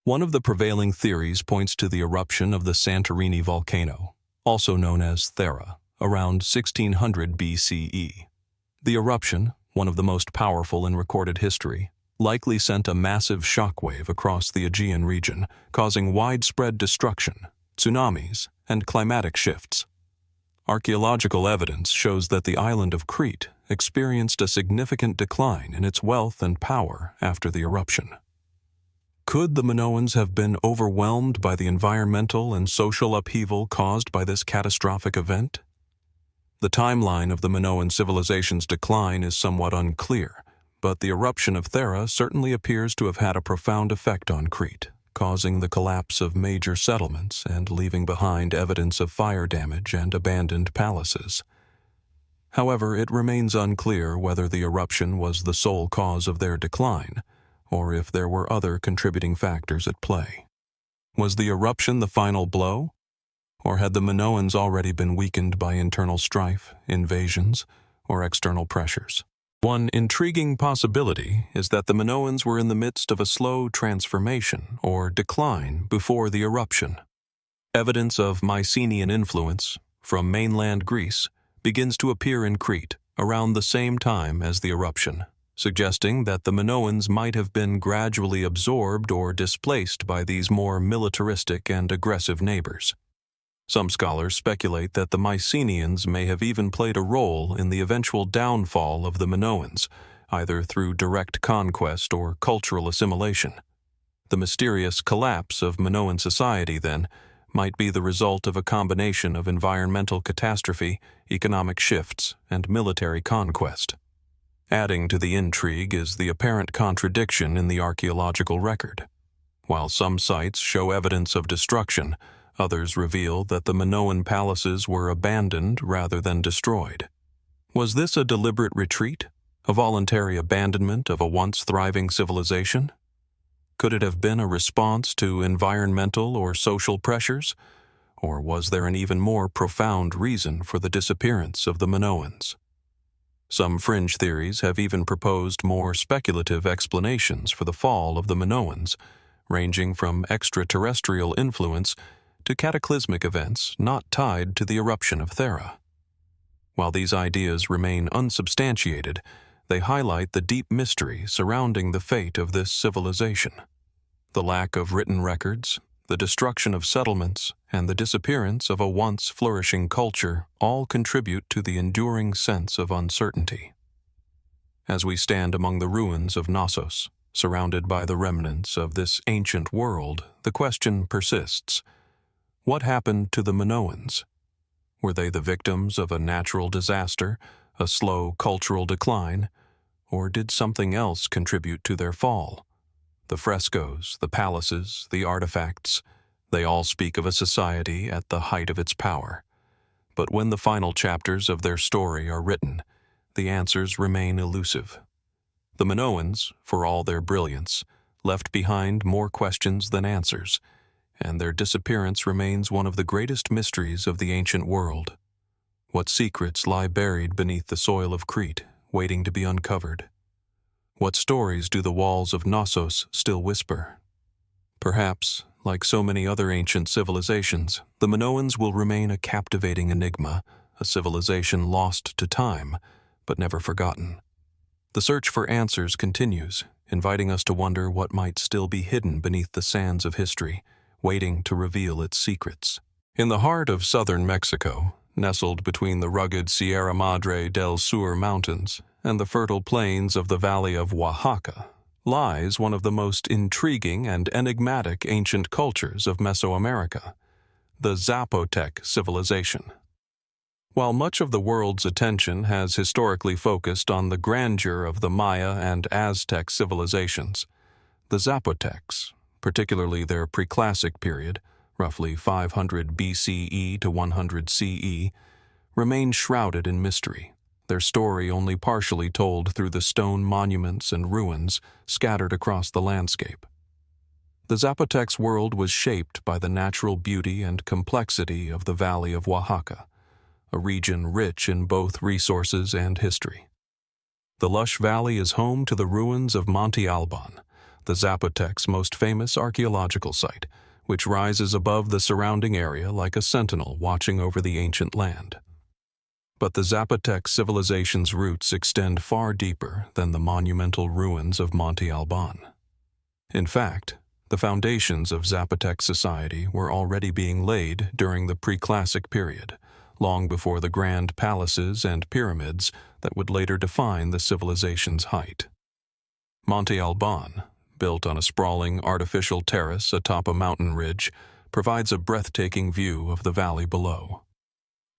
One of the prevailing theories points to the eruption of the Santorini volcano, also known as Thera, around 1600 BCE. The eruption, one of the most powerful in recorded history, likely sent a massive shockwave across the Aegean region, causing widespread destruction, tsunamis, and climatic shifts. Archaeological evidence shows that the island of Crete experienced a significant decline in its wealth and power after the eruption. Could the Minoans have been overwhelmed by the environmental and social upheaval caused by this catastrophic event? The timeline of the Minoan civilization's decline is somewhat unclear, but the eruption of Thera certainly appears to have had a profound effect on Crete, causing the collapse of major settlements and leaving behind evidence of fire damage and abandoned palaces. However, it remains unclear whether the eruption was the sole cause of their decline, or if there were other contributing factors at play. Was the eruption the final blow? Or had the Minoans already been weakened by internal strife, invasions, or external pressures? One intriguing possibility is that the Minoans were in the midst of a slow transformation or decline before the eruption. Evidence of Mycenaean influence from mainland Greece begins to appear in Crete around the same time as the eruption, suggesting that the Minoans might have been gradually absorbed or displaced by these more militaristic and aggressive neighbors. Some scholars speculate that the Mycenaeans may have even played a role in the eventual downfall of the Minoans, either through direct conquest or cultural assimilation. The mysterious collapse of Minoan society, then, might be the result of a combination of environmental catastrophe, economic shifts, and military conquest. Adding to the intrigue is the apparent contradiction in the archaeological record. While some sites show evidence of destruction, others reveal that the Minoan palaces were abandoned rather than destroyed. Was this a deliberate retreat, a voluntary abandonment of a once thriving civilization? Could it have been a response to environmental or social pressures? Or was there an even more profound reason for the disappearance of the Minoans? Some fringe theories have even proposed more speculative explanations for the fall of the Minoans, ranging from extraterrestrial influence to cataclysmic events not tied to the eruption of Thera. While these ideas remain unsubstantiated, they highlight the deep mystery surrounding the fate of this civilization. The lack of written records, the destruction of settlements, and the disappearance of a once flourishing culture all contribute to the enduring sense of uncertainty. As we stand among the ruins of Knossos, surrounded by the remnants of this ancient world, the question persists: what happened to the Minoans? Were they the victims of a natural disaster, a slow cultural decline, or did something else contribute to their fall? The frescoes, the palaces, the artifacts, they all speak of a society at the height of its power. But when the final chapters of their story are written, the answers remain elusive. The Minoans, for all their brilliance, left behind more questions than answers, and their disappearance remains one of the greatest mysteries of the ancient world. What secrets lie buried beneath the soil of Crete, waiting to be uncovered? What stories do the walls of Knossos still whisper? Perhaps, like so many other ancient civilizations, the Minoans will remain a captivating enigma, a civilization lost to time, but never forgotten. The search for answers continues, inviting us to wonder what might still be hidden beneath the sands of history, waiting to reveal its secrets. In the heart of southern Mexico, nestled between the rugged Sierra Madre del Sur mountains and the fertile plains of the valley of Oaxaca, lies one of the most intriguing and enigmatic ancient cultures of Mesoamerica, the Zapotec Civilization. While much of the world's attention has historically focused on the grandeur of the Maya and Aztec civilizations, the Zapotecs, particularly their Preclassic period, roughly 500 BCE to 100 CE, remain shrouded in mystery, their story only partially told through the stone monuments and ruins scattered across the landscape. The Zapotecs' world was shaped by the natural beauty and complexity of the Valley of Oaxaca, a region rich in both resources and history. The lush valley is home to the ruins of Monte Alban, the Zapotecs' most famous archaeological site, which rises above the surrounding area like a sentinel watching over the ancient land. But the Zapotec civilization's roots extend far deeper than the monumental ruins of Monte Alban. In fact, the foundations of Zapotec society were already being laid during the Preclassic period, long before the grand palaces and pyramids that would later define the civilization's height. Monte Alban, built on a sprawling artificial terrace atop a mountain ridge, provides a breathtaking view of the valley below.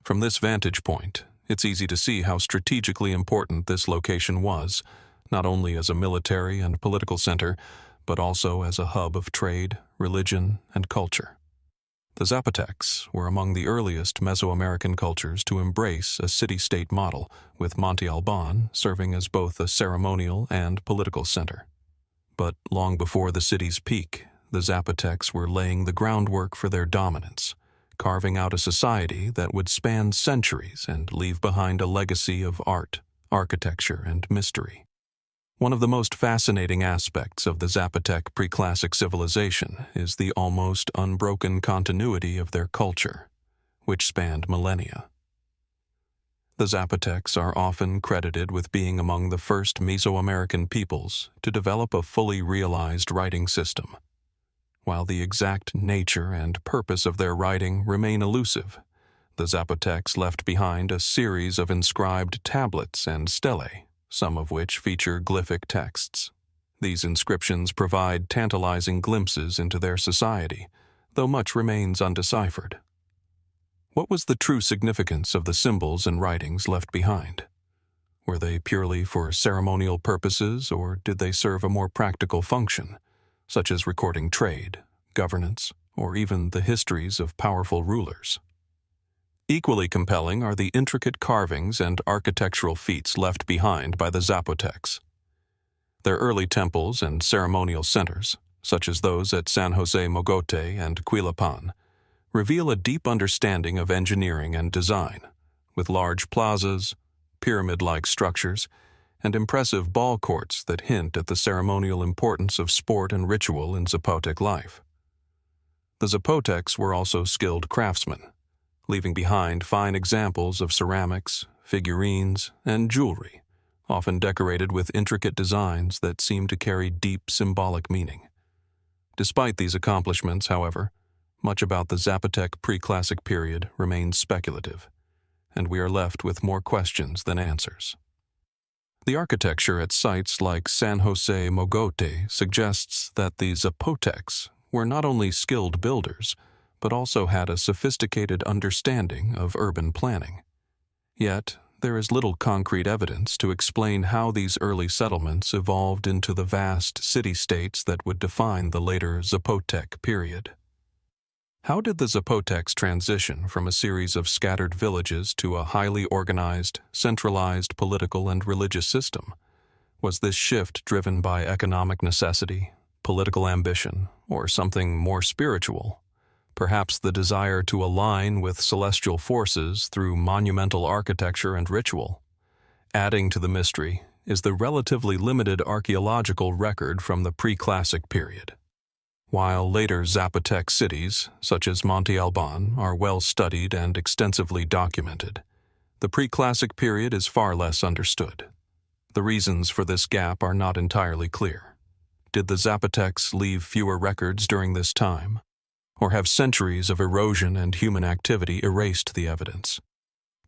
From this vantage point, it's easy to see how strategically important this location was, not only as a military and political center, but also as a hub of trade, religion, and culture. The Zapotecs were among the earliest Mesoamerican cultures to embrace a city-state model, with Monte Alban serving as both a ceremonial and political center. But long before the city's peak, the Zapotecs were laying the groundwork for their dominance, carving out a society that would span centuries and leave behind a legacy of art, architecture, and mystery. One of the most fascinating aspects of the Zapotec Preclassic civilization is the almost unbroken continuity of their culture, which spanned millennia. The Zapotecs are often credited with being among the first Mesoamerican peoples to develop a fully realized writing system. While the exact nature and purpose of their writing remain elusive, the Zapotecs left behind a series of inscribed tablets and stelae, some of which feature glyphic texts. These inscriptions provide tantalizing glimpses into their society, though much remains undeciphered. What was the true significance of the symbols and writings left behind? Were they purely for ceremonial purposes, or did they serve a more practical function, such as recording trade, governance, or even the histories of powerful rulers? Equally compelling are the intricate carvings and architectural feats left behind by the Zapotecs. Their early temples and ceremonial centers, such as those at San Jose Mogote and Quilipan, reveal a deep understanding of engineering and design, with large plazas, pyramid-like structures, and impressive ball courts that hint at the ceremonial importance of sport and ritual in Zapotec life. The Zapotecs were also skilled craftsmen, leaving behind fine examples of ceramics, figurines, and jewelry, often decorated with intricate designs that seem to carry deep symbolic meaning. Despite these accomplishments, however, much about the Zapotec Preclassic period remains speculative, and we are left with more questions than answers. The architecture at sites like San Jose Mogote suggests that the Zapotecs were not only skilled builders, but also had a sophisticated understanding of urban planning. Yet, there is little concrete evidence to explain how these early settlements evolved into the vast city-states that would define the later Zapotec period. How did the Zapotecs transition from a series of scattered villages to a highly organized, centralized political and religious system? Was this shift driven by economic necessity, political ambition, or something more spiritual? Perhaps the desire to align with celestial forces through monumental architecture and ritual. Adding to the mystery is the relatively limited archaeological record from the Preclassic period. While later Zapotec cities, such as Monte Alban, are well studied and extensively documented, the Preclassic period is far less understood. The reasons for this gap are not entirely clear. Did the Zapotecs leave fewer records during this time? Or have centuries of erosion and human activity erased the evidence?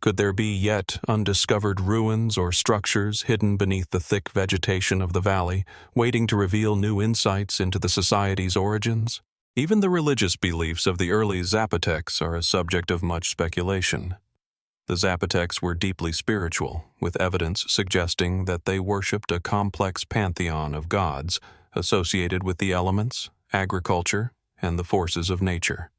Could there be yet undiscovered ruins or structures hidden beneath the thick vegetation of the valley, waiting to reveal new insights into the society's origins? Even the religious beliefs of the early Zapotecs are a subject of much speculation. The Zapotecs were deeply spiritual, with evidence suggesting that they worshipped a complex pantheon of gods associated with the elements, agriculture, and the forces of nature.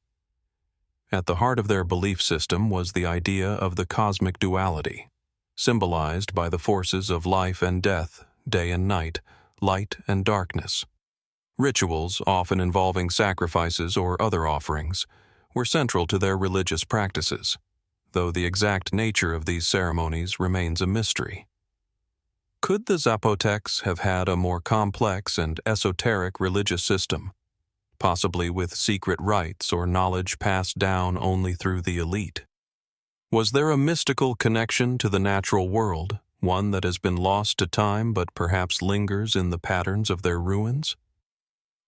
At the heart of their belief system was the idea of the cosmic duality, symbolized by the forces of life and death, day and night, light and darkness. Rituals, often involving sacrifices or other offerings, were central to their religious practices, though the exact nature of these ceremonies remains a mystery. Could the Zapotecs have had a more complex and esoteric religious system, possibly with secret rites or knowledge passed down only through the elite? Was there a mystical connection to the natural world, one that has been lost to time but perhaps lingers in the patterns of their ruins?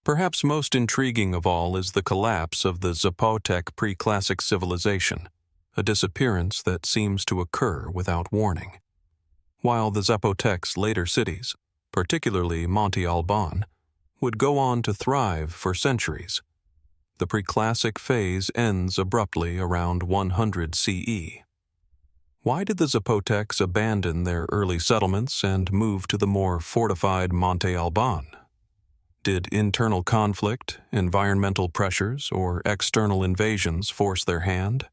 Perhaps most intriguing of all is the collapse of the Zapotec Preclassic civilization, a disappearance that seems to occur without warning. While the Zapotecs' later cities, particularly Monte Alban, would go on to thrive for centuries, the Preclassic phase ends abruptly around 100 CE. Why did the Zapotecs abandon their early settlements and move to the more fortified Monte Alban? Did internal conflict, environmental pressures, or external invasions force their hand?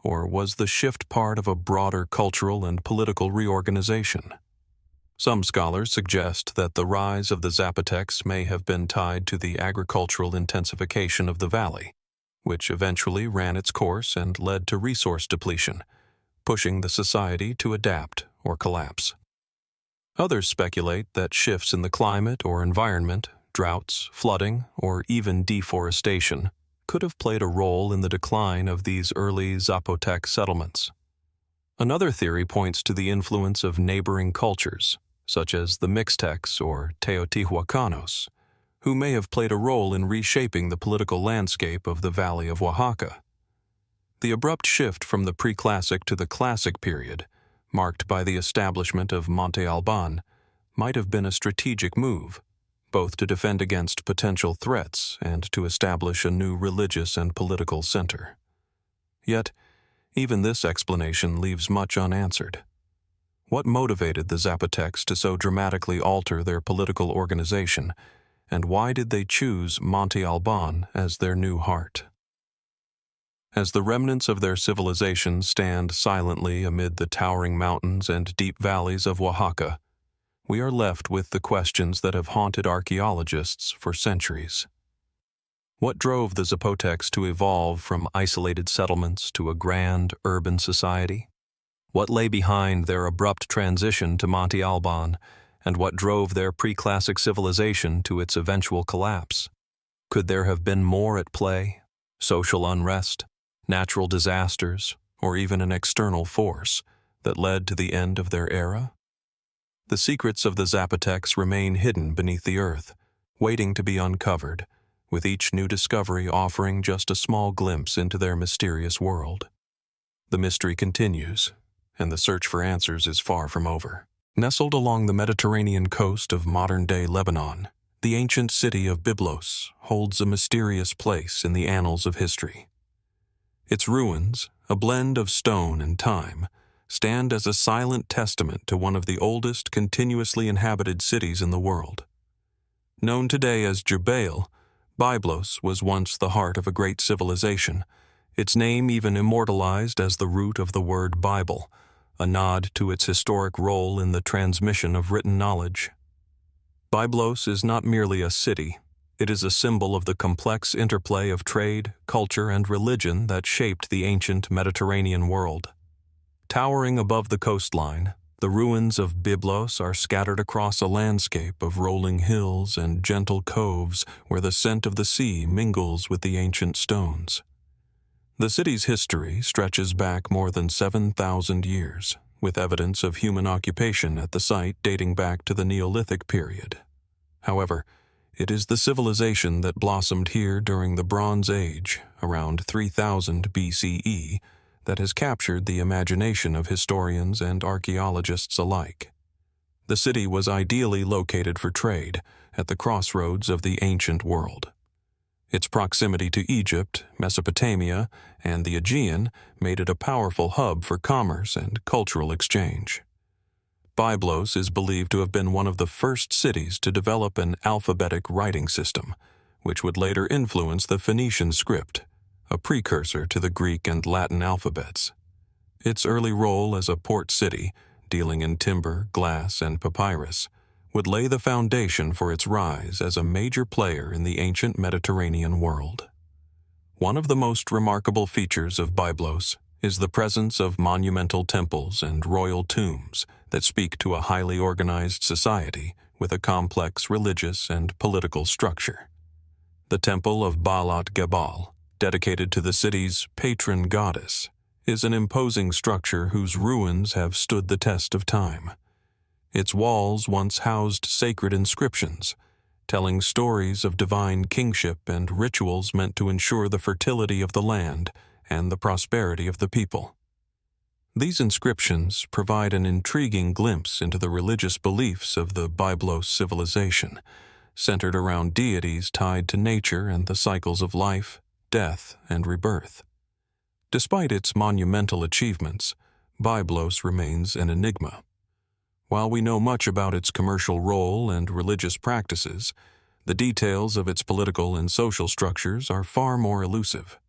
Or was the shift part of a broader cultural and political reorganization? Some scholars suggest that the rise of the Zapotecs may have been tied to the agricultural intensification of the valley, which eventually ran its course and led to resource depletion, pushing the society to adapt or collapse. Others speculate that shifts in the climate or environment, droughts, flooding, or even deforestation, could have played a role in the decline of these early Zapotec settlements. Another theory points to the influence of neighboring cultures, such as the Mixtecs or Teotihuacanos, who may have played a role in reshaping the political landscape of the Valley of Oaxaca. The abrupt shift from the Preclassic to the Classic period, marked by the establishment of Monte Alban, might have been a strategic move, both to defend against potential threats and to establish a new religious and political center. Yet, even this explanation leaves much unanswered. What motivated the Zapotecs to so dramatically alter their political organization, and why did they choose Monte Alban as their new heart? As the remnants of their civilization stand silently amid the towering mountains and deep valleys of Oaxaca, we are left with the questions that have haunted archaeologists for centuries. What drove the Zapotecs to evolve from isolated settlements to a grand urban society? What lay behind their abrupt transition to Monte Alban, and what drove their pre-classic civilization to its eventual collapse? Could there have been more at play? Social unrest, natural disasters, or even an external force that led to the end of their era? The secrets of the Zapotecs remain hidden beneath the earth, waiting to be uncovered, with each new discovery offering just a small glimpse into their mysterious world. The mystery continues, and the search for answers is far from over. Nestled along the Mediterranean coast of modern-day Lebanon, the ancient city of Byblos holds a mysterious place in the annals of history. Its ruins, a blend of stone and time, stand as a silent testament to one of the oldest continuously inhabited cities in the world. Known today as Jubal, Byblos was once the heart of a great civilization, its name even immortalized as the root of the word Bible, a nod to its historic role in the transmission of written knowledge. Byblos is not merely a city, it is a symbol of the complex interplay of trade, culture, and religion that shaped the ancient Mediterranean world. Towering above the coastline, the ruins of Byblos are scattered across a landscape of rolling hills and gentle coves where the scent of the sea mingles with the ancient stones. The city's history stretches back more than 7,000 years, with evidence of human occupation at the site dating back to the Neolithic period. However, it is the civilization that blossomed here during the Bronze Age, around 3000 BCE, that has captured the imagination of historians and archaeologists alike. The city was ideally located for trade, at the crossroads of the ancient world. Its proximity to Egypt, Mesopotamia, and the Aegean made it a powerful hub for commerce and cultural exchange. Byblos is believed to have been one of the first cities to develop an alphabetic writing system, which would later influence the Phoenician script, a precursor to the Greek and Latin alphabets. Its early role as a port city, dealing in timber, glass, and papyrus, would lay the foundation for its rise as a major player in the ancient Mediterranean world. One of the most remarkable features of Byblos is the presence of monumental temples and royal tombs that speak to a highly organized society with a complex religious and political structure. The Temple of Baalat Gebal, dedicated to the city's patron goddess, is an imposing structure whose ruins have stood the test of time. Its walls once housed sacred inscriptions, telling stories of divine kingship and rituals meant to ensure the fertility of the land and the prosperity of the people. These inscriptions provide an intriguing glimpse into the religious beliefs of the Byblos civilization, centered around deities tied to nature and the cycles of life, death, and rebirth. Despite its monumental achievements, Byblos remains an enigma. While we know much about its commercial role and religious practices, The details of its political and social structures are far more elusive.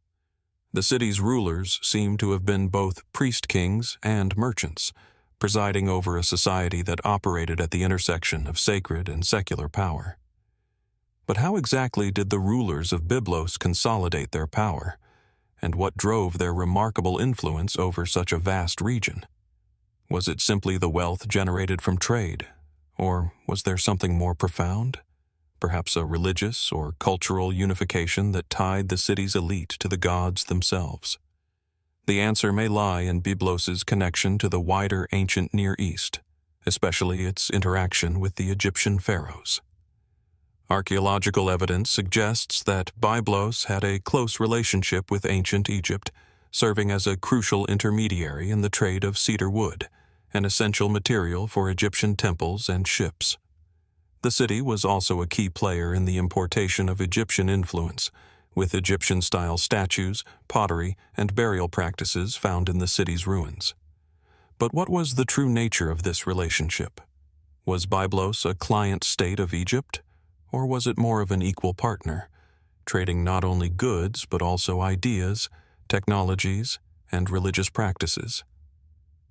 The city's rulers seem to have been both priest-kings and merchants, presiding over a society that operated at the intersection of sacred and secular power. But how exactly did the rulers of Byblos consolidate their power, and what drove their remarkable influence over such a vast region? Was it simply the wealth generated from trade, or was there something more profound? Perhaps a religious or cultural unification that tied the city's elite to the gods themselves? The answer may lie in Byblos's connection to the wider ancient Near East, especially its interaction with the Egyptian pharaohs. Archaeological evidence suggests that Byblos had a close relationship with ancient Egypt, serving as a crucial intermediary in the trade of cedar wood, an essential material for Egyptian temples and ships. The city was also a key player in the importation of Egyptian influence, with Egyptian-style statues, pottery, and burial practices found in the city's ruins. But what was the true nature of this relationship? Was Byblos a client state of Egypt, or was it more of an equal partner, trading not only goods but also ideas, technologies, and religious practices?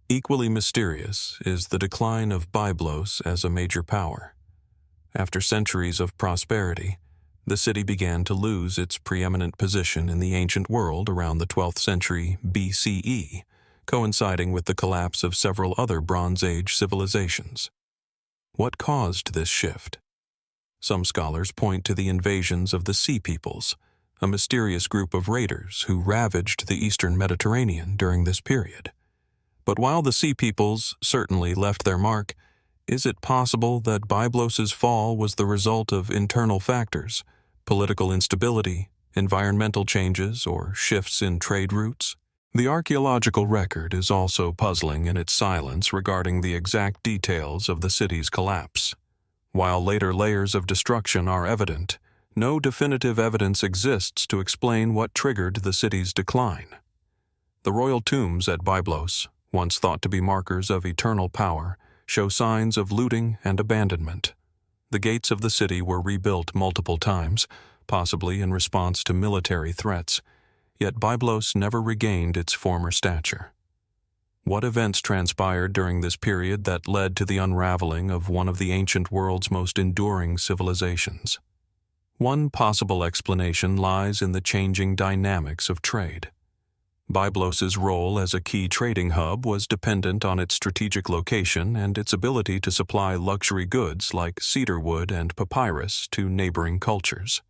Equally mysterious is the decline of Byblos as a major power. After centuries of prosperity, the city began to lose its preeminent position in the ancient world around the 12th century BCE, coinciding with the collapse of several other Bronze Age civilizations. What caused this shift? Some scholars point to the invasions of the Sea Peoples, a mysterious group of raiders who ravaged the eastern Mediterranean during this period. But while the Sea Peoples certainly left their mark, is it possible that Byblos's fall was the result of internal factors, political instability, environmental changes, or shifts in trade routes? The archaeological record is also puzzling in its silence regarding the exact details of the city's collapse. While later layers of destruction are evident, no definitive evidence exists to explain what triggered the city's decline. The royal tombs at Byblos, once thought to be markers of eternal power, show signs of looting and abandonment. The gates of the city were rebuilt multiple times, possibly in response to military threats, yet Byblos never regained its former stature. What events transpired during this period that led to the unraveling of one of the ancient world's most enduring civilizations? One possible explanation lies in the changing dynamics of trade. Byblos's role as a key trading hub was dependent on its strategic location and its ability to supply luxury goods like cedar wood and papyrus to neighboring cultures.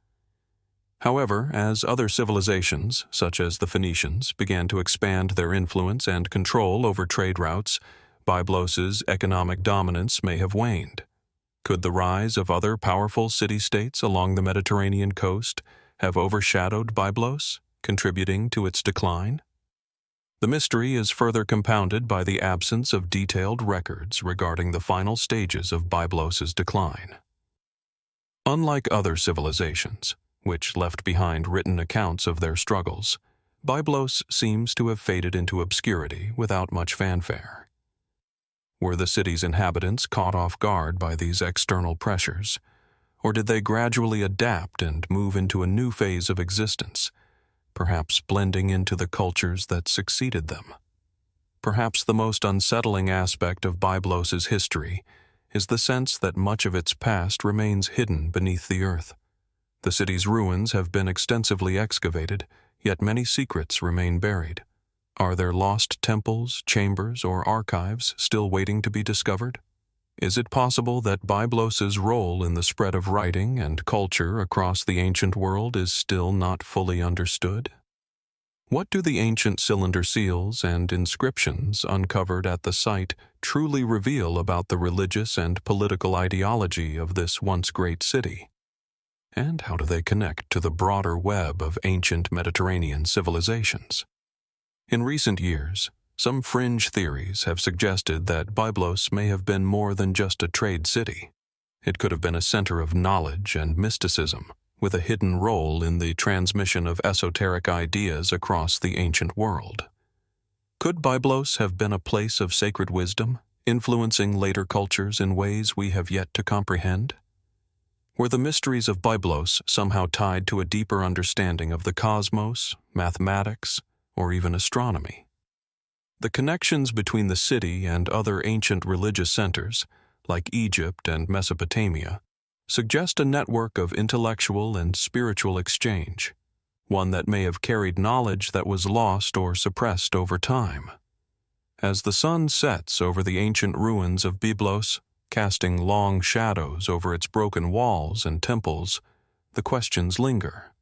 However, as other civilizations, such as the Phoenicians, began to expand their influence and control over trade routes, Byblos's economic dominance may have waned. Could the rise of other powerful city-states along the Mediterranean coast have overshadowed Byblos, contributing to its decline? The mystery is further compounded by the absence of detailed records regarding the final stages of Byblos's decline. Unlike other civilizations, which left behind written accounts of their struggles, Byblos seems to have faded into obscurity without much fanfare. Were the city's inhabitants caught off guard by these external pressures, or did they gradually adapt and move into a new phase of existence, perhaps blending into the cultures that succeeded them? Perhaps the most unsettling aspect of Byblos's history is the sense that much of its past remains hidden beneath the earth. The city's ruins have been extensively excavated, yet many secrets remain buried. Are there lost temples, chambers, or archives still waiting to be discovered? Is it possible that Byblos's role in the spread of writing and culture across the ancient world is still not fully understood? What do the ancient cylinder seals and inscriptions uncovered at the site truly reveal about the religious and political ideology of this once great city? And how do they connect to the broader web of ancient Mediterranean civilizations? In recent years, some fringe theories have suggested that Byblos may have been more than just a trade city. It could have been a center of knowledge and mysticism, with a hidden role in the transmission of esoteric ideas across the ancient world. Could Byblos have been a place of sacred wisdom, influencing later cultures in ways we have yet to comprehend? Were the mysteries of Byblos somehow tied to a deeper understanding of the cosmos, mathematics, or even astronomy? The connections between the city and other ancient religious centers, like Egypt and Mesopotamia, suggest a network of intellectual and spiritual exchange, one that may have carried knowledge that was lost or suppressed over time. As the sun sets over the ancient ruins of Byblos, casting long shadows over its broken walls and temples, the questions linger.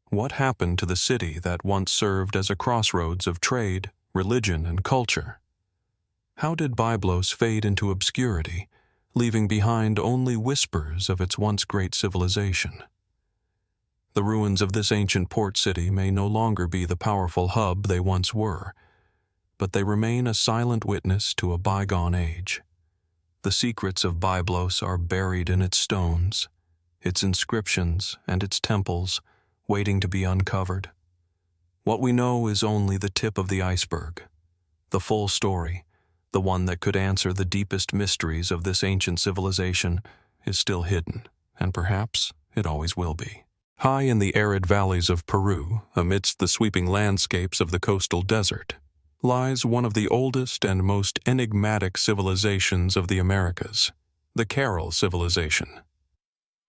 What happened to the city that once served as a crossroads of trade, religion, and culture? How did Byblos fade into obscurity, leaving behind only whispers of its once great civilization? The ruins of this ancient port city may no longer be the powerful hub they once were, but they remain a silent witness to a bygone age. The secrets of Byblos are buried in its stones, its inscriptions, and its temples, waiting to be uncovered. What we know is only the tip of the iceberg. The full story, the one that could answer the deepest mysteries of this ancient civilization, is still hidden, and perhaps it always will be. High in the arid valleys of Peru, amidst the sweeping landscapes of the coastal desert, lies one of the oldest and most enigmatic civilizations of the Americas, the Caral Civilization.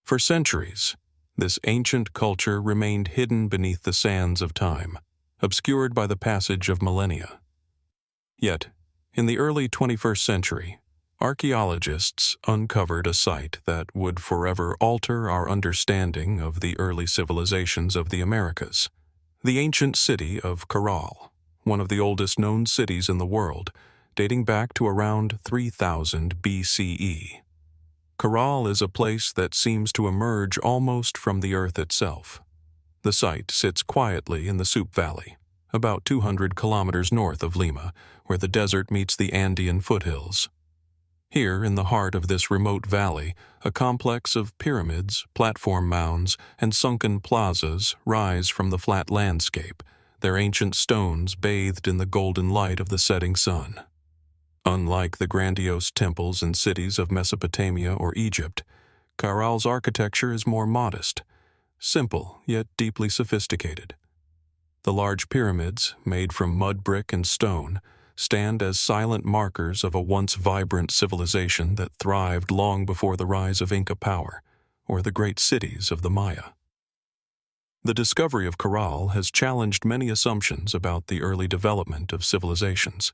For centuries, this ancient culture remained hidden beneath the sands of time, obscured by the passage of millennia. Yet, in the early 21st century, archaeologists uncovered a site that would forever alter our understanding of the early civilizations of the Americas, the ancient city of Caral, one of the oldest known cities in the world, dating back to around 3000 BCE. Caral is a place that seems to emerge almost from the earth itself. The site sits quietly in the Soup Valley, about 200 kilometers north of Lima, where the desert meets the Andean foothills. Here, in the heart of this remote valley, a complex of pyramids, platform mounds, and sunken plazas rise from the flat landscape, their ancient stones bathed in the golden light of the setting sun. Unlike the grandiose temples and cities of Mesopotamia or Egypt, Caral's architecture is more modest, simple yet deeply sophisticated. The large pyramids, made from mud brick and stone, stand as silent markers of a once vibrant civilization that thrived long before the rise of Inca power, or the great cities of the Maya. The discovery of Caral has challenged many assumptions about the early development of civilizations.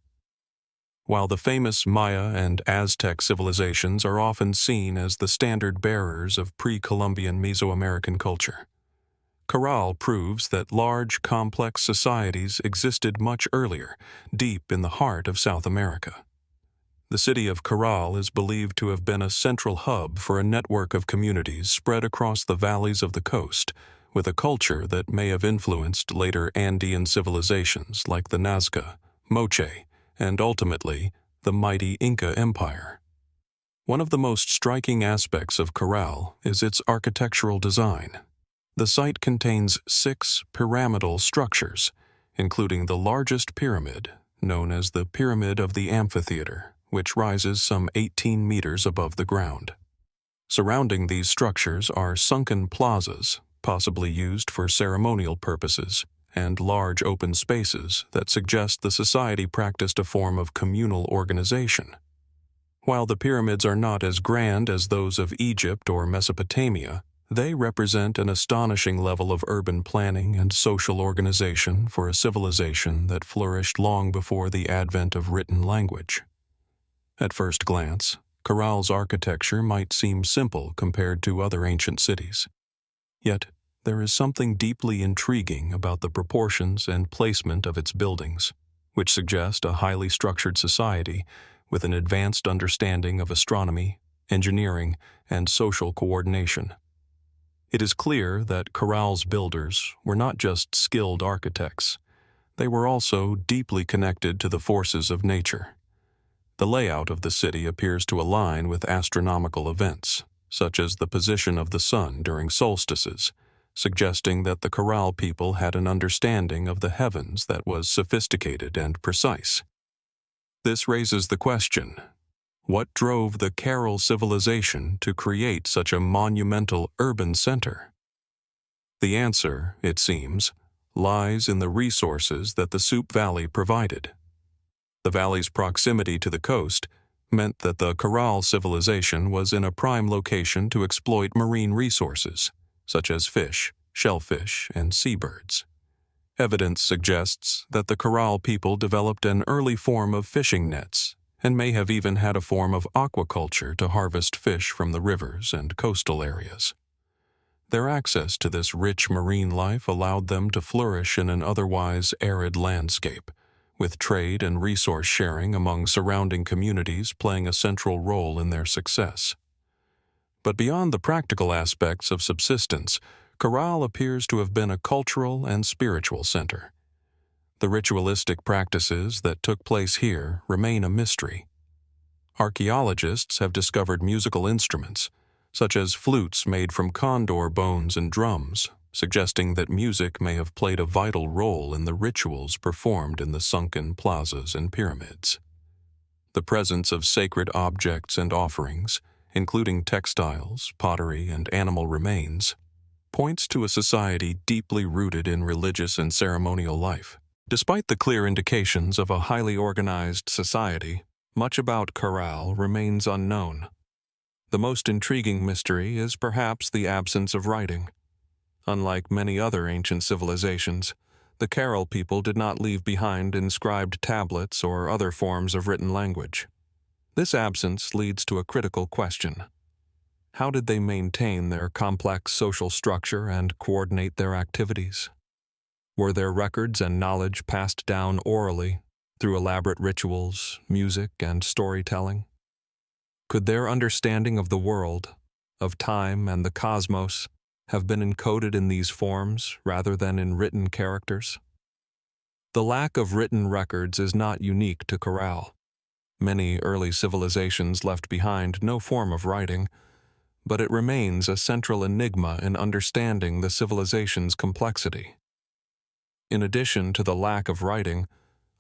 While the famous Maya and Aztec civilizations are often seen as the standard bearers of pre-Columbian Mesoamerican culture, Caral proves that large, complex societies existed much earlier, deep in the heart of South America. The city of Caral is believed to have been a central hub for a network of communities spread across the valleys of the coast, with a culture that may have influenced later Andean civilizations like the Nazca, Moche, and ultimately the mighty Inca Empire. One of the most striking aspects of Caral is its architectural design. The site contains 6 pyramidal structures, including the largest pyramid, known as the Pyramid of the Amphitheater, which rises some 18 meters above the ground. Surrounding these structures are sunken plazas, possibly used for ceremonial purposes, and large open spaces that suggest the society practiced a form of communal organization. While the pyramids are not as grand as those of Egypt or Mesopotamia, they represent an astonishing level of urban planning and social organization for a civilization that flourished long before the advent of written language. At first glance, Caral's architecture might seem simple compared to other ancient cities. Yet, there is something deeply intriguing about the proportions and placement of its buildings, which suggest a highly structured society with an advanced understanding of astronomy, engineering, and social coordination. It is clear that Caral's builders were not just skilled architects, they were also deeply connected to the forces of nature. The layout of the city appears to align with astronomical events, such as the position of the sun during solstices, suggesting that the Caral people had an understanding of the heavens that was sophisticated and precise. This raises the question, What drove the Caral Civilization to create such a monumental urban center? The answer, it seems, lies in the resources that the Sup Valley provided. The valley's proximity to the coast meant that the Caral Civilization was in a prime location to exploit marine resources, such as fish, shellfish, and seabirds. Evidence suggests that the Caral people developed an early form of fishing nets and may have even had a form of aquaculture to harvest fish from the rivers and coastal areas. Their access to this rich marine life allowed them to flourish in an otherwise arid landscape, with trade and resource sharing among surrounding communities playing a central role in their success. But beyond the practical aspects of subsistence, Caral appears to have been a cultural and spiritual center. The ritualistic practices that took place here remain a mystery. Archaeologists have discovered musical instruments, such as flutes made from condor bones and drums, suggesting that music may have played a vital role in the rituals performed in the sunken plazas and pyramids. The presence of sacred objects and offerings, including textiles, pottery, and animal remains, points to a society deeply rooted in religious and ceremonial life. Despite the clear indications of a highly organized society, much about Caral remains unknown. The most intriguing mystery is perhaps the absence of writing. Unlike many other ancient civilizations, the Caral people did not leave behind inscribed tablets or other forms of written language. This absence leads to a critical question. How did they maintain their complex social structure and coordinate their activities? Were their records and knowledge passed down orally through elaborate rituals, music, and storytelling? Could their understanding of the world, of time and the cosmos, have been encoded in these forms rather than in written characters? The lack of written records is not unique to Caral. Many early civilizations left behind no form of writing, but it remains a central enigma in understanding the civilization's complexity. In addition to the lack of writing,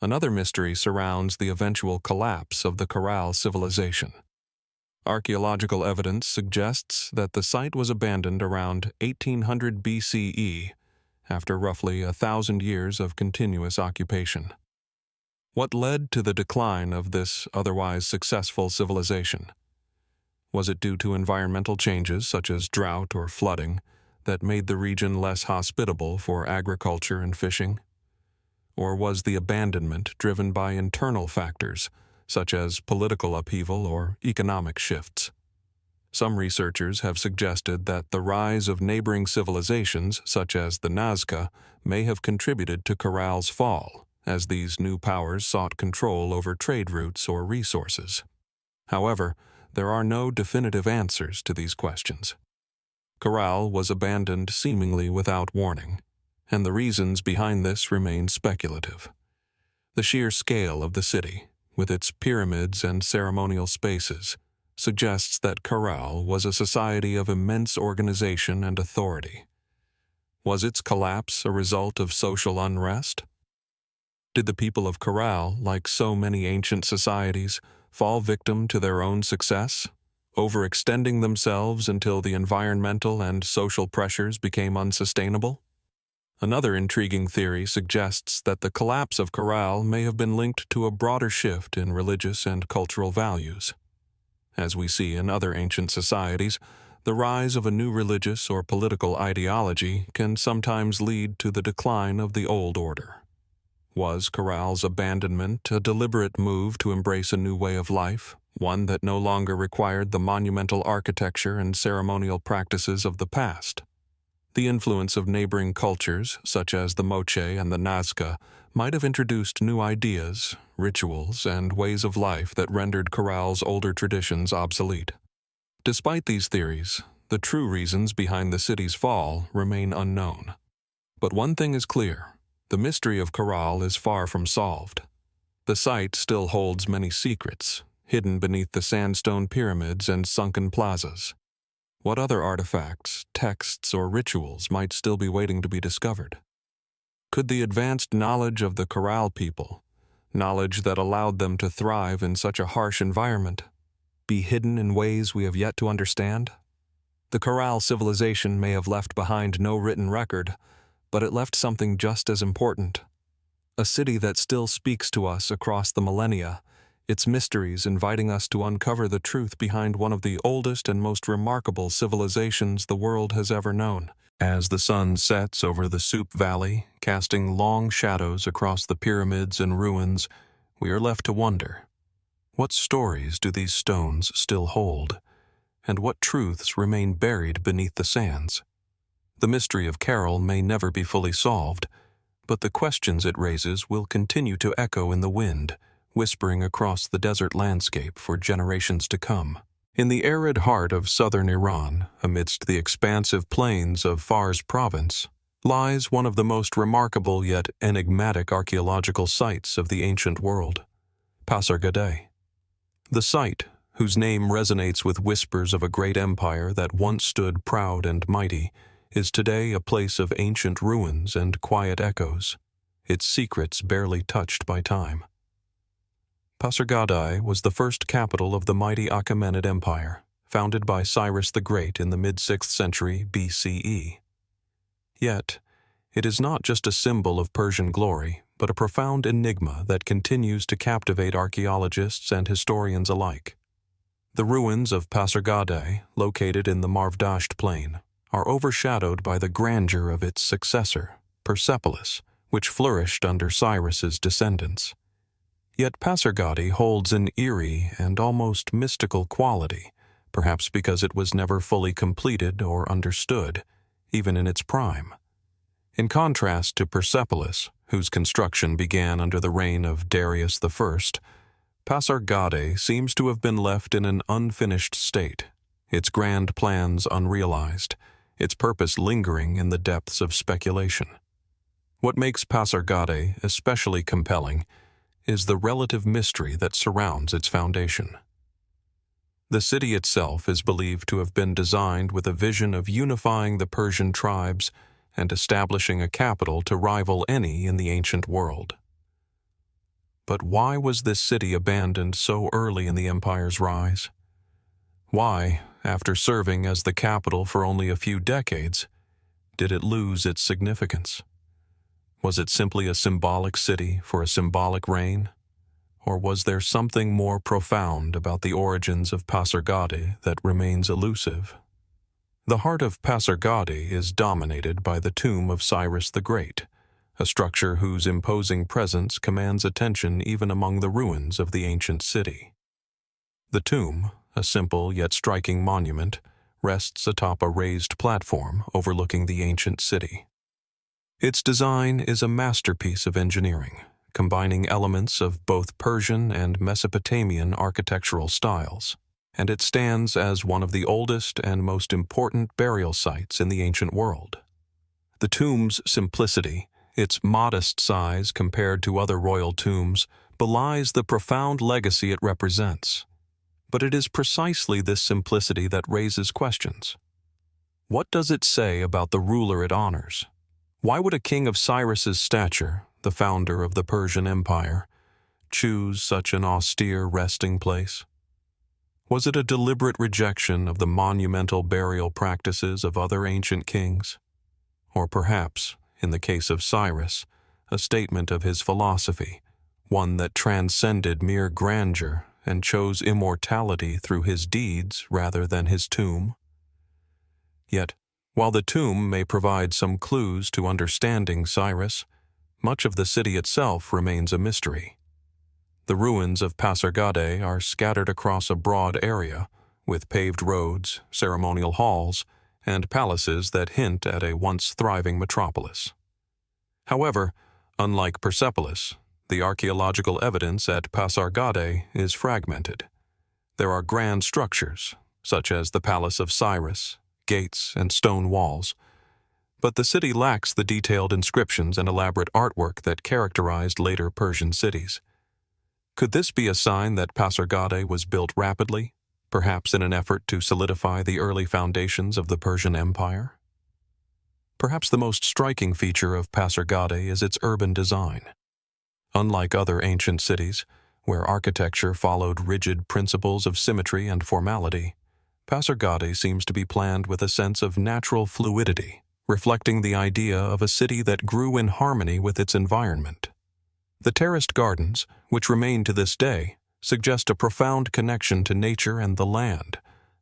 another mystery surrounds the eventual collapse of the Caral Civilization. Archaeological evidence suggests that the site was abandoned around 1800 BCE, after roughly 1,000 years of continuous occupation. What led to the decline of this otherwise successful civilization? Was it due to environmental changes such as drought or flooding that made the region less hospitable for agriculture and fishing? Or was the abandonment driven by internal factors, such as political upheaval or economic shifts? Some researchers have suggested that the rise of neighboring civilizations, such as the Nazca, may have contributed to Caral's fall, as these new powers sought control over trade routes or resources. However, there are no definitive answers to these questions. Caral was abandoned seemingly without warning, and the reasons behind this remain speculative. The sheer scale of the city, with its pyramids and ceremonial spaces, suggests that Caral was a society of immense organization and authority. Was its collapse a result of social unrest? Did the people of Caral, like so many ancient societies, fall victim to their own success, overextending themselves until the environmental and social pressures became unsustainable? Another intriguing theory suggests that the collapse of Caral may have been linked to a broader shift in religious and cultural values. As we see in other ancient societies, the rise of a new religious or political ideology can sometimes lead to the decline of the old order. Was Caral's abandonment a deliberate move to embrace a new way of life, one that no longer required the monumental architecture and ceremonial practices of the past? The influence of neighboring cultures, such as the Moche and the Nazca, might have introduced new ideas, rituals, and ways of life that rendered Caral's older traditions obsolete. Despite these theories, the true reasons behind the city's fall remain unknown. But one thing is clear: the mystery of Caral is far from solved. The site still holds many secrets, hidden beneath the sandstone pyramids and sunken plazas. What other artifacts, texts, or rituals might still be waiting to be discovered? Could the advanced knowledge of the Caral people, knowledge that allowed them to thrive in such a harsh environment, be hidden in ways we have yet to understand? The Caral Civilization may have left behind no written record, but it left something just as important. A city that still speaks to us across the millennia, its mysteries inviting us to uncover the truth behind one of the oldest and most remarkable civilizations the world has ever known. As the sun sets over the Soup Valley, casting long shadows across the pyramids and ruins, we are left to wonder, what stories do these stones still hold, and what truths remain buried beneath the sands? The mystery of Caral may never be fully solved, but the questions it raises will continue to echo in the wind, whispering across the desert landscape for generations to come. In the arid heart of southern Iran, amidst the expansive plains of Fars province, lies one of the most remarkable yet enigmatic archaeological sites of the ancient world, Pasargadae. The site, whose name resonates with whispers of a great empire that once stood proud and mighty, is today a place of ancient ruins and quiet echoes, its secrets barely touched by time. Pasargadae was the first capital of the mighty Achaemenid Empire, founded by Cyrus the Great in the mid-6th century BCE. Yet, it is not just a symbol of Persian glory, but a profound enigma that continues to captivate archaeologists and historians alike. The ruins of Pasargadae, located in the Marvdasht plain, are overshadowed by the grandeur of its successor, Persepolis, which flourished under Cyrus's descendants. Yet Pasargadae holds an eerie and almost mystical quality, perhaps because it was never fully completed or understood, even in its prime. In contrast to Persepolis, whose construction began under the reign of Darius I, Pasargadae seems to have been left in an unfinished state, its grand plans unrealized, its purpose lingering in the depths of speculation. What makes Pasargadae especially compelling is the relative mystery that surrounds its foundation. The city itself is believed to have been designed with a vision of unifying the Persian tribes and establishing a capital to rival any in the ancient world. But why was this city abandoned so early in the empire's rise? Why, after serving as the capital for only a few decades, did it lose its significance? Was it simply a symbolic city for a symbolic reign? Or was there something more profound about the origins of Pasargadae that remains elusive? The heart of Pasargadae is dominated by the tomb of Cyrus the Great, a structure whose imposing presence commands attention even among the ruins of the ancient city. The tomb, a simple yet striking monument, rests atop a raised platform overlooking the ancient city. Its design is a masterpiece of engineering, combining elements of both Persian and Mesopotamian architectural styles, and it stands as one of the oldest and most important burial sites in the ancient world. The tomb's simplicity, its modest size compared to other royal tombs, belies the profound legacy it represents. But it is precisely this simplicity that raises questions. What does it say about the ruler it honors? Why would a king of Cyrus's stature, the founder of the Persian Empire, choose such an austere resting place? Was it a deliberate rejection of the monumental burial practices of other ancient kings? Or perhaps, in the case of Cyrus, a statement of his philosophy, one that transcended mere grandeur and chose immortality through his deeds rather than his tomb? Yet, while the tomb may provide some clues to understanding Cyrus, much of the city itself remains a mystery. The ruins of Pasargadae are scattered across a broad area, with paved roads, ceremonial halls, and palaces that hint at a once thriving metropolis. However, unlike Persepolis, the archaeological evidence at Pasargadae is fragmented. There are grand structures, such as the Palace of Cyrus, gates, and stone walls, but the city lacks the detailed inscriptions and elaborate artwork that characterized later Persian cities. Could this be a sign that Pasargadae was built rapidly, perhaps in an effort to solidify the early foundations of the Persian Empire? Perhaps the most striking feature of Pasargadae is its urban design. Unlike other ancient cities, where architecture followed rigid principles of symmetry and formality, Pasargadae seems to be planned with a sense of natural fluidity, reflecting the idea of a city that grew in harmony with its environment. The terraced gardens, which remain to this day, suggest a profound connection to nature and the land,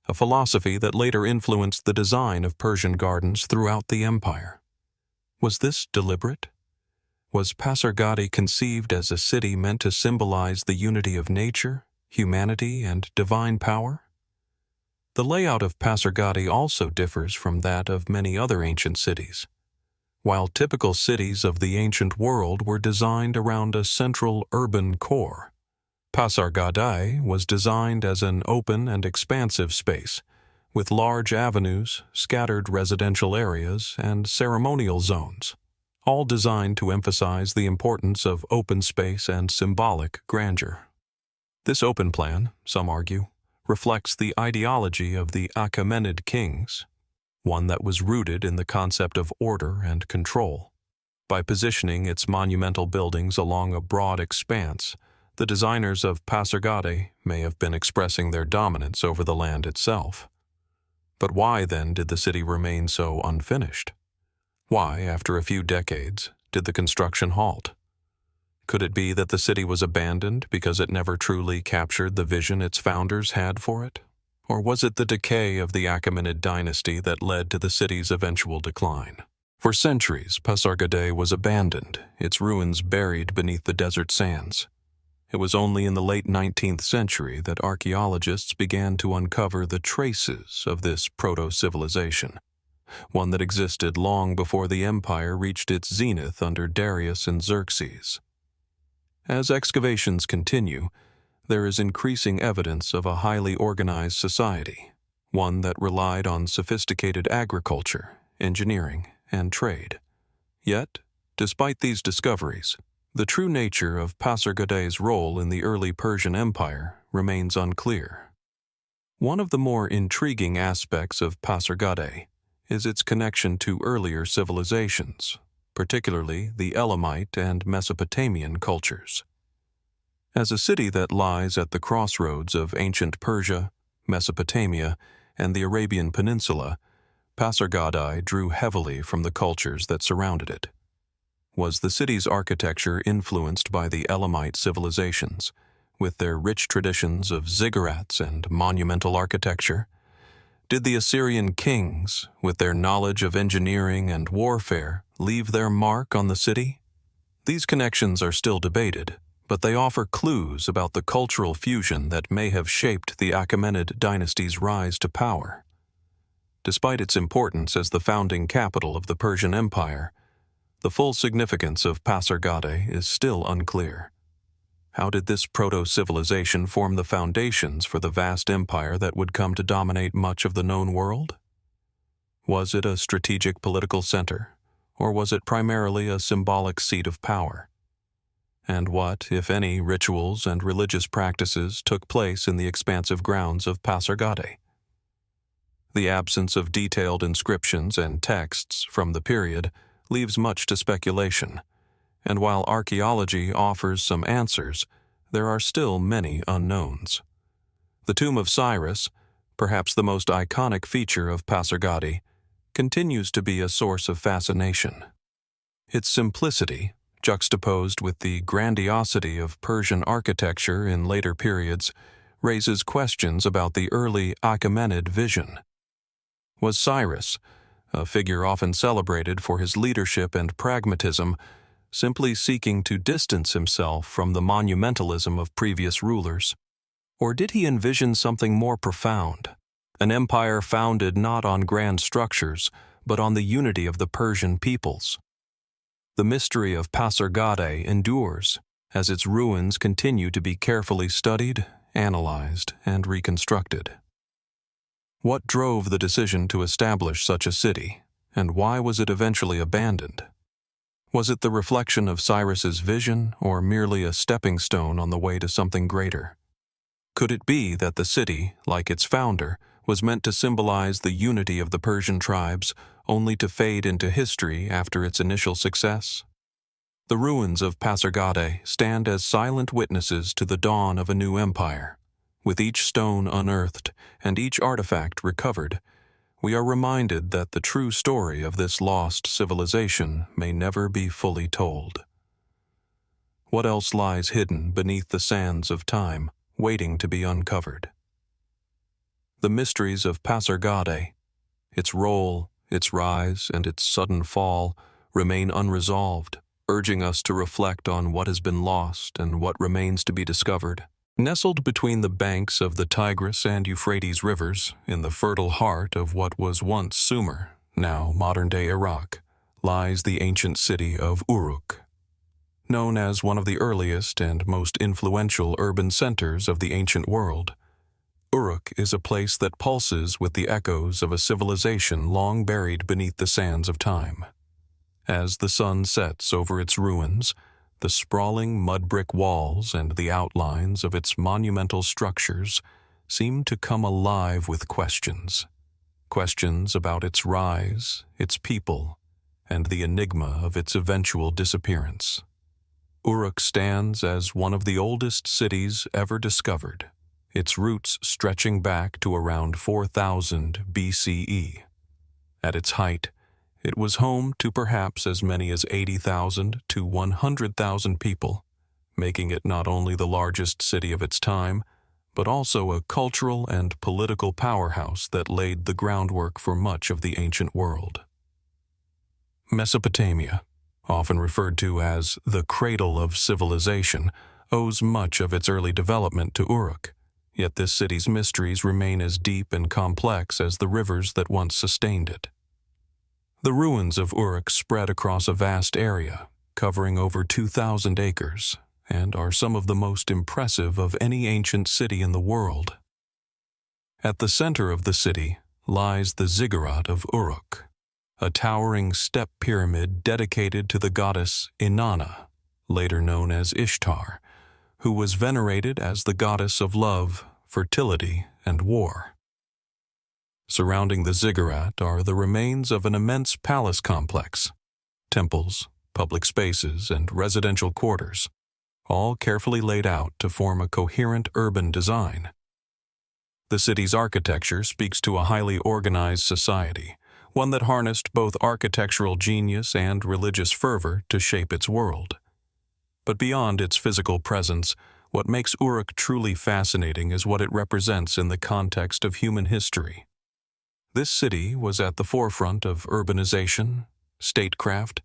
a philosophy that later influenced the design of Persian gardens throughout the empire. Was this deliberate? Was Pasargadae conceived as a city meant to symbolize the unity of nature, humanity, and divine power? The layout of Pasargadae also differs from that of many other ancient cities. While typical cities of the ancient world were designed around a central urban core, Pasargadae was designed as an open and expansive space, with large avenues, scattered residential areas, and ceremonial zones, all designed to emphasize the importance of open space and symbolic grandeur. This open plan, some argue, reflects the ideology of the Achaemenid kings, one that was rooted in the concept of order and control. By positioning its monumental buildings along a broad expanse, the designers of Pasargadae may have been expressing their dominance over the land itself. But why, then, did the city remain so unfinished? Why, after a few decades, did the construction halt? Could it be that the city was abandoned because it never truly captured the vision its founders had for it? Or was it the decay of the Achaemenid dynasty that led to the city's eventual decline? For centuries, Pasargadae was abandoned, its ruins buried beneath the desert sands. It was only in the late 19th century that archaeologists began to uncover the traces of this proto-civilization, one that existed long before the empire reached its zenith under Darius and Xerxes. As excavations continue, there is increasing evidence of a highly organized society, one that relied on sophisticated agriculture, engineering, and trade. Yet, despite these discoveries, the true nature of Pasargadae's role in the early Persian Empire remains unclear. One of the more intriguing aspects of Pasargadae is its connection to earlier civilizations, particularly the Elamite and Mesopotamian cultures. As a city that lies at the crossroads of ancient Persia, Mesopotamia, and the Arabian Peninsula, Pasargadae drew heavily from the cultures that surrounded it. Was the city's architecture influenced by the Elamite civilizations, with their rich traditions of ziggurats and monumental architecture? Did the Assyrian kings, with their knowledge of engineering and warfare, leave their mark on the city? These connections are still debated, but they offer clues about the cultural fusion that may have shaped the Achaemenid dynasty's rise to power. Despite its importance as the founding capital of the Persian Empire, the full significance of Pasargadae is still unclear. How did this proto-civilization form the foundations for the vast empire that would come to dominate much of the known world? Was it a strategic political center, or was it primarily a symbolic seat of power? And what, if any, rituals and religious practices took place in the expansive grounds of Pasargadae? The absence of detailed inscriptions and texts from the period leaves much to speculation, and while archaeology offers some answers, there are still many unknowns. The tomb of Cyrus, perhaps the most iconic feature of Pasargadae, continues to be a source of fascination. Its simplicity, juxtaposed with the grandiosity of Persian architecture in later periods, raises questions about the early Achaemenid vision. Was Cyrus, a figure often celebrated for his leadership and pragmatism, simply seeking to distance himself from the monumentalism of previous rulers? Or did he envision something more profound, an empire founded not on grand structures, but on the unity of the Persian peoples? The mystery of Pasargadae endures as its ruins continue to be carefully studied, analyzed, and reconstructed. What drove the decision to establish such a city, and why was it eventually abandoned? Was it the reflection of Cyrus's vision, or merely a stepping stone on the way to something greater? Could it be that the city, like its founder, was meant to symbolize the unity of the Persian tribes, only to fade into history after its initial success? The ruins of Pasargadae stand as silent witnesses to the dawn of a new empire. With each stone unearthed and each artifact recovered, we are reminded that the true story of this lost civilization may never be fully told. What else lies hidden beneath the sands of time, waiting to be uncovered? The mysteries of Pasargadae, its role, its rise, and its sudden fall, remain unresolved, urging us to reflect on what has been lost and what remains to be discovered. Nestled between the banks of the Tigris and Euphrates rivers, in the fertile heart of what was once Sumer, now modern-day Iraq, lies the ancient city of Uruk. Known as one of the earliest and most influential urban centers of the ancient world, Uruk is a place that pulses with the echoes of a civilization long buried beneath the sands of time. As the sun sets over its ruins, the sprawling mud-brick walls and the outlines of its monumental structures seem to come alive with questions. Questions about its rise, its people, and the enigma of its eventual disappearance. Uruk stands as one of the oldest cities ever discovered, its roots stretching back to around 4000 BCE. At its height, it was home to perhaps as many as 80,000 to 100,000 people, making it not only the largest city of its time, but also a cultural and political powerhouse that laid the groundwork for much of the ancient world. Mesopotamia, often referred to as the cradle of civilization, owes much of its early development to Uruk, yet this city's mysteries remain as deep and complex as the rivers that once sustained it. The ruins of Uruk spread across a vast area, covering over 2,000 acres, and are some of the most impressive of any ancient city in the world. At the center of the city lies the ziggurat of Uruk, a towering step pyramid dedicated to the goddess Inanna, later known as Ishtar, who was venerated as the goddess of love, fertility, and war. Surrounding the ziggurat are the remains of an immense palace complex, temples, public spaces, and residential quarters, all carefully laid out to form a coherent urban design. The city's architecture speaks to a highly organized society, one that harnessed both architectural genius and religious fervor to shape its world. But beyond its physical presence, what makes Uruk truly fascinating is what it represents in the context of human history. This city was at the forefront of urbanization, statecraft,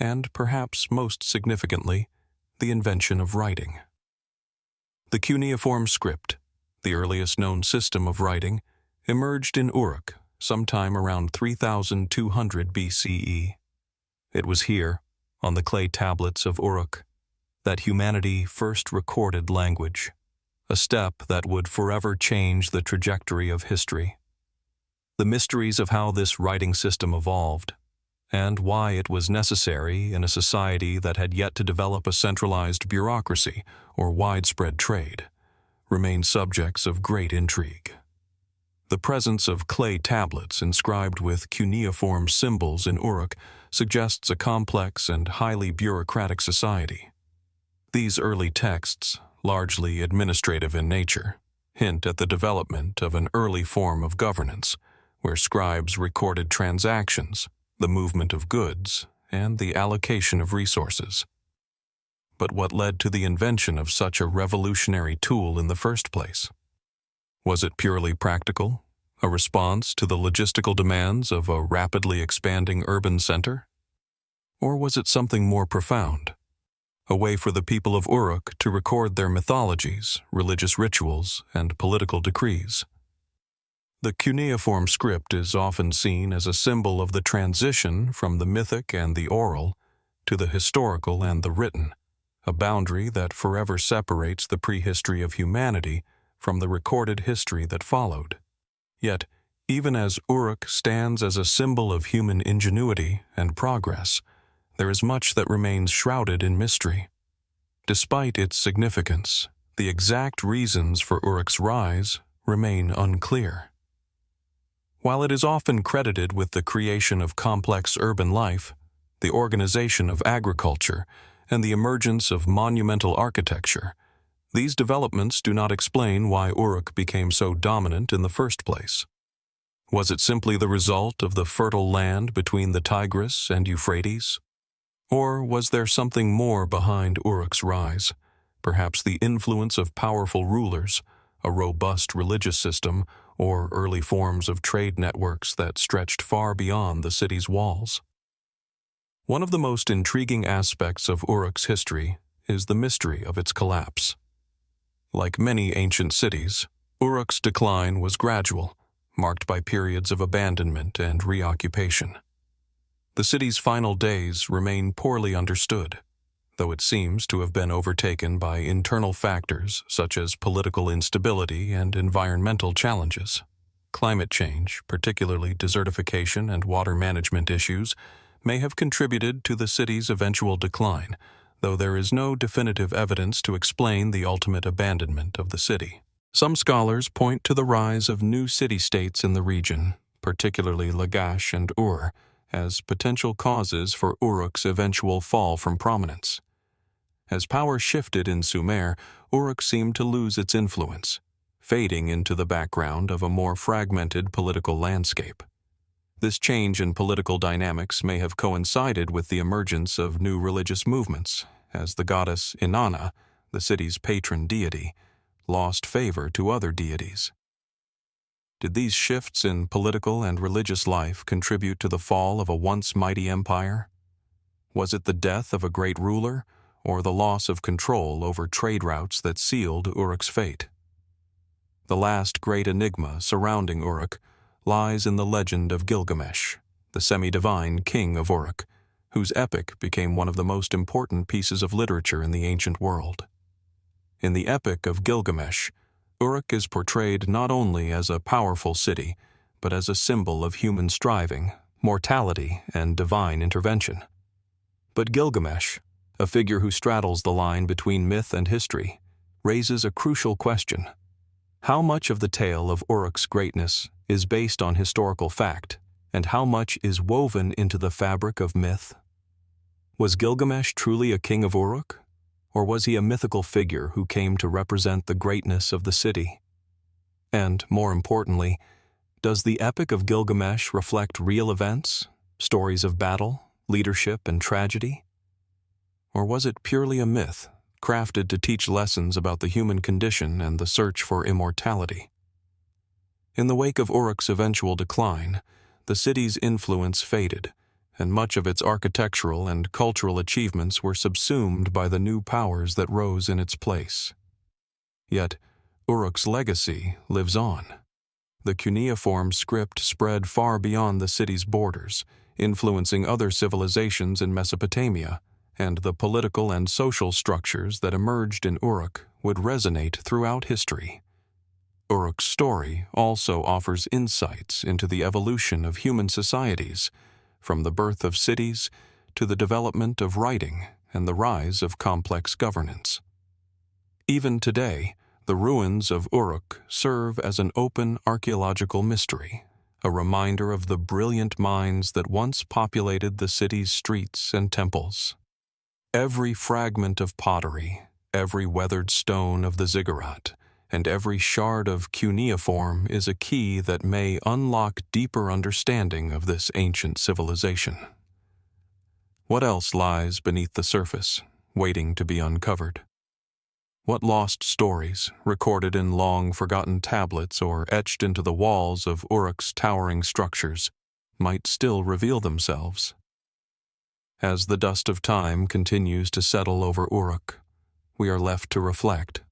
and perhaps most significantly, the invention of writing. The cuneiform script, the earliest known system of writing, emerged in Uruk sometime around 3200 BCE. It was here, on the clay tablets of Uruk, that humanity first recorded language, a step that would forever change the trajectory of history. The mysteries of how this writing system evolved, and why it was necessary in a society that had yet to develop a centralized bureaucracy or widespread trade, remain subjects of great intrigue. The presence of clay tablets inscribed with cuneiform symbols in Uruk suggests a complex and highly bureaucratic society. These early texts, largely administrative in nature, hint at the development of an early form of governance, where scribes recorded transactions, the movement of goods, and the allocation of resources. But what led to the invention of such a revolutionary tool in the first place? Was it purely practical, a response to the logistical demands of a rapidly expanding urban center? Or was it something more profound, a way for the people of Uruk to record their mythologies, religious rituals, and political decrees? The cuneiform script is often seen as a symbol of the transition from the mythic and the oral to the historical and the written, a boundary that forever separates the prehistory of humanity from the recorded history that followed. Yet, even as Uruk stands as a symbol of human ingenuity and progress, there is much that remains shrouded in mystery. Despite its significance, the exact reasons for Uruk's rise remain unclear. While it is often credited with the creation of complex urban life, the organization of agriculture, and the emergence of monumental architecture, these developments do not explain why Uruk became so dominant in the first place. Was it simply the result of the fertile land between the Tigris and Euphrates? Or was there something more behind Uruk's rise? Perhaps the influence of powerful rulers, a robust religious system, or early forms of trade networks that stretched far beyond the city's walls. One of the most intriguing aspects of Uruk's history is the mystery of its collapse. Like many ancient cities, Uruk's decline was gradual, marked by periods of abandonment and reoccupation. The city's final days remain poorly understood, though it seems to have been overtaken by internal factors such as political instability and environmental challenges. Climate change, particularly desertification and water management issues, may have contributed to the city's eventual decline, though there is no definitive evidence to explain the ultimate abandonment of the city. Some scholars point to the rise of new city-states in the region, particularly Lagash and Ur, as potential causes for Uruk's eventual fall from prominence. As power shifted in Sumer, Uruk seemed to lose its influence, fading into the background of a more fragmented political landscape. This change in political dynamics may have coincided with the emergence of new religious movements, as the goddess Inanna, the city's patron deity, lost favor to other deities. Did these shifts in political and religious life contribute to the fall of a once mighty empire? Was it the death of a great ruler, or the loss of control over trade routes that sealed Uruk's fate? The last great enigma surrounding Uruk lies in the legend of Gilgamesh, the semi-divine king of Uruk, whose epic became one of the most important pieces of literature in the ancient world. In the epic of Gilgamesh, Uruk is portrayed not only as a powerful city, but as a symbol of human striving, mortality, and divine intervention. But Gilgamesh, a figure who straddles the line between myth and history, raises a crucial question. How much of the tale of Uruk's greatness is based on historical fact, and how much is woven into the fabric of myth? Was Gilgamesh truly a king of Uruk, or was he a mythical figure who came to represent the greatness of the city? And, more importantly, does the epic of Gilgamesh reflect real events, stories of battle, leadership, and tragedy? Or was it purely a myth, crafted to teach lessons about the human condition and the search for immortality? In the wake of Uruk's eventual decline, the city's influence faded, and much of its architectural and cultural achievements were subsumed by the new powers that rose in its place. Yet, Uruk's legacy lives on. The cuneiform script spread far beyond the city's borders, influencing other civilizations in Mesopotamia, and the political and social structures that emerged in Uruk would resonate throughout history. Uruk's story also offers insights into the evolution of human societies, from the birth of cities to the development of writing and the rise of complex governance. Even today, the ruins of Uruk serve as an open archaeological mystery, a reminder of the brilliant minds that once populated the city's streets and temples. Every fragment of pottery, every weathered stone of the ziggurat, and every shard of cuneiform is a key that may unlock deeper understanding of this ancient civilization. What else lies beneath the surface, waiting to be uncovered? What lost stories, recorded in long-forgotten tablets or etched into the walls of Uruk's towering structures, might still reveal themselves? As the dust of time continues to settle over Uruk, we are left to reflect.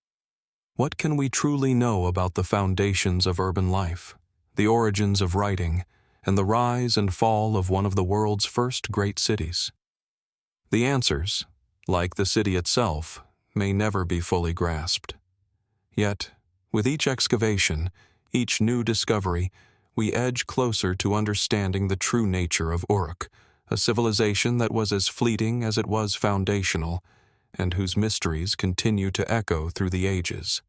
What can we truly know about the foundations of urban life, the origins of writing, and the rise and fall of one of the world's first great cities? The answers, like the city itself, may never be fully grasped. Yet, with each excavation, each new discovery, we edge closer to understanding the true nature of Uruk, a civilization that was as fleeting as it was foundational, and whose mysteries continue to echo through the ages.